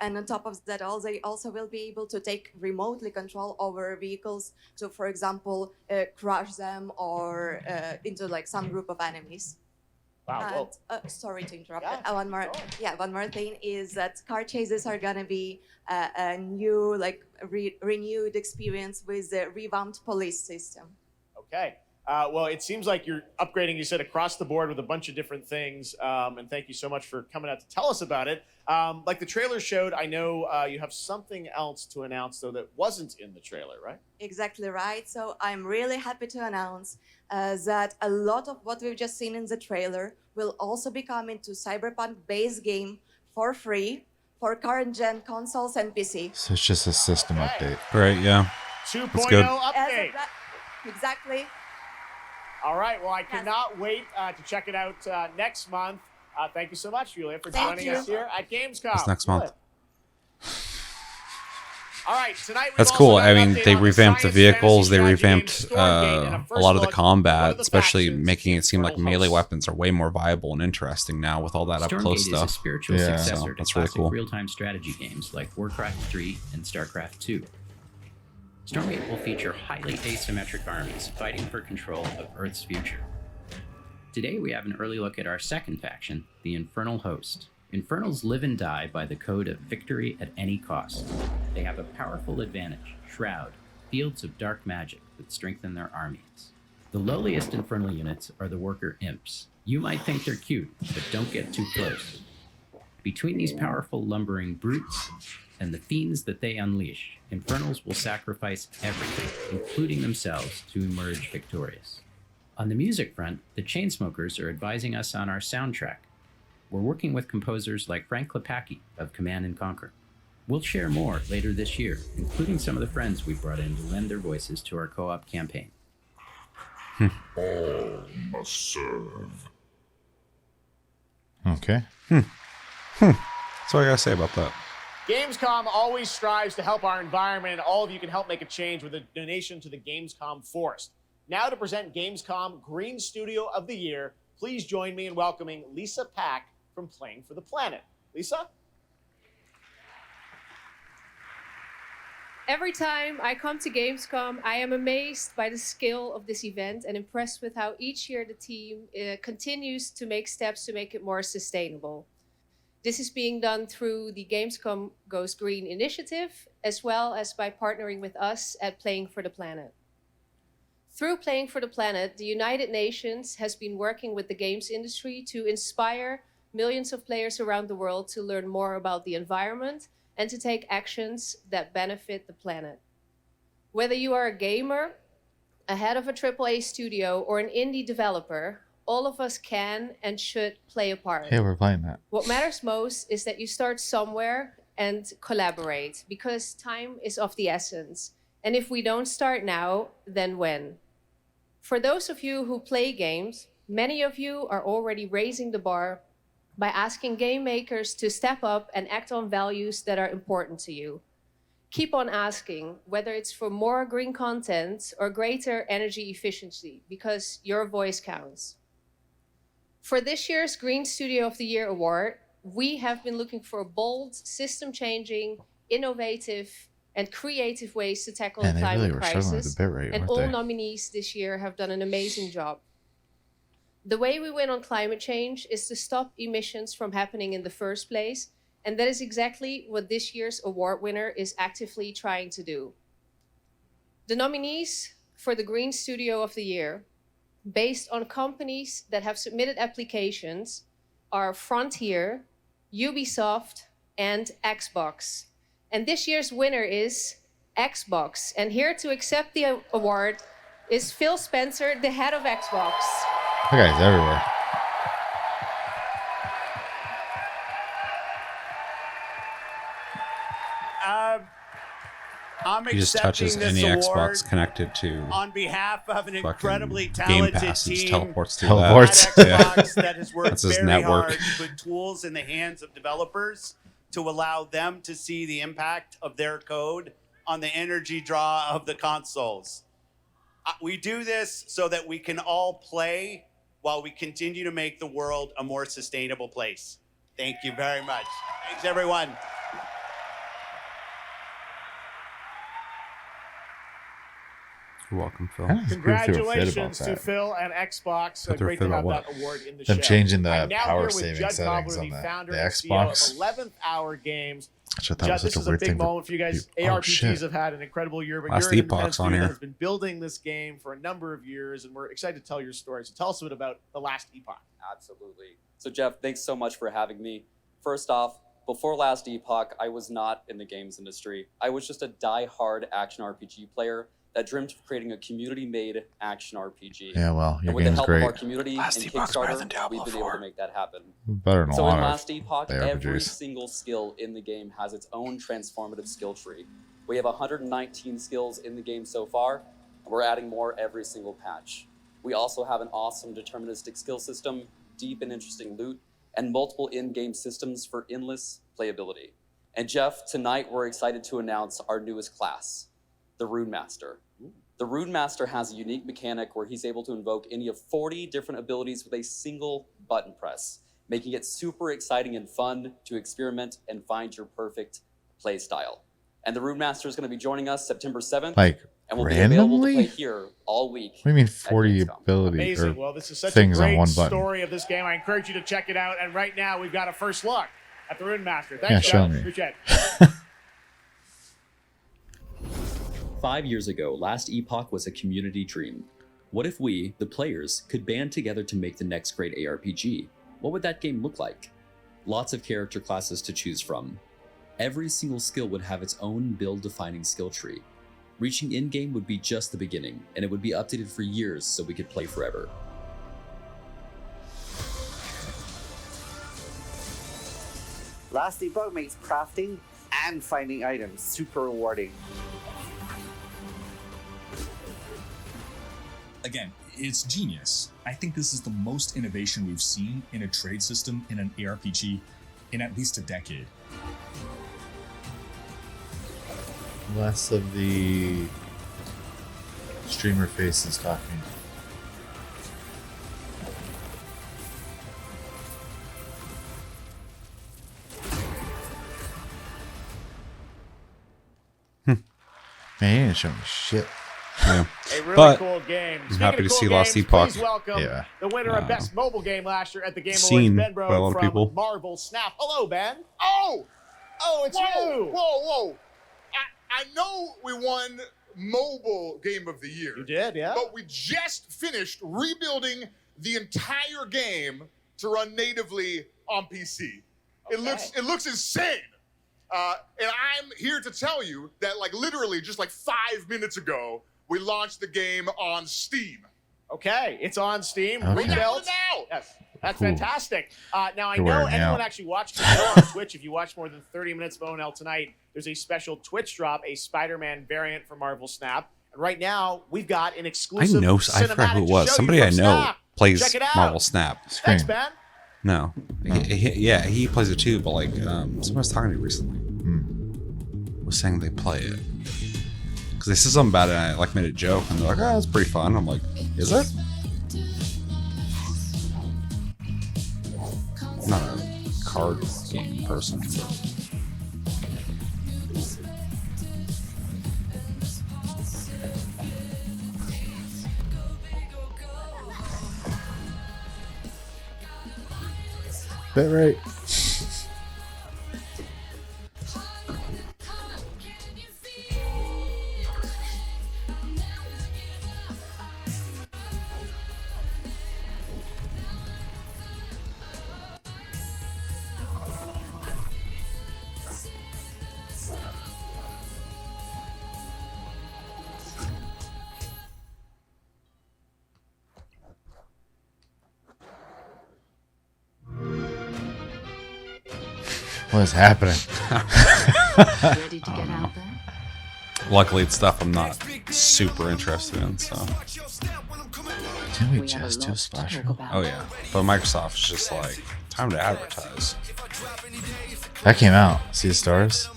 And on top of that, they also will be able to take remotely control over vehicles to, for example, crush them or into some group of enemies. Wow. And, sorry to interrupt. One more thing is that car chases are gonna be a new, renewed experience with the revamped police system. Okay. Well, it seems like you're upgrading, you said, across the board with a bunch of different things. And thank you so much for coming out to tell us about it. Like the trailer showed, I know you have something else to announce, though, that wasn't in the trailer, right? Exactly right. So I'm really happy to announce that a lot of what we've just seen in the trailer will also be coming to Cyberpunk base game for free for current gen consoles and PC. So it's just a system update. Right, yeah. 2.0 update. Exactly. All right. Well, I cannot wait to check it out next month. Thank you so much, Julia, for joining us here at Gamescom. That's next month. All right, tonight that's cool. I mean, they revamped the vehicles. They revamped a lot of the combat, especially making it seem like melee weapons are way more viable and interesting now with all that up close stuff. Is a spiritual successor to that's really classic cool. real-time strategy games like Warcraft 3 and Starcraft 2. Stormgate will feature highly asymmetric armies fighting for control of Earth's future. Today we have an early look at our second faction, the Infernal Host. Infernals live and die by the code of victory at any cost. They have a powerful advantage, Shroud, fields of dark magic that strengthen their armies. The lowliest Infernal units are the Worker Imps. You might think they're cute, but don't get too close. Between these powerful lumbering brutes and the fiends that they unleash, Infernals will sacrifice everything, including themselves, to emerge victorious. On the music front, the Chainsmokers are advising us on our soundtrack. We're working with composers like Frank Klepacki of Command & Conquer. We'll share more later this year, including some of the friends we've brought in to lend their voices to our co-op campaign. All must serve. Okay. That's what I gotta say about that. Gamescom always strives to help our environment, and all of you can help make a change with a donation to the Gamescom Forest. Now to present Gamescom Green Studio of the Year, please join me in welcoming Lisa Pack from Playing for the Planet. Lisa? Every time I come to Gamescom, I am amazed by the scale of this event and impressed with how each year the team continues to make steps to make it more sustainable. This is being done through the Gamescom Goes Green initiative, as well as by partnering with us at Playing for the Planet. Through Playing for the Planet, the United Nations has been working with the games industry to inspire millions of players around the world to learn more about the environment and to take actions that benefit the planet. Whether you are a gamer, a head of a AAA studio, or an indie developer, all of us can and should play a part. Hey, we're playing that. What matters most is that you start somewhere and collaborate, because time is of the essence. And if we don't start now, then when? For those of you who play games, many of you are already raising the bar by asking game makers to step up and act on values that are important to you. Keep on asking, whether it's for more green content or greater energy efficiency, because your voice counts. For this year's Green Studio of the Year award, we have been looking for bold, system-changing, innovative, and creative ways to tackle the climate crisis, and all nominees this year have done an amazing job. The way we win on climate change is to stop emissions from happening in the first place, and that is exactly what this year's award winner is actively trying to do. The nominees for the Green Studio of the Year, based on companies that have submitted applications, are Frontier, Ubisoft, and Xbox. And this year's winner is Xbox. And here to accept the award is Phil Spencer, the head of Xbox. That guy's everywhere. I'm He just accepting touches this any award Xbox connected to on behalf of an incredibly Game talented Pass. He just team teleports to at Xbox that has worked That's his very network. hard to put tools in the hands of developers to allow them to see the impact of their code on the energy draw of the consoles. We do this so that we can all play while we continue to make the world a more sustainable place. Thank you very much. Thanks, everyone. You're welcome, Phil. Congratulations to Phil and Xbox. Great to have that award in the show. Them changing the I'm now power here with saving Judd settings Cobbler, on the the founder and Xbox. CEO of 11th Hour Games. Which I thought Judd, was such this a is a weird big thing to- moment for you guys. Oh, ARPGs shit. have had an incredible year, but Last you're an independent Epoch's on studio here. that has been building this game for a number of years, and we're excited to tell your story. So tell us a bit about the last Epoch. Absolutely. So Jeff, thanks so much for having me. First off, before last Epoch, I was not in the games industry. I was just a die-hard action RPG player that dreamt of creating a community-made action RPG. Yeah, well, your and with the game's help great. of our community Last and Epoch's better Kickstarter, than Diablo we've been able to make that happen. Better than a So lot in of last Epoch, the every RPGs. single skill in the game has its own transformative skill tree. We have 119 skills in the game so far, and we're adding more every single patch. We also have an awesome deterministic skill system, deep and interesting loot, and multiple in-game systems for endless playability. And Jeff, tonight we're excited to announce our newest class, the Rune Master. The Rune Master has a unique mechanic where he's able to invoke any of 40 different abilities with a single button press, making it super exciting and fun to experiment and find your perfect play style. And the Rune Master is going to be joining us September 7th. Like, and will be available to randomly? play here all week. What do you mean 40 ability Amazing. or Well, this is such things a on great one button? story of this game. I encourage you to check it out. And right now, we've got a first look at the Rune Master. Yeah, Thanks, show Judd. me. Appreciate it. 5 years ago, Last Epoch was a community dream. What if we, the players, could band together to make the next great ARPG? What would that game look like? Lots of character classes to choose from. Every single skill would have its own build-defining skill tree. Reaching in-game would be just the beginning, and it would be updated for years so we could play forever. Last Epoch makes crafting and finding items super rewarding. Again, it's genius. I think this is the most innovation we've seen in a trade system in an ARPG in at least a decade. Less of the streamer faces talking. Man, he didn't show me shit. Yeah. A really But cool game. I'm happy to Speaking of see cool Lost games, Epoch. Please welcome Yeah. the winner of Best Mobile Game last year at the Game Awards, Seen Ben by a lot Bro of from people. Marvel Snap. Hello, Ben. Oh! Oh, it's you. Whoa! I know we won Mobile Game of the Year. You did, yeah? But we just finished rebuilding the entire game to run natively on PC. It looks insane. And I'm here to tell you that, like, literally just like 5 minutes ago, we launched the game on Steam. Okay, it's on Steam. Okay. Rebuilt. Now. Yes, that's Cool. fantastic. Now, I You're know wearing me anyone out. actually watched the show on Twitch. If you watch more than 30 minutes of ONL tonight, there's a special Twitch drop, a Spider-Man variant for Marvel Snap. And right now, we've got an I exclusive know. I forgot who cinematic it to was. show Somebody you I from know Snap. plays Check it out. Marvel Snap. Thanks, Ben. No. He plays it too, but like someone was talking to me recently. Was saying they play it. Because they said something about it and I like made a joke and they're like, oh, that's pretty fun. I'm like, is it? I'm not a card game person. Bet right. What is happening? Ready to get out there? Luckily, it's stuff I'm not super interested in, so. Didn't we just do a special? Oh, yeah. But Microsoft is just like, time to advertise. That came out. See the stars?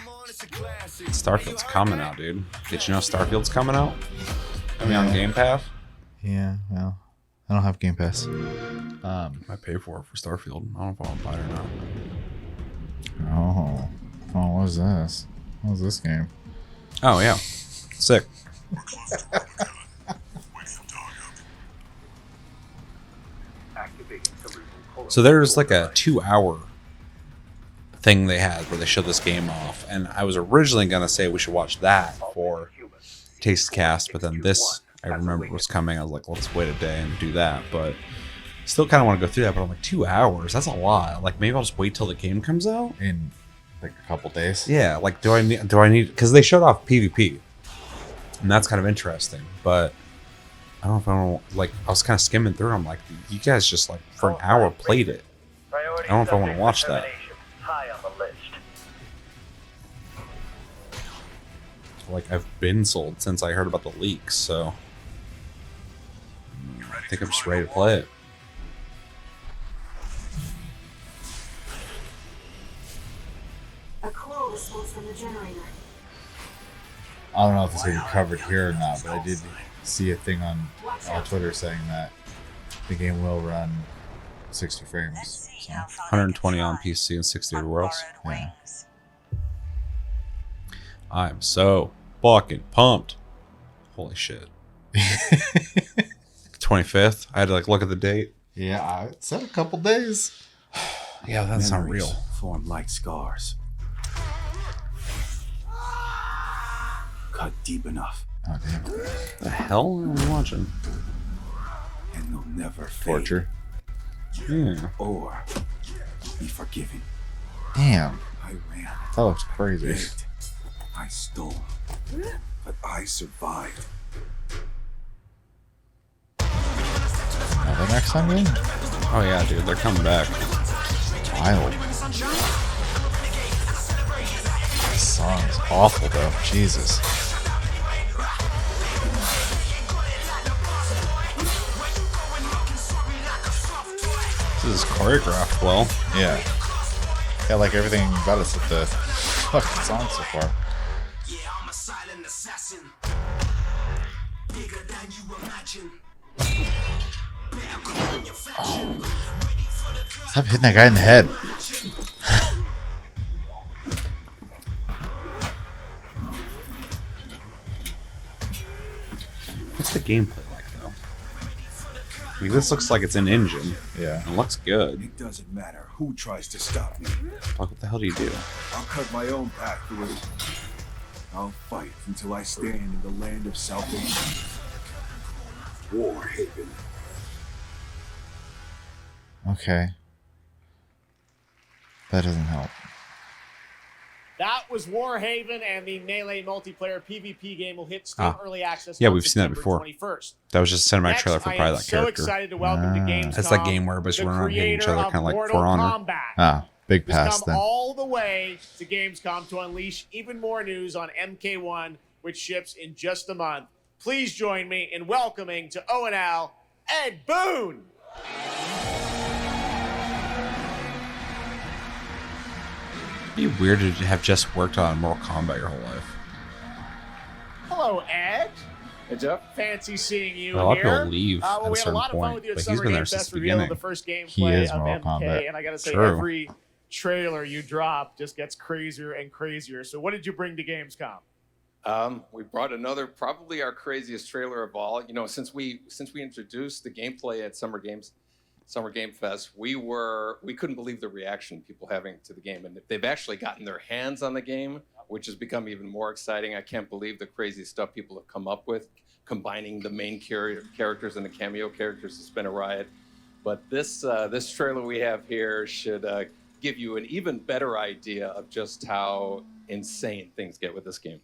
Starfield's coming out, dude. Did you know Starfield's coming out? I mean, on Game Pass? Yeah, well, I don't have Game Pass. I pay for it for Starfield. I don't know if I want to buy it or not. Oh, what is this? What is this game? Oh, yeah. Sick. So there's like a 2-hour thing they had where they showed this game off. And I was originally going to say we should watch that for Taste Cast, but then this, I remember was coming. I was like, let's wait a day and do that. But still kind of want to go through that. But I'm like, 2 hours? That's a lot. Like, maybe I'll just wait till the game comes out? In like a couple days? Yeah, like, do I need, because they showed off PvP. And that's kind of interesting. But I don't know if I want, like, I was kind of skimming through. I'm like, you guys just, like, for an hour played it. I don't know if I want to watch that. High on the list. Like, I've been sold since I heard about the leaks, so I think I'm just ready to play it. A coil response from the generator. I don't know if this will be covered here or not, but I did see a thing on Twitter saying that the game will run 60 frames. So. 120 on PC and 60 everywhere else. Yeah. I'm so fucking pumped. Holy shit. 25th. I had to like look at the date. Yeah, it said a couple days. Yeah, that's not real. Form like scars. Cut deep enough. Oh, damn. The hell are we watching? And they'll never fade. Torture. Yeah. Or be forgiven. Damn. I ran. That looks crazy. Begged. I stole. but I survived. The next time game? Oh yeah, dude, they're coming back. Wild. This song is awful though. Jesus. This is choreographed well. Yeah. Yeah, like everything about it's at the fucking song so far. Oh. Stop hitting that guy in the head. What's the gameplay like though? I mean, this looks like it's an engine. Yeah. It looks good. It doesn't matter who tries to stop me. Like, what the hell do you do? I'll cut my own path through it. I'll fight until I stand in the land of salvation. War Haven. Okay. That doesn't help. That was Warhaven, and the Melee multiplayer PvP game will hit Steam Early Access. Yeah, on we've seen that before. 21st. That was just a cinematic Next, trailer for I probably am that so character. excited to welcome to Gamescom That's that game where everybody's the running around hitting each creator other, of kind of like Mortal For Honor. Kombat. Ah, big Who's pass come then. all the way to Gamescom to unleash even more news on MK1, which ships in just a month. Please join me in welcoming to ONL, Ed Boon. It'd be weird to have just worked on Mortal Kombat your whole life. Hello, Ed. Hey, Jeff. Fancy seeing you A lot of here. people leave at a we had a certain lot of fun point, with you at but he's Summer been Game there since Fest the reveal of beginning. the first gameplay He is of Mortal MK, Kombat. and I gotta say, True. every trailer you drop just gets crazier and crazier. So, what did you bring to Gamescom? We brought another, probably our craziest trailer of all. You know, since we introduced the gameplay at Summer Game Fest, we couldn't believe the reaction people having to the game, and they've actually gotten their hands on the game, which has become even more exciting. I can't believe the crazy stuff people have come up with, combining the main characters and the cameo characters. It's been a riot. But this trailer we have here should give you an even better idea of just how insane things get with this game.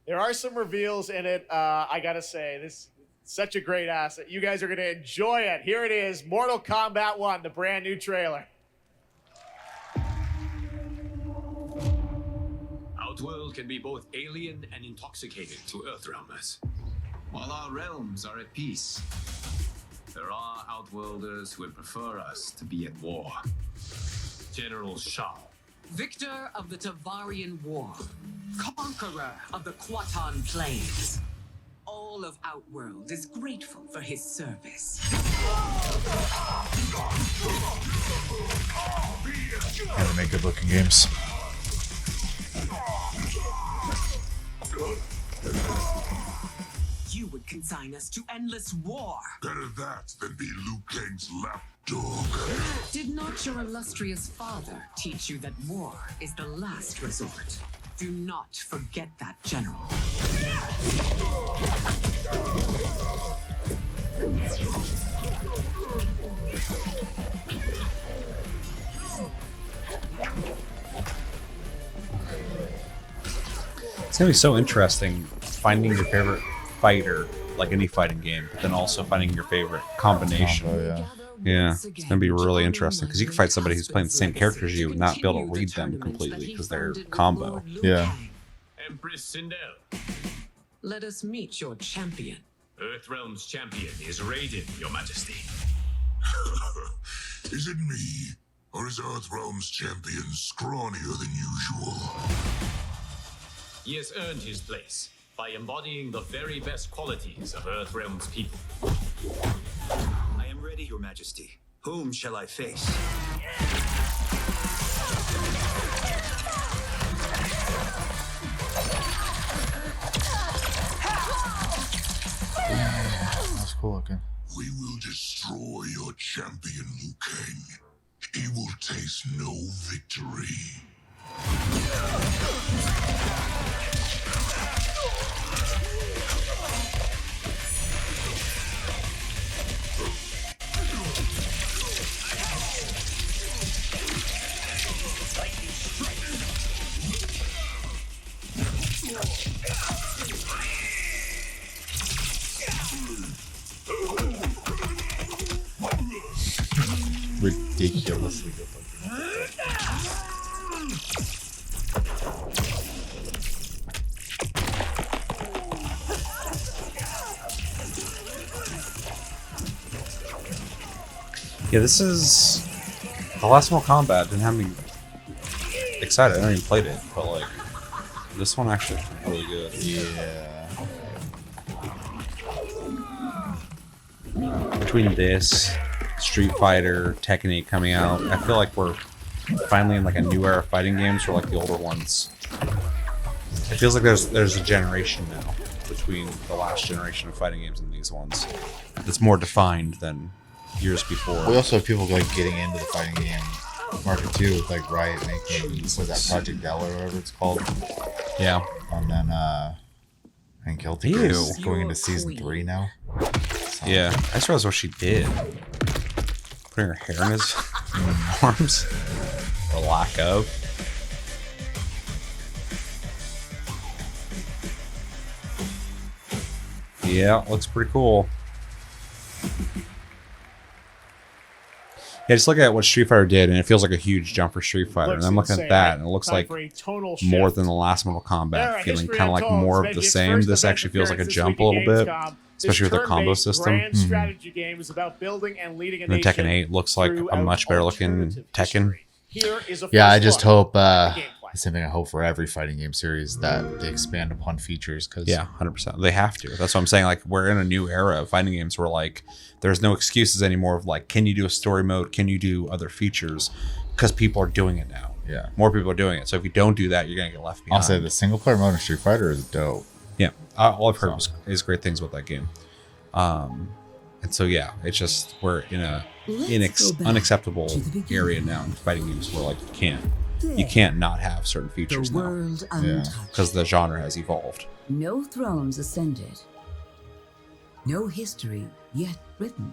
There are some reveals in it. I gotta say, this is such a great asset. You guys are gonna enjoy it. Here it is, Mortal Kombat 1, the brand new trailer. Outworld can be both alien and intoxicated to Earthrealmers, while our realms are at peace. There are Outworlders who would prefer us to be at war. General Shao. Victor of the Tavarian War, conqueror of the Quatan Plains. All of Outworld is grateful for his service. Yeah, they make good looking games. You would consign us to endless war. Better that than be Liu Kang's lapdog. Did not your illustrious father teach you that war is the last resort? Do not forget that, General. It's gonna be so interesting finding your favorite fighter, like any fighting game, but then also finding your favorite combination. Yeah, it's gonna be really interesting because you can fight somebody who's playing the same character as you and not be able to read them completely because they're combo. Yeah. Empress Sindel. Let us meet your champion. Earthrealm's champion is Raiden, Your Majesty. Is it me, or is Earthrealm's champion scrawnier than usual? He has earned his place by embodying the very best qualities of Earthrealm's people. I am ready, Your Majesty. Whom shall I face? That's cool looking. We will destroy your champion, Liu Kang. He will taste no victory. ridiculously good Yeah, this is the last Mortal Kombat. Didn't have me excited. I haven't even played it, but like this one actually really good. Yeah. Between this, Street Fighter, Tekken 8 coming out, I feel like we're finally in like a new era of fighting games for like the older ones. It feels like there's a generation now between the last generation of fighting games and these ones. It's more defined than years before. We also have people like getting into the fighting game market too, with like Riot making that Project L or whatever it's called. Yeah. And then and Guilty Gear is going into season 3 now. So. Yeah, I just realized what she did. Putting her hair in his arms. Or lack of. Yeah, looks pretty cool. Yeah, just look at what Street Fighter did, and it feels like a huge jump for Street Fighter. And I'm looking at that, and it looks like more than the last Mortal Kombat, feeling kind of like more of the same. This actually feels like a jump a little bit, especially with their combo system. And then Tekken 8 looks like a much better looking Tekken. Yeah, I just hope the same thing I hope for every fighting game series, that they expand upon features. Cause yeah, 100%. They have to. That's what I'm saying. Like, we're in a new era of fighting games where like there's no excuses anymore of like, can you do a story mode? Can you do other features? Because people are doing it now. Yeah, more people are doing it. So if you don't do that, you're gonna get left behind. I'll say the single player mode in Street Fighter is dope. Yeah, all I've heard is great things about that game. And so yeah, it's just we're in a unacceptable area now in fighting games where like you can't not have certain features now. Yeah, because the genre has evolved. No thrones ascended. No history yet written.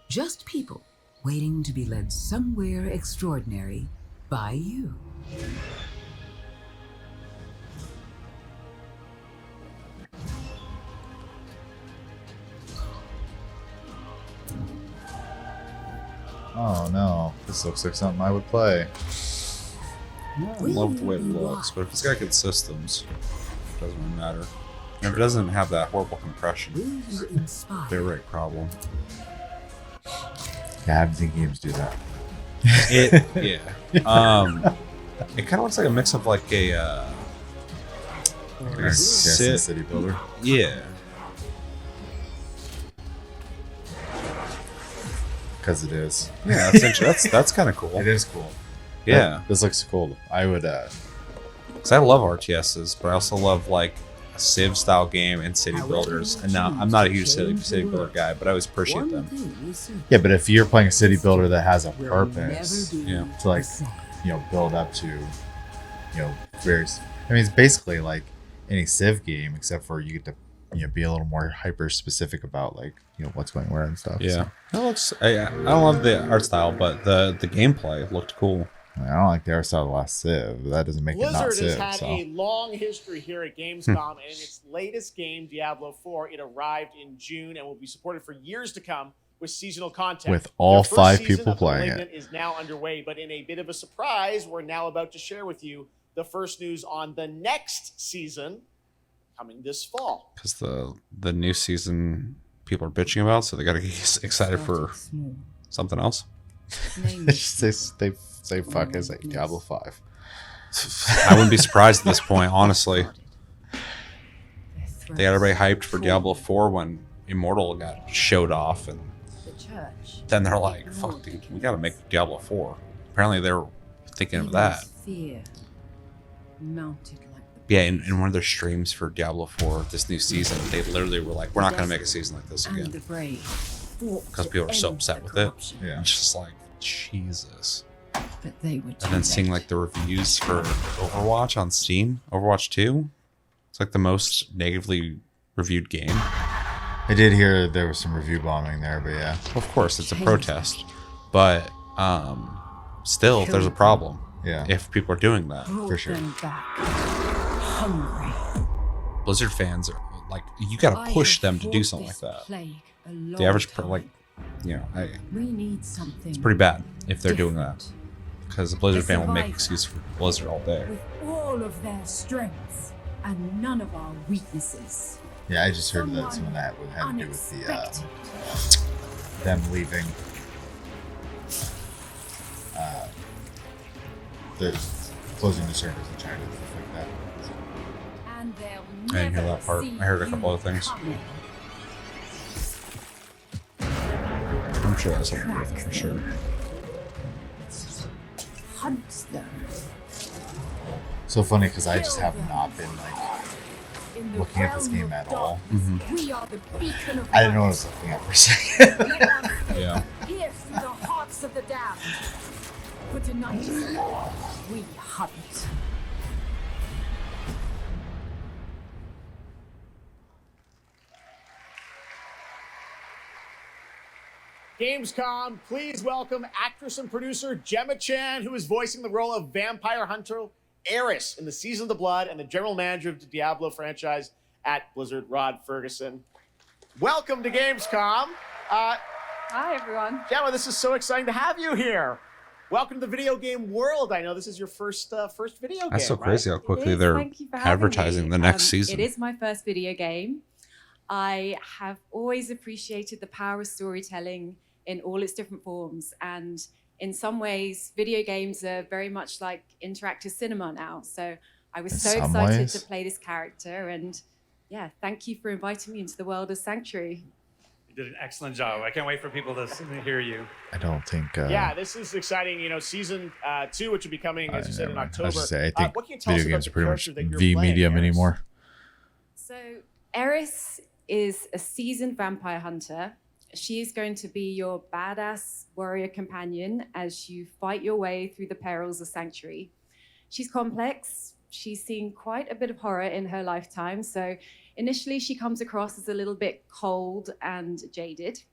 Just people waiting to be led somewhere extraordinary by you. Oh no, this looks like something I would play. I love the way it looks, but if it's got good systems, it doesn't really matter. And if it doesn't have that horrible compression, bitrate problem. Yeah, I don't think games do that. Yeah. It kind of looks like a mix of like a City Builder. Yeah. Because it is. Yeah, that's kind of cool. It is cool. Yeah, this looks cool. I would. Because I love RTSs, but I also love like a Civ style game and city builders. And now I'm not a huge city builder guy, but I always appreciate them. Yeah, but if you're playing a city builder that has a purpose, yeah, to like, build up to, various. I mean, it's basically like any Civ game, except for you get to, be a little more hyper specific about like, what's going where and stuff. Yeah, so. it looks. I don't love the art style, but the gameplay looked cool. I don't like the art style of the last Civ, but that doesn't make Blizzard it not Civ. has had a long history here at Gamescom, and in its latest game, Diablo 4, it arrived in June and will be supported for years to come with seasonal content. With all Their first 5 season people of playing Malignant it. is now underway, but in a bit of a surprise, we're now about to share with you the first news on the next season coming this fall. Because the new season people are bitching about, so they got to get excited for something else. They say fuck is like Diablo 5. I wouldn't be surprised at this point, honestly. They got everybody hyped for Diablo 4 when Immortal got showed off, and then they're like, fuck dude, we gotta make Diablo 4. Apparently they're thinking of that. Yeah, in one of their streams for Diablo 4 this new season, they literally were like, we're not gonna make a season like this again. Because people are so upset with it. Yeah. It's just like, Jesus. But they were And then seeing like the reviews for Overwatch on Steam, Overwatch 2, it's like the most negatively reviewed game. I did hear there was some review bombing there, but yeah. Of course, it's a protest. But still, there's a problem. Yeah. If people are doing that. For sure. Blizzard fans are like, you gotta push them to do something like that. The average you know, We need something. it's pretty bad if they're doing that, because the Blizzard fan will make excuse for Blizzard all day. With all of their strengths and none of our weaknesses. Yeah, I just heard that some of that had to do with the them leaving. The closing the servers in China and stuff like that. And they'll I didn't hear that part. I heard a couple other things. I'm sure that's something to do with it, for sure. Hunts them. So funny because I just have not been like looking at this game at all. We are the beacon of I didn't know what I was looking at for a second. Yeah. Pierce through the hearts of the damned. But tonight, we hunt. Gamescom, please welcome actress and producer Gemma Chan, who is voicing the role of vampire hunter Eris in the Season of the Blood, and the general manager of the Diablo franchise at Blizzard, Rod Ferguson. Welcome to Gamescom. Hi, everyone. Gemma, this is so exciting to have you here. Welcome to the video game world. I know this is your first video game. That's so crazy how quickly Thank you they're for having advertising me. the next season. It is my first video game. I have always appreciated the power of storytelling in all its different forms. And in some ways, video games are very much like interactive cinema now. So I was so excited to play this character. And yeah, thank you for inviting me into the world of Sanctuary. You did an excellent job. I can't wait for people to hear you. I don't think. Yeah, this is exciting. You know, season 2, which will be coming, as you said, in October. I was just say, I think what can you tell us video about games the are pretty much character that you're V playing, medium Eris? anymore. So Eris is a seasoned vampire hunter. She is going to be your badass warrior companion as you fight your way through the perils of Sanctuary. She's complex. She's seen quite a bit of horror in her lifetime. So initially she comes across as a little bit cold and jaded,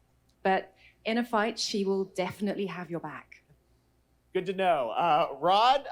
but in a fight, she will definitely have your back. Good to know. Rod,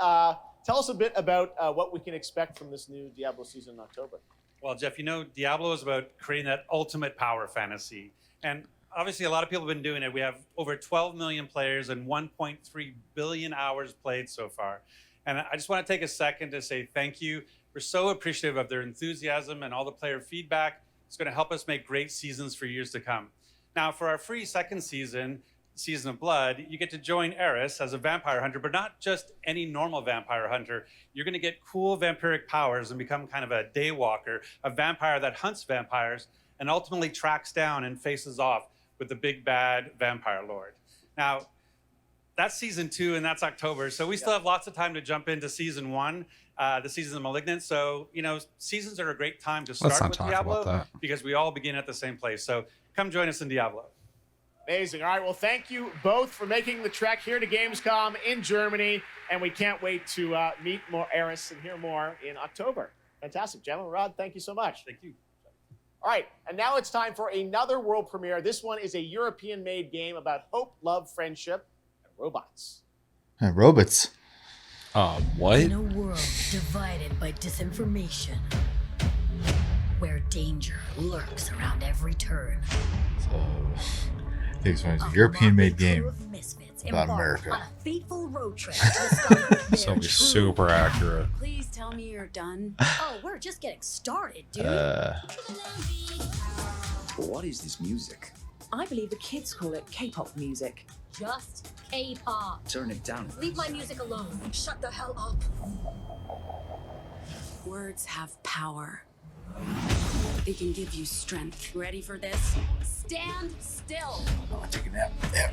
tell us a bit about what we can expect from this new Diablo season in October. Well, Jeff, you know, Diablo is about creating that ultimate power fantasy. And obviously, a lot of people have been doing it. We have over 12 million players and 1.3 billion hours played so far. And I just want to take a second to say thank you. We're so appreciative of their enthusiasm and all the player feedback. It's going to help us make great seasons for years to come. Now, for our free second season, Season of Blood, you get to join Eris as a vampire hunter, but not just any normal vampire hunter. You're going to get cool vampiric powers and become kind of a daywalker, a vampire that hunts vampires and ultimately tracks down and faces off with the big bad vampire lord. Now, that's season 2 and that's October. So we still have lots of time to jump into season 1, the season of Malignant. So, you know, seasons are a great time to start with Diablo because we all begin at the same place. So come join us in Diablo. Amazing. All right. Well, thank you both for making the trek here to Gamescom in Germany. And we can't wait to meet more Eris and hear more in October. Fantastic. Gentlemen, Rod, thank you so much. Thank you. All right. And now it's time for another world premiere. This one is a European-made game about hope, love, friendship, and robots. Robots. What? In a world divided by disinformation, where danger lurks around every turn. I think it's a European-made game about America. On a fateful road trip to discover This will be super accurate. Please tell me you're done. Oh, we're just getting started, dude. What is this music? I believe the kids call it K-pop music. Just K-pop. Turn it down. Leave my music alone. Shut the hell up. Words have power. They can give you strength. Ready for this? Stand still. Oh, take a nap. Yeah.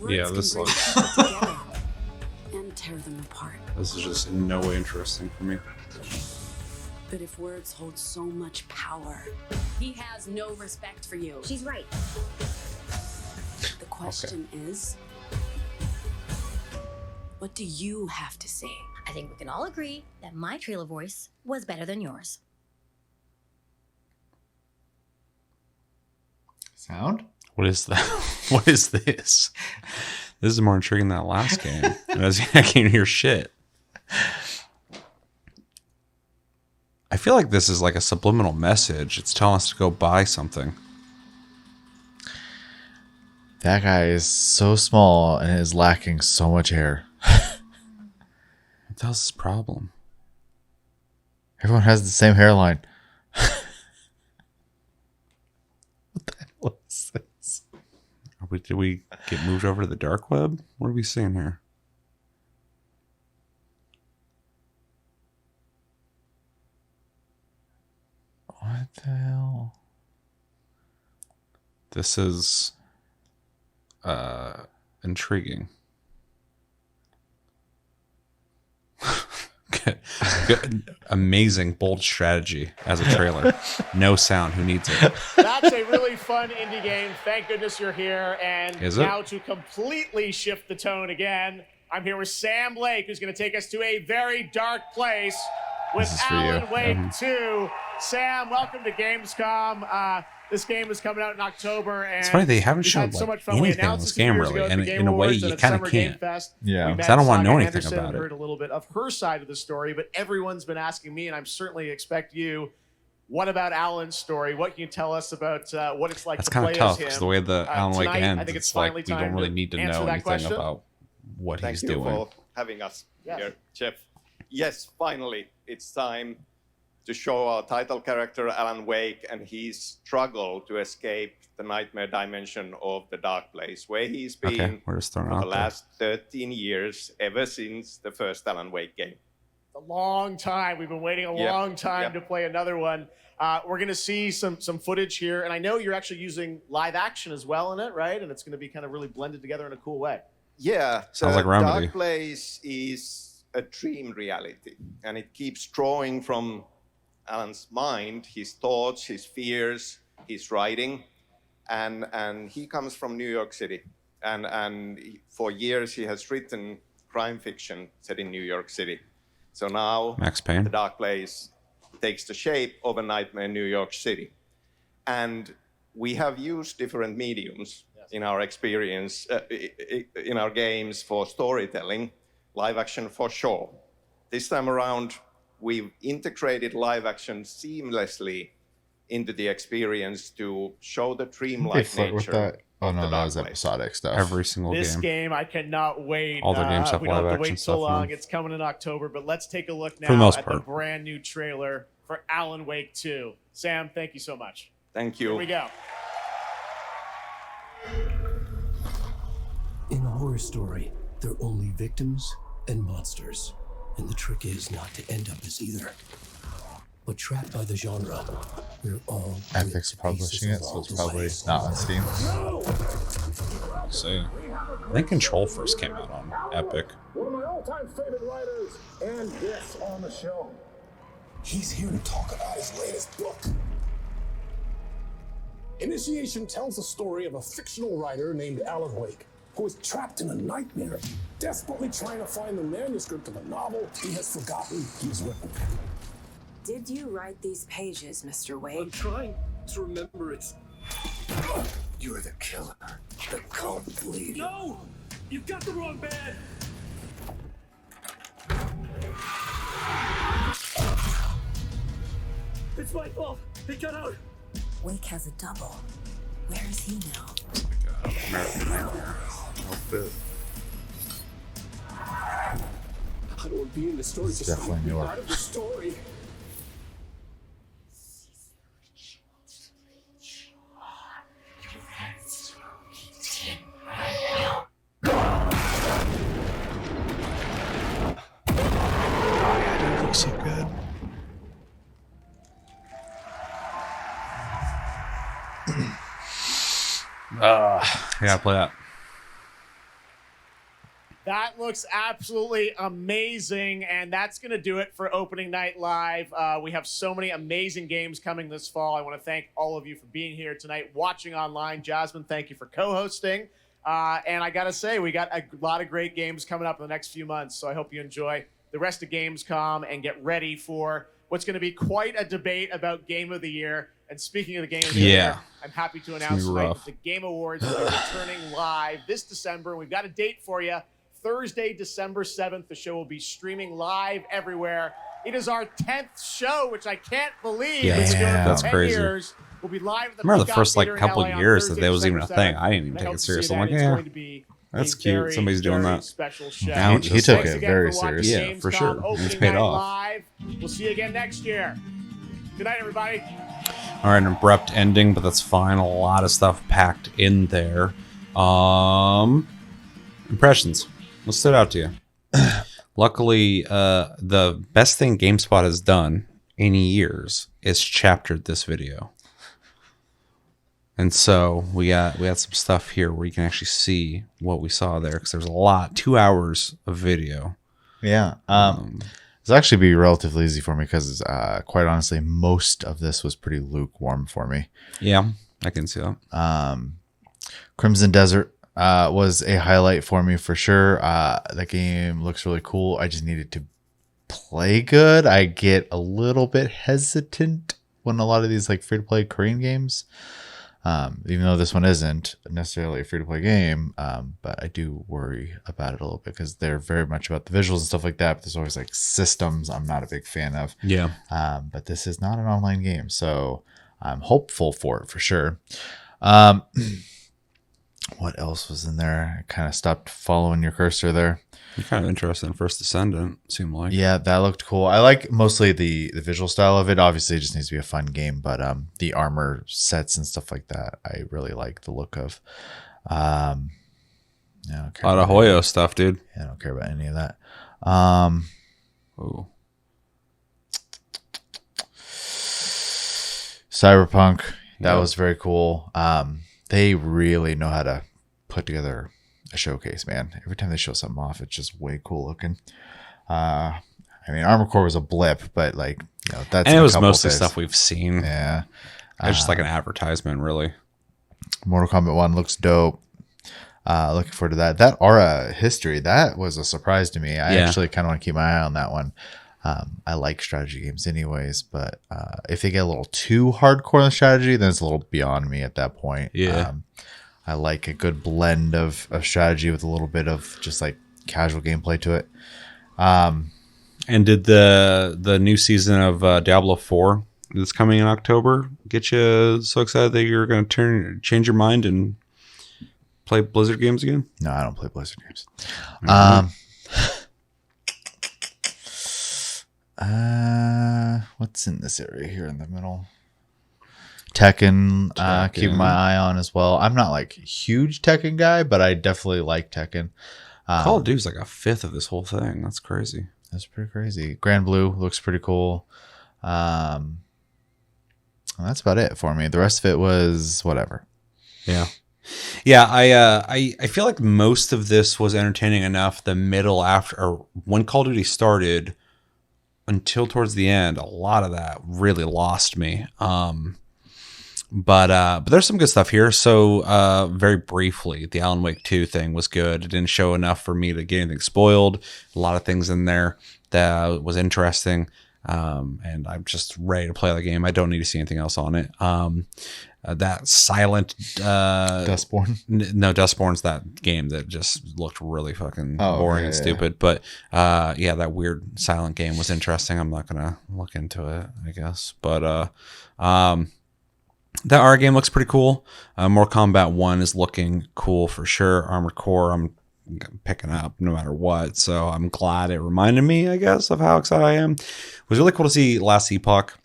Yeah, this bring looks. people together and tear them apart. This is just in no way interesting for me. But if words hold so much power, He has no respect for you. She's right. the question is, what do you have to say? I think we can all agree that my trailer voice was better than yours. Sound? What is that? What is this? This is more intriguing than that last game. I can't hear shit. I feel like this is like a subliminal message. It's telling us to go buy something. That guy is so small and is lacking so much hair. What else is his problem? Everyone has the same hairline. What the hell is this? Did we get moved over to the dark web? What are we seeing here? What the hell? This is intriguing. Good. Amazing, bold strategy as a trailer. No sound. Who needs it? That's a really fun indie game. Thank goodness you're here. And now to completely shift the tone again, I'm here with Sam Lake, who's going to take us to a very dark place with Alan Wake 2. Sam, welcome to Gamescom. This game is coming out in October, and it's funny they haven't shown so like anything on this game really, and in a way you kind of can't. Yeah, because I don't want to know anything about it. Heard a little bit of her side of the story, but everyone's been asking me, and I'm certainly expect you. What about Alan's story? What can you tell us about what it's like That's to kind play of tough as him? because the way the Alan Wake ends, I think it's like we don't really need to know anything about what he's doing. Thank you for having us here, Jeff. Yes, finally, it's time to show our title character, Alan Wake, and his struggle to escape the nightmare dimension of the dark place, where he's been for the last 13 years, ever since the first Alan Wake game. A long time. We've been waiting a long time to play another one. We're going to see some footage here, and I know you're actually using live action as well in it, right? And it's going to be kind of really blended together in a cool way. Yeah. So Sounds like Remedy. Dark Place is a dream reality, and it keeps drawing from Alan's mind, his thoughts, his fears, his writing, and he comes from New York City, and for years he has written crime fiction set in New York City. So now Max Payne. The Dark Place takes the shape of a nightmare in New York City, and we have used different mediums in our experience in our games for storytelling, live action for sure. This time around, we've integrated live action seamlessly into the experience to show the dreamlike nature. With that. Oh no, that was episodic stuff. Every single This game, I cannot wait. All their games have we don't live have to action wait so stuff long. now. It's coming in October, but let's take a look now For the most at the part. brand new trailer for Alan Wake 2. Sam, thank you so much. Thank you. Here we go. In a horror story, there are only victims and monsters. And the trick is not to end up as either. But trapped by the genre, we're all Epic's publishing it, so it's probably not on Steam. See, I think Control first came out on Epic. One of my all-time favorite writers, and guests on the show. He's here to talk about his latest book. Initiation tells the story of a fictional writer named Alan Wake, who is trapped in a nightmare, desperately trying to find the manuscript of a novel he has forgotten he's written. Did you write these pages, Mr. Wake? I'm trying to remember it. You're the killer, the cult leader. No! You've got the wrong bed! It's my fault. He got out. Wake has a double. Where is he now? American Nightmare. I don't want to be in the story. It's Just definitely leave me newer. out of the story. It looks so good. Yeah, play that. That looks absolutely amazing, and that's going to do it for Opening Night Live. We have so many amazing games coming this fall. I want to thank all of you for being here tonight, watching online. Jasmine, thank you for co-hosting. And I got to say, we got a lot of great games coming up in the next few months, so I hope you enjoy the rest of Gamescom and get ready for what's going to be quite a debate about Game of the Year. And speaking of the Game of the Year, I'm happy to announce tonight that the Game Awards will be returning live this December. We've got a date for you. Thursday, December 7th, the show will be streaming live everywhere. It is our 10th show, which I can't believe. Yeah, It's been that's 10 crazy. years. We'll be live at the I remember the Peacock first Theater in couple LA on years Thursday, that was even a December thing. 7th. I didn't even And I take hope it to serious. see I'm that. like, It's yeah, going to be that's a cute. very, Somebody's doing very that. special show. Now He took it very serious. Yeah, for sure. It's paid off. Live. We'll see you again next year. Good night, everybody. All right, an abrupt ending, but that's fine. A lot of stuff packed in there. Impressions. What stood out to you? Luckily, the best thing GameSpot has done in years is chaptered this video. And so we got some stuff here where you can actually see what we saw there, because there's a lot, 2 hours of video. Yeah. It's actually be relatively easy for me because, quite honestly, most of this was pretty lukewarm for me. Yeah, I can see that. Crimson Desert was a highlight for me for sure. That game looks really cool. I just needed to play good. I get a little bit hesitant when a lot of these like free-to-play Korean games, even though this one isn't necessarily a free-to-play game, but I do worry about it a little bit because they're very much about the visuals and stuff like that, but there's always like systems I'm not a big fan of. Yeah. But this is not an online game, so I'm hopeful for it for sure. What else was in there? I kind of stopped following your cursor there. You're kind of interested in First Descendant, seemed like. Yeah, that looked cool. I like mostly the visual style of it. Obviously, it just needs to be a fun game, but the armor sets and stuff like that, I really like the look of. Yeah, a lot of Hoyo stuff, dude. Yeah, I don't care about any of that. Cyberpunk, that was very cool. They really know how to put together a showcase, man. Every time they show something off, it's just way cool looking. I mean, Armored Core was a blip, but like, you know, that's, and it was mostly stuff we've seen. Yeah. It's just like an advertisement, really. Mortal Kombat 1 looks dope. Looking forward to that. That Aura History, that was a surprise to me. I actually kind of want to keep my eye on that one. I like strategy games anyways, but if they get a little too hardcore in the strategy, then it's a little beyond me at that point. Yeah. I like a good blend of strategy with a little bit of just like casual gameplay to it. And did the new season of Diablo 4 that's coming in October get you so excited that you're going to change your mind and play Blizzard games again? No, I don't play Blizzard games. What's in this area here in the middle? Tekken, keeping my eye on as well. I'm not like a huge Tekken guy, but I definitely like Tekken. Call of Duty's like a fifth of this whole thing. That's crazy. That's pretty crazy. Grand Blue looks pretty cool. Well, that's about it for me. The rest of it was whatever. Yeah. Yeah, I feel like most of this was entertaining enough. The middle after, or when Call of Duty started until towards the end, a lot of that really lost me. But there's some good stuff here. So very briefly, the Alan Wake 2 thing was good. It didn't show enough for me to get anything spoiled. A lot of things in there that was interesting. And I'm just ready to play the game. I don't need to see anything else on it. That Silent Dustborn. No, Dustborn's that game that just looked really fucking boring and stupid. But yeah, that weird Silent game was interesting. I'm not gonna look into it, I guess. But that R game looks pretty cool. Mortal Kombat 1 is looking cool for sure. Armored Core, I'm picking up no matter what. So I'm glad it reminded me, I guess, of how excited I am. It was really cool to see Last Epoch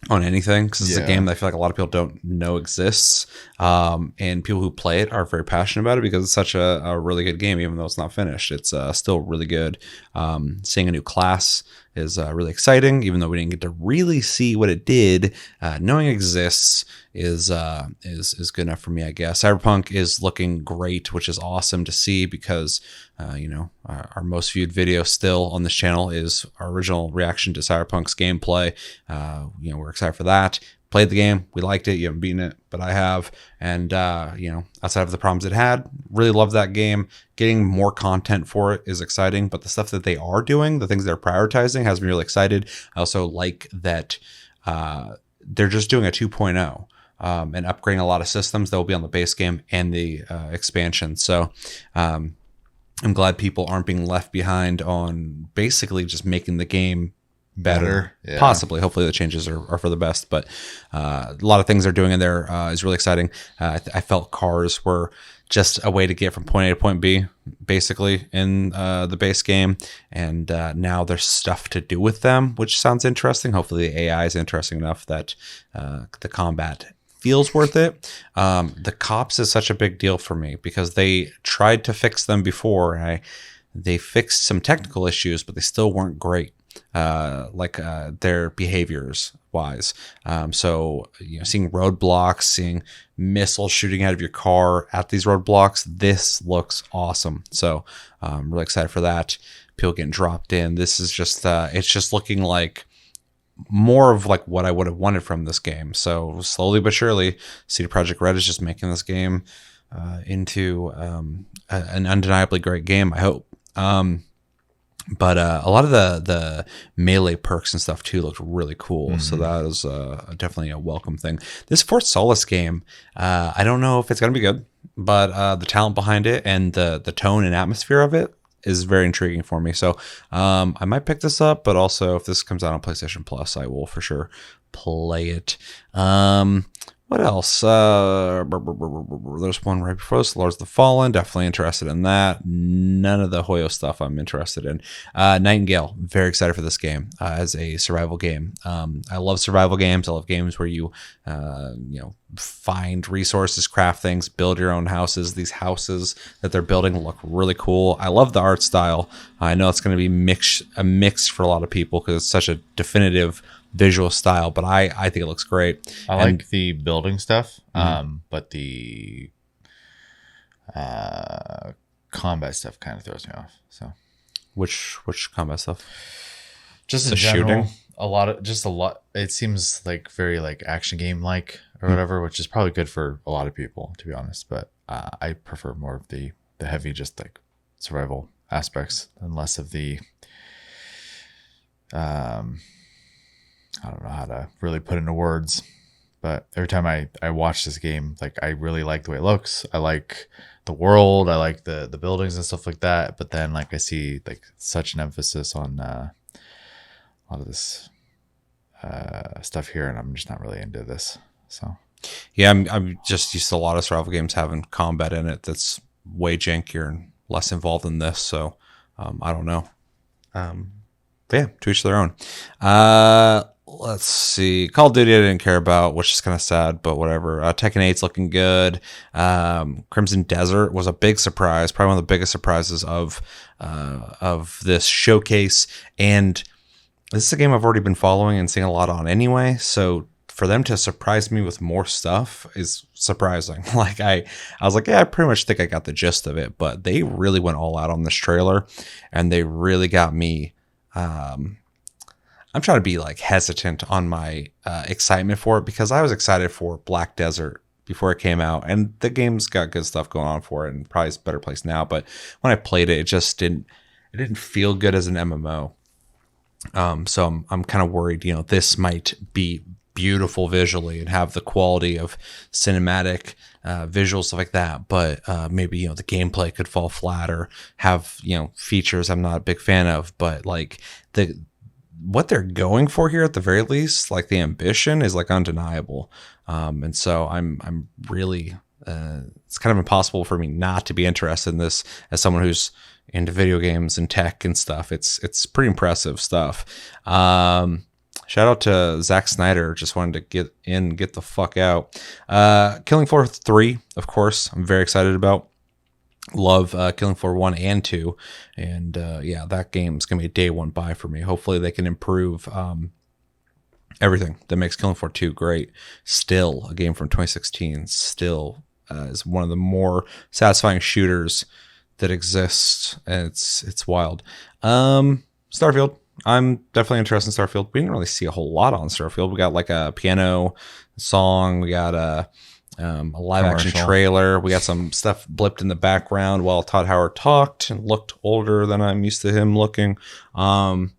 on anything, because it's a game that I feel like a lot of people don't know exists, and people who play it are very passionate about it because it's such a really good game. Even though it's not finished, it's still really good. Seeing a new class is really exciting, even though we didn't get to really see what it did. Knowing it exists is good enough for me, I guess. Cyberpunk is looking great, which is awesome to see, because our most viewed video still on this channel is our original reaction to Cyberpunk's gameplay. We're excited for that. Played the game, we liked it. You haven't beaten it, but I have. And outside of the problems it had, really love that game. Getting more content for it is exciting, but the stuff that they are doing, the things they're prioritizing, has me really excited. I also like that they're just doing a 2.0 and upgrading a lot of systems that will be on the base game and the expansion. So I'm glad people aren't being left behind on basically just making the game better. Yeah. Possibly. Hopefully the changes are for the best, but a lot of things they're doing in there is really exciting. I felt cars were just a way to get from point A to point B, basically, in the base game. And now there's stuff to do with them, which sounds interesting. Hopefully the AI is interesting enough that the combat feels worth it. The cops is such a big deal for me because they tried to fix them before. And they fixed some technical issues, but they still weren't great. Their behaviors wise. So, seeing roadblocks, seeing missiles shooting out of your car at these roadblocks, this looks awesome. So I'm really excited for that. People getting dropped in. This is just, it's just looking like more of like what I would have wanted from this game. So slowly but surely, CD Projekt Red is just making this game into an undeniably great game, I hope. But a lot of the melee perks and stuff too looked really cool. So that is definitely a welcome thing. This Fort Solis game, I don't know if it's going to be good, but the talent behind it and the tone and atmosphere of it is very intriguing for me. So I might pick this up, but also if this comes out on PlayStation Plus, I will for sure play it. What else? There's one right before this, Lords of the Fallen. Definitely interested in that. None of the Hoyo stuff I'm interested in. Nightingale. Very excited for this game as a survival game. I love survival games. I love games where you, find resources, craft things, build your own houses. These houses that they're building look really cool. I love the art style. I know it's going to be a mix for a lot of people because it's such a definitive visual style, but I think it looks great. I like the building stuff, but the combat stuff kind of throws me off. So, which combat stuff? Just the shooting. A lot. It seems like very like action game like or whatever, which is probably good for a lot of people, to be honest. But I prefer more of the heavy, just like survival aspects, and less of the I don't know how to really put into words, but every time I watch this game, like I really like the way it looks. I like the world. I like the buildings and stuff like that. But then like I see like such an emphasis on a lot of this stuff here, and I'm just not really into this. So yeah, I'm just used to a lot of survival games having combat in it that's way jankier and less involved in this. So I don't know. But yeah, to each their own. Let's see. Call of Duty I didn't care about, which is kind of sad, but whatever. Tekken 8's looking good. Crimson Desert was a big surprise, probably one of the biggest surprises of this showcase. And this is a game I've already been following and seeing a lot on anyway. So for them to surprise me with more stuff is surprising. Like I was like, yeah, I pretty much think I got the gist of it, but they really went all out on this trailer, and they really got me. I'm trying to be like hesitant on my excitement for it because I was excited for Black Desert before it came out, and the game's got good stuff going on for it, and probably it's a better place now. But when I played it, it just didn't feel good as an MMO. So I'm kind of worried. This might be beautiful visually and have the quality of cinematic visuals, stuff like that, but maybe the gameplay could fall flat or have features I'm not a big fan of. But like what they're going for here, at the very least, like the ambition is like undeniable. And so I'm really it's kind of impossible for me not to be interested in this as someone who's into video games and tech and stuff. It's pretty impressive stuff. Shout out to Zack Snyder. Just wanted to get the fuck out. Killing Floor 3, of course, I'm very excited about. Love Killing Floor 1 and 2. And yeah, that game's going to be a day one buy for me. Hopefully they can improve everything that makes Killing Floor 2 great. Still, a game from 2016, still is one of the more satisfying shooters that exists. And it's wild. Starfield. I'm definitely interested in Starfield. We didn't really see a whole lot on Starfield. We got like a piano song. We got a live action trailer. We got some stuff blipped in the background while Todd Howard talked and looked older than I'm used to him looking. Little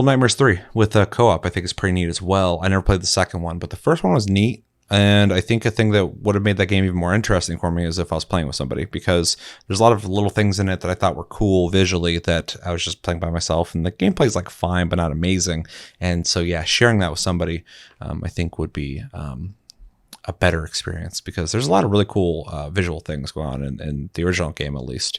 Nightmares 3 with a co-op I think is pretty neat as well. I never played the second one, but the first one was neat. And I think a thing that would have made that game even more interesting for me is if I was playing with somebody, because there's a lot of little things in it that I thought were cool visually that I was just playing by myself. And the gameplay is like fine, but not amazing. And so, yeah, sharing that with somebody, I think would be a better experience, because there's a lot of really cool visual things going on in the original game, at least.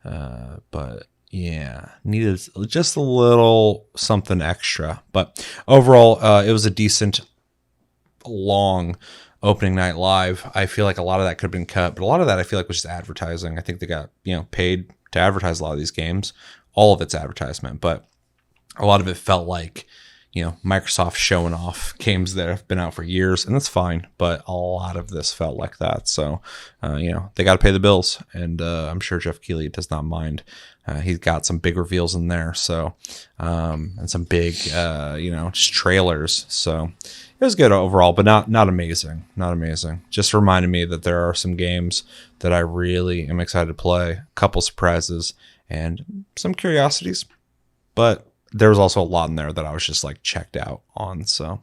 But yeah, needed just a little something extra. But overall, it was a decent long opening night live. I feel like a lot of that could have been cut, but a lot of that I feel like was just advertising. I think they got, paid to advertise a lot of these games. All of it's advertisement, but a lot of it felt like, Microsoft showing off games that have been out for years, and that's fine, but a lot of this felt like that. So, they got to pay the bills, and I'm sure Jeff Keighley does not mind. He's got some big reveals in there, so, and some big, just trailers. So it was good overall, but not amazing. Not amazing. Just reminded me that there are some games that I really am excited to play. A couple surprises and some curiosities, but there was also a lot in there that I was just like checked out on. So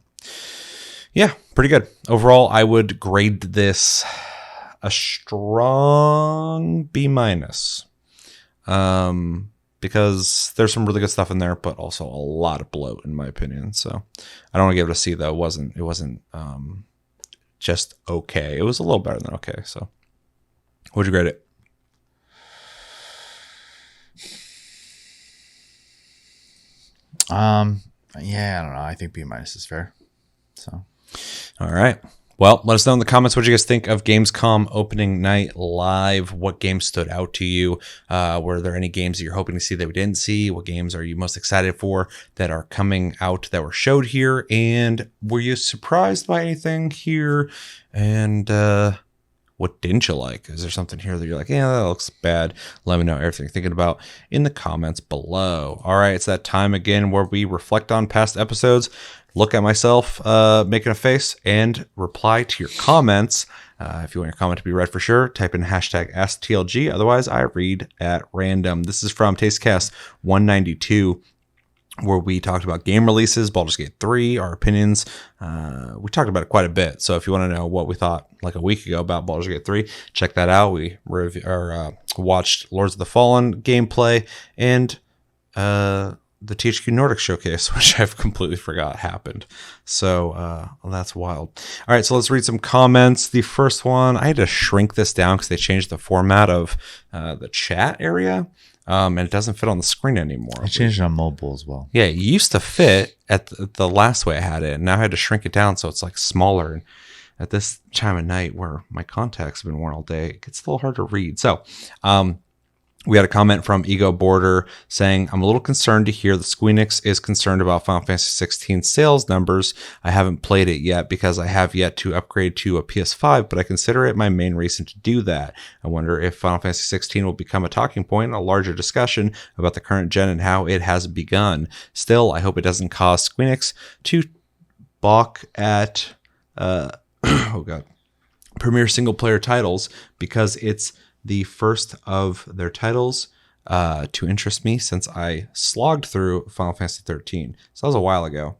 yeah, pretty good. Overall, I would grade this a strong B-. Because there's some really good stuff in there, but also a lot of bloat in my opinion. So I don't want to give it a C though. It wasn't just okay. It was a little better than okay. So what'd you grade it? Yeah, I don't know. I think B- is fair. So all right. Well, let us know in the comments what you guys think of Gamescom opening night live. What games stood out to you? Were there any games that you're hoping to see that we didn't see? What games are you most excited for that are coming out that were showed here? And were you surprised by anything here? And what didn't you like? Is there something here that you're like, yeah, that looks bad? Let me know everything you're thinking about in the comments below. All right, it's that time again where we reflect on past episodes, look at myself making a face, and reply to your comments. If you want your comment to be read for sure, type in hashtag AskTLG. Otherwise, I read at random. This is from Tastecast 192, where we talked about game releases, Baldur's Gate 3, our opinions. We talked about it quite a bit. So if you want to know what we thought like a week ago about Baldur's Gate 3, check that out. We watched Lords of the Fallen gameplay and the THQ Nordic showcase, which I've completely forgot happened. So that's wild. All right, so let's read some comments. The first one, I had to shrink this down because they changed the format of the chat area. And it doesn't fit on the screen anymore. I changed it on mobile as well. Yeah, it used to fit at the last way I had it, and now I had to shrink it down so it's like smaller. And at this time of night where my contacts have been worn all day, it gets a little hard to read. So, we had a comment from Ego Border saying, I'm a little concerned to hear that Squeenix is concerned about Final Fantasy 16 sales numbers. I haven't played it yet because I have yet to upgrade to a PS5, but I consider it my main reason to do that. I wonder if Final Fantasy 16 will become a talking point in a larger discussion about the current gen and how it has begun. Still, I hope it doesn't cause Squeenix to balk at premier single-player titles, because it's the first of their titles to interest me since I slogged through Final Fantasy 13. So that was a while ago.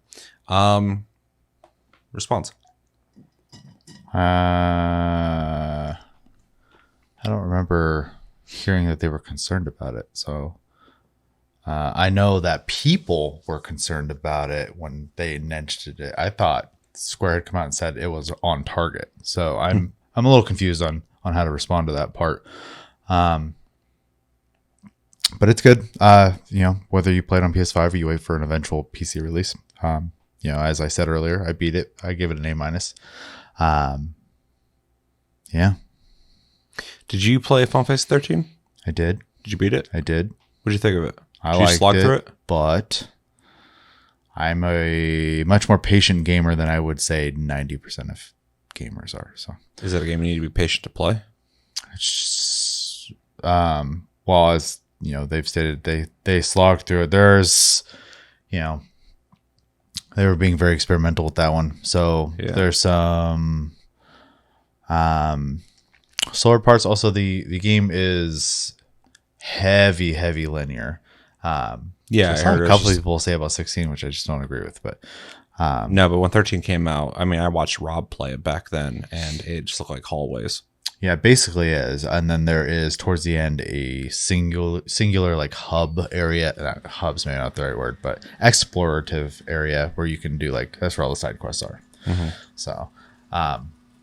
Response. I don't remember hearing that they were concerned about it. So I know that people were concerned about it when they announced it. I thought Square had come out and said it was on target. So I'm a little confused on how to respond to that part. But it's good. Whether you play it on PS5 or you wait for an eventual PC release. As I said earlier, I beat it. I gave it an A-. Yeah. Did you play Final Fantasy 13? I did. Did you beat it? I did. What did you think of it? Did you slog through it? But I'm a much more patient gamer than I would say 90% of gamers are. So is that a game you need to be patient to play? As they've stated, they slogged through it. There's, they were being very experimental with that one. So there's some slower parts. Also, the game is heavy linear. Yeah, I heard a couple of people say about 16, which I just don't agree with. But No, but when 13 came out, I mean, I watched Rob play it back then, and it just looked like hallways. Yeah, it basically is. And then there is towards the end a singular like hub area. Hub's maybe not the right word, but explorative area where you can do like, that's where all the side quests are. Mm-hmm. So, but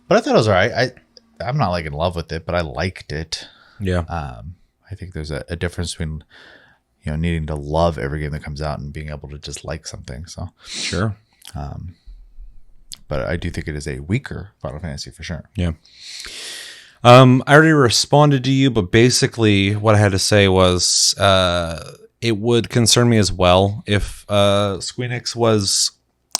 I thought it was all right. I'm not like in love with it, but I liked it. Yeah. I think there's a difference between, you know, needing to love every game that comes out and being able to just like something. So sure. But I do think it is a weaker Final Fantasy for sure. Yeah. I already responded to you, but basically what I had to say was it would concern me as well if Square Enix was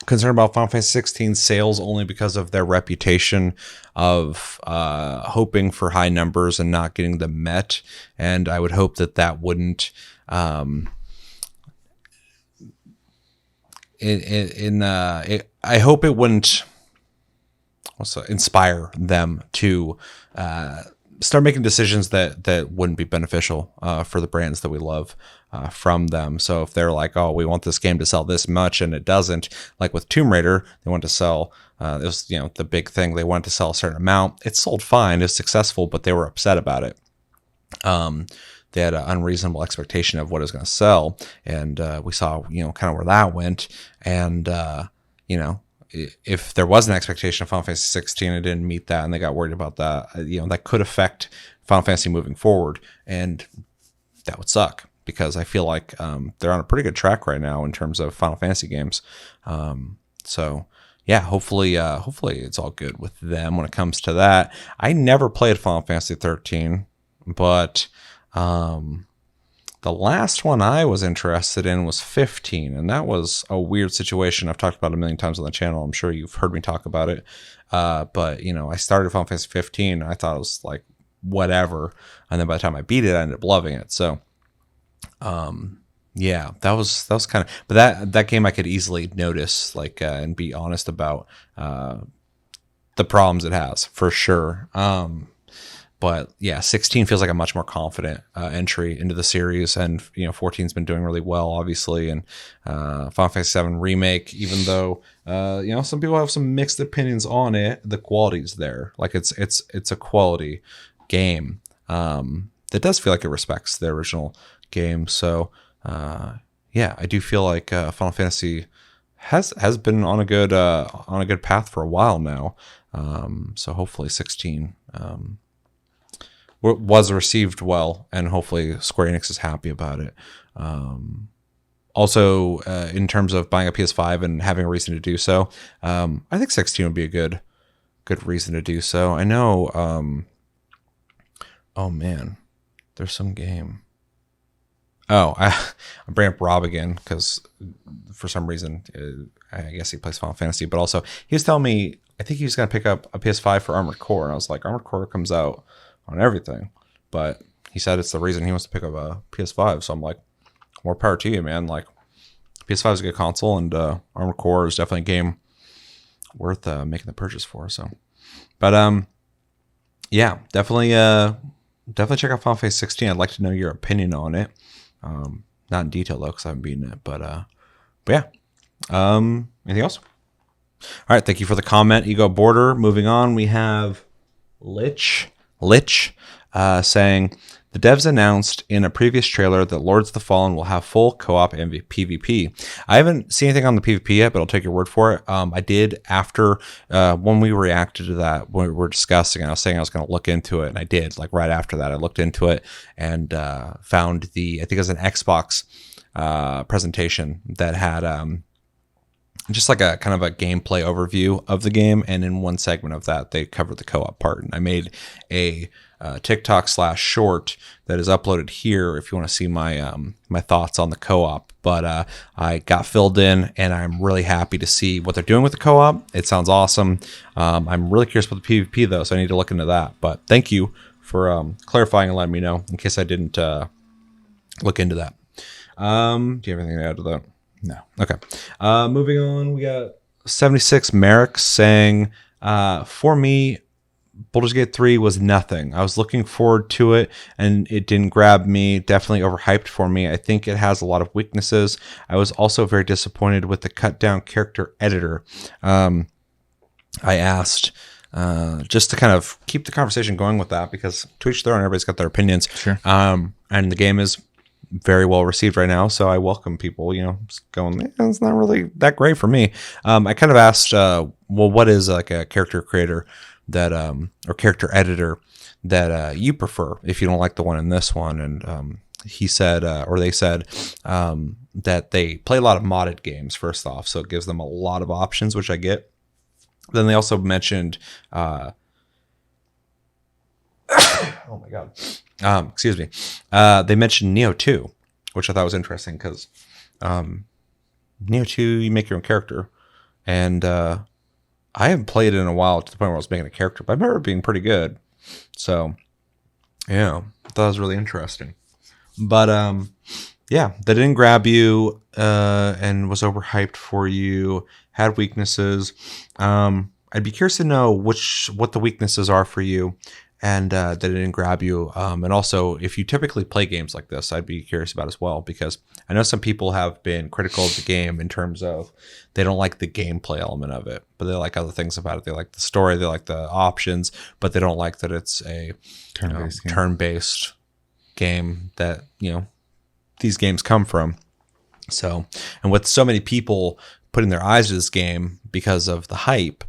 concerned about Final Fantasy 16 sales only because of their reputation of hoping for high numbers and not getting them met. And I would hope that wouldn't I hope it wouldn't also inspire them to start making decisions that wouldn't be beneficial for the brands that we love from them. So if they're like, oh, we want this game to sell this much and it doesn't, like with Tomb Raider, they want to sell, it was, you know, the big thing. They wanted to sell a certain amount. It sold fine. It was successful, but they were upset about it. They had an unreasonable expectation of what it was going to sell. And we saw, you know, kind of where that went. And, you know, if there was an expectation of Final Fantasy 16, it didn't meet that, and they got worried about that, you know, that could affect Final Fantasy moving forward, and that would suck because I feel like they're on a pretty good track right now in terms of Final Fantasy games. So yeah, hopefully it's all good with them when it comes to that. I never played Final Fantasy 13, but the last one I was interested in was 15, and that was a weird situation. I've talked about it a million times on the channel. I'm sure you've heard me talk about it. But, you know, I started Final Fantasy 15. I thought it was like whatever. And then by the time I beat it, I ended up loving it. So, yeah, that was kind of, but that game I could easily notice, like, and be honest about the problems it has for sure. But yeah, 16 feels like a much more confident entry into the series, and you know, 14's been doing really well, obviously, and Final Fantasy 7 remake. Even though you know, some people have some mixed opinions on it, the quality's there. Like it's a quality game that does feel like it respects the original game. So yeah, I do feel like Final Fantasy has been on a good path for a while now. So hopefully 16. Was received well, and hopefully Square Enix is happy about it. Also, in terms of buying a PS5 and having a reason to do so, I think 16 would be a good reason to do so. I know. Oh man, there's some game. Oh, I bring up Rob again because for some reason, I guess he plays Final Fantasy, but also he was telling me I think he was going to pick up a PS5 for Armored Core, and I was like, Armored Core comes out on everything, but he said it's the reason he wants to pick up a PS5. So I'm like, more power to you, man. Like, PS5 is a good console, and Armored Core is definitely a game worth making the purchase for. So, but yeah, definitely check out Final Fantasy 16. I'd like to know your opinion on it. Not in detail though, because I haven't beaten it. But yeah. Anything else? All right, thank you for the comment, Ego Border. Moving on, we have Lich saying, the devs announced in a previous trailer that Lords of the Fallen will have full co-op and PvP. I haven't seen anything on the PvP yet, but I'll take your word for it. I did after when we reacted to that, when we were discussing, I was saying I was going to look into it, and I did. Like right after that, I looked into it and found I think it was an Xbox presentation that had just like a kind of a gameplay overview of the game, and in one segment of that they covered the co-op part, and I made a TikTok/short that is uploaded here if you want to see my my thoughts on the co-op. But I got filled in, and I'm really happy to see what they're doing with the co-op. It sounds awesome. I'm really curious about the PvP though, so I need to look into that. But thank you for clarifying and letting me know in case I didn't look into that. Do you have anything to add to that? No. Okay. Moving on, we got 76 Merrick saying, for me, Baldur's Gate 3 was nothing. I was looking forward to it, and it didn't grab me. Definitely overhyped for me. I think it has a lot of weaknesses. I was also very disappointed with the cut down character editor. I asked just to kind of keep the conversation going with that, because to each their own, everybody's got their opinions. Sure. And the game is very well received right now, so I welcome people, just going, it's not really that great for me. I kind of asked, well, what is like a character creator that or character editor that you prefer if you don't like the one in this one? And he said, or they said, that they play a lot of modded games, first off, so it gives them a lot of options, which I get. Then they also mentioned oh my god, excuse me, they mentioned Neo 2, which I thought was interesting, because Neo 2, you make your own character, and I haven't played it in a while to the point where I was making a character, but I remember it being pretty good. So, yeah, I thought it was really interesting. But, yeah, that didn't grab you and was overhyped for you, had weaknesses. I'd be curious to know what the weaknesses are for you, and that it didn't grab you. And also, if you typically play games like this, I'd be curious about as well, because I know some people have been critical of the game in terms of they don't like the gameplay element of it, but they like other things about it. They like the story, they like the options, but they don't like that it's a turn-based game that, these games come from. So, and with so many people putting their eyes to this game because of the hype,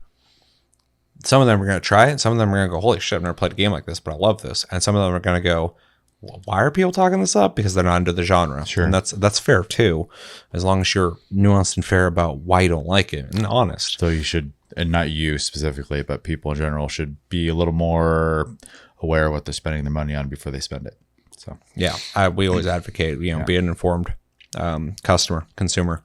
some of them are going to try it. Some of them are going to go, holy shit, I've never played a game like this, but I love this. And some of them are going to go, well, why are people talking this up? Because they're not into the genre. Sure. And that's fair too, as long as you're nuanced and fair about why you don't like it and honest. So you should, and not you specifically, but people in general should be a little more aware of what they're spending their money on before they spend it. So yeah, we always advocate, be an informed consumer.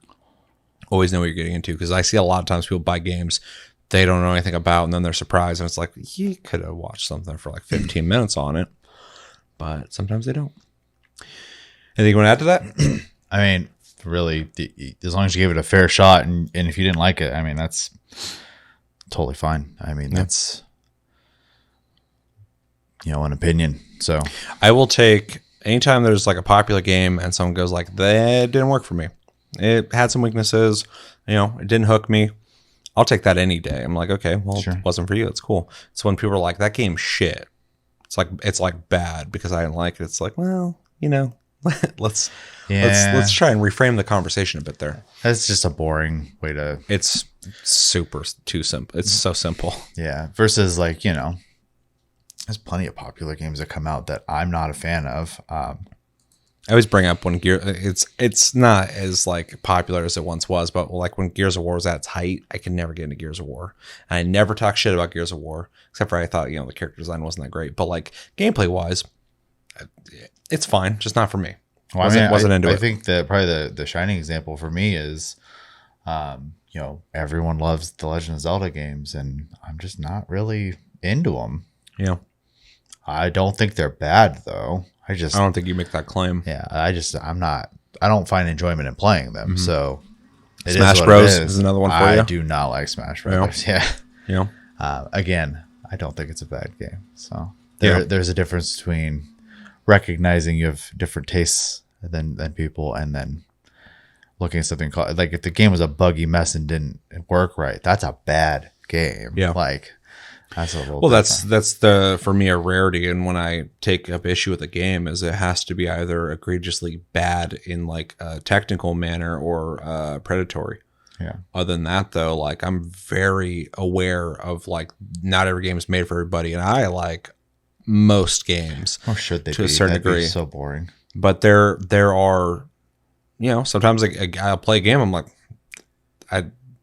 Always know what you're getting into, because I see a lot of times people buy games they don't know anything about, and then they're surprised, and it's like, you could have watched something for like 15 minutes on it, but sometimes they don't. Anything you want to add to that? I mean, really, as long as you gave it a fair shot, and if you didn't like it, I mean, that's totally fine. I mean, that's an opinion. So I will take, anytime there's like a popular game and someone goes like, that didn't work for me, it had some weaknesses, it didn't hook me, I'll take that any day. I'm like, okay, well, sure. It wasn't for you. It's cool. So when people are like, that game's shit, it's like bad because I didn't like it. It's like, well, let's try and reframe the conversation a bit there. That's just a boring way to. It's super too simple. It's so simple. Yeah. Versus like, there's plenty of popular games that come out that I'm not a fan of. I always bring up when it's not as like popular as it once was, but like when Gears of War was at its height, I could never get into Gears of War. And I never talk shit about Gears of War, except for I thought, the character design wasn't that great. But like gameplay wise, it's fine, just not for me. Well, wasn't into it. I think that probably the shining example for me is, everyone loves the Legend of Zelda games, and I'm just not really into them. Yeah. I don't think they're bad though. I don't think you make that claim. Yeah, I don't find enjoyment in playing them. Mm-hmm. So Smash Bros is another one for you. I do not like Smash Bros. Yeah. Again, I don't think it's a bad game. So there's a difference between recognizing you have different tastes than people, and then looking at something called, like, if the game was a buggy mess and didn't work right, that's a bad game. Yeah. Like, that's a little different. That's for me a rarity, and when I take up issue with a game, is it has to be either egregiously bad in like a technical manner or predatory. Yeah. Other than that, though, like, I'm very aware of like not every game is made for everybody, and I like most games. Or should they to a certain degree? So boring. But there are, sometimes I'll play a game, I'm like,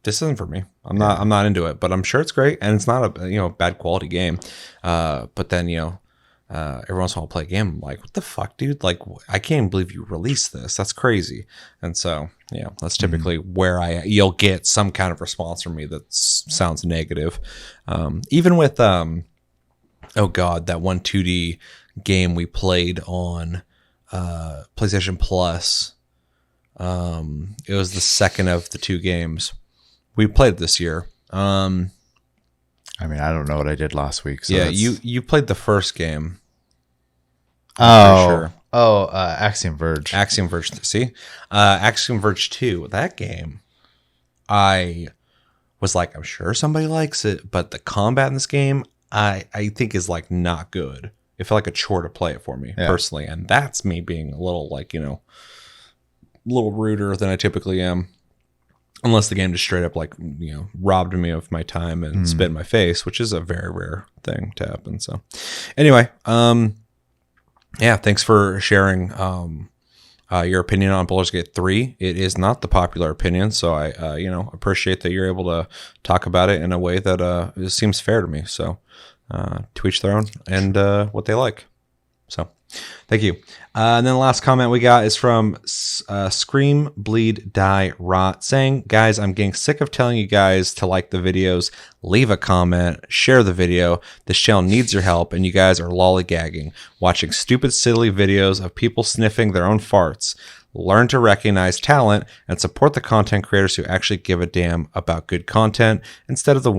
this isn't for me. I'm not into it, but I'm sure it's great, and it's not a bad quality game. But then every once in a while I'll play a game, I'm like, what the fuck, dude? Like, I can't even believe you released this. That's crazy. And so that's typically where you'll get some kind of response from me that sounds negative. Even with oh god, that one 2D game we played on PlayStation Plus. It was the second of the two games we played this year. I I mean, I don't know what I did last week. So yeah, you played the first game. Axiom Verge. Axiom Verge. See, Axiom Verge 2. That game, I was like, I'm sure somebody likes it, but the combat in this game, I think is like not good. It felt like a chore to play it for me personally, and that's me being a little like, you know, a little ruder than I typically am. Unless the game just straight up like, you know, robbed me of my time and spit in my face, which is a very rare thing to happen. So anyway, yeah, thanks for sharing your opinion on Baldur's Gate 3. It is not the popular opinion, so I you know, appreciate that you're able to talk about it in a way that seems fair to me. So to each their own and what they like. So thank you. And then the last comment we got is from Scream, Bleed, Die, Rot, saying, guys, I'm getting sick of telling you guys to like the videos, leave a comment, share the video. This channel needs your help, and you guys are lollygagging, watching stupid, silly videos of people sniffing their own farts. Learn to recognize talent and support the content creators who actually give a damn about good content instead of the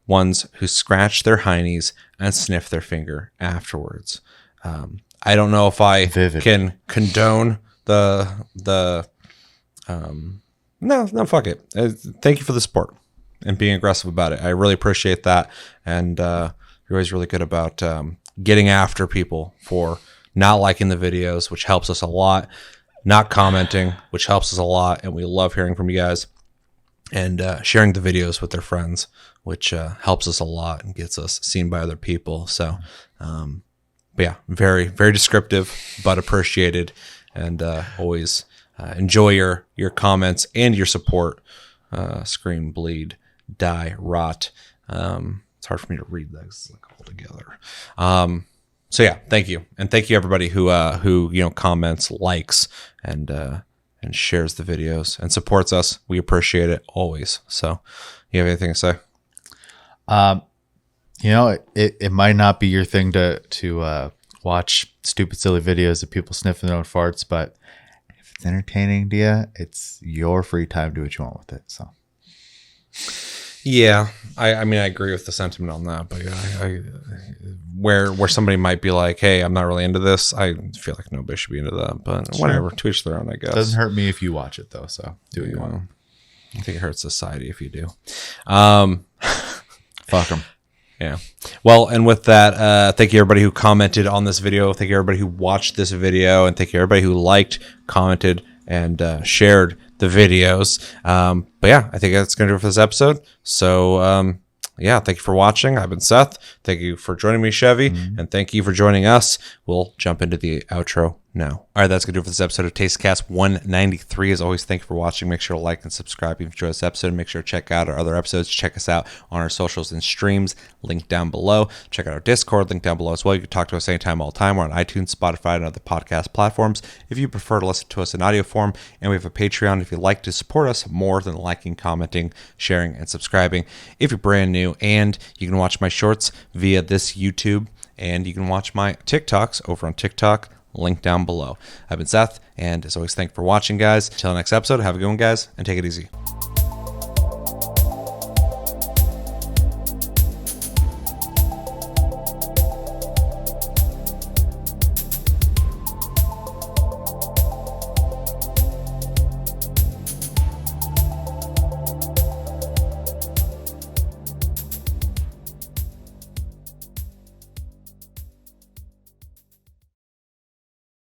ones who scratch their heinies and sniff their finger afterwards. I don't know if I can condone the no, fuck it. Thank you for the support and being aggressive about it. I really appreciate that. And you're always really good about getting after people for not liking the videos, which helps us a lot, not commenting, which helps us a lot. And we love hearing from you guys, and sharing the videos with their friends, which helps us a lot and gets us seen by other people. So, but yeah, very, very descriptive, but appreciated, and always enjoy your comments and your support. Scream, Bleed, Die, Rot. It's hard for me to read that 'cause it's like all together. So yeah, thank you, and thank you everybody who you know, comments, likes, and shares the videos and supports us. We appreciate it always. So, you have anything to say? You know, it might not be your thing to watch stupid, silly videos of people sniffing their own farts, but if it's entertaining to you, it's your free time. Do what you want with it. So, yeah, I mean, I agree with the sentiment on that, but where somebody might be like, hey, I'm not really into this, I feel like nobody should be into that, but whatever, to each their own, I guess. Doesn't hurt me if you watch it though, so do what you want. I think it hurts society if you do. Fuck them. Yeah. Well, and with that, thank you everybody who commented on this video. Thank you everybody who watched this video, and thank you everybody who liked, commented, and shared the videos. But yeah, I think that's going to do it for this episode. So yeah, thank you for watching. I've been Seth. Thank you for joining me, Chevy, and thank you for joining us. We'll jump into the outro now. All right, that's going to do it for this episode of TasteCast 193. As always, thank you for watching. Make sure to like and subscribe if you enjoyed this episode. Make sure to check out our other episodes. Check us out on our socials and streams, link down below. Check out our Discord, link down below as well. You can talk to us anytime, all the time. We're on iTunes, Spotify, and other podcast platforms. If you prefer to listen to us in audio form, and we have a Patreon if you'd like to support us more than liking, commenting, sharing, and subscribing. If you're brand new, and you can watch my shorts via this YouTube, and you can watch my TikToks over on TikTok, link down below. I've been Seth, and as always, thank you for watching, guys. Until next episode, have a good one, guys, and take it easy.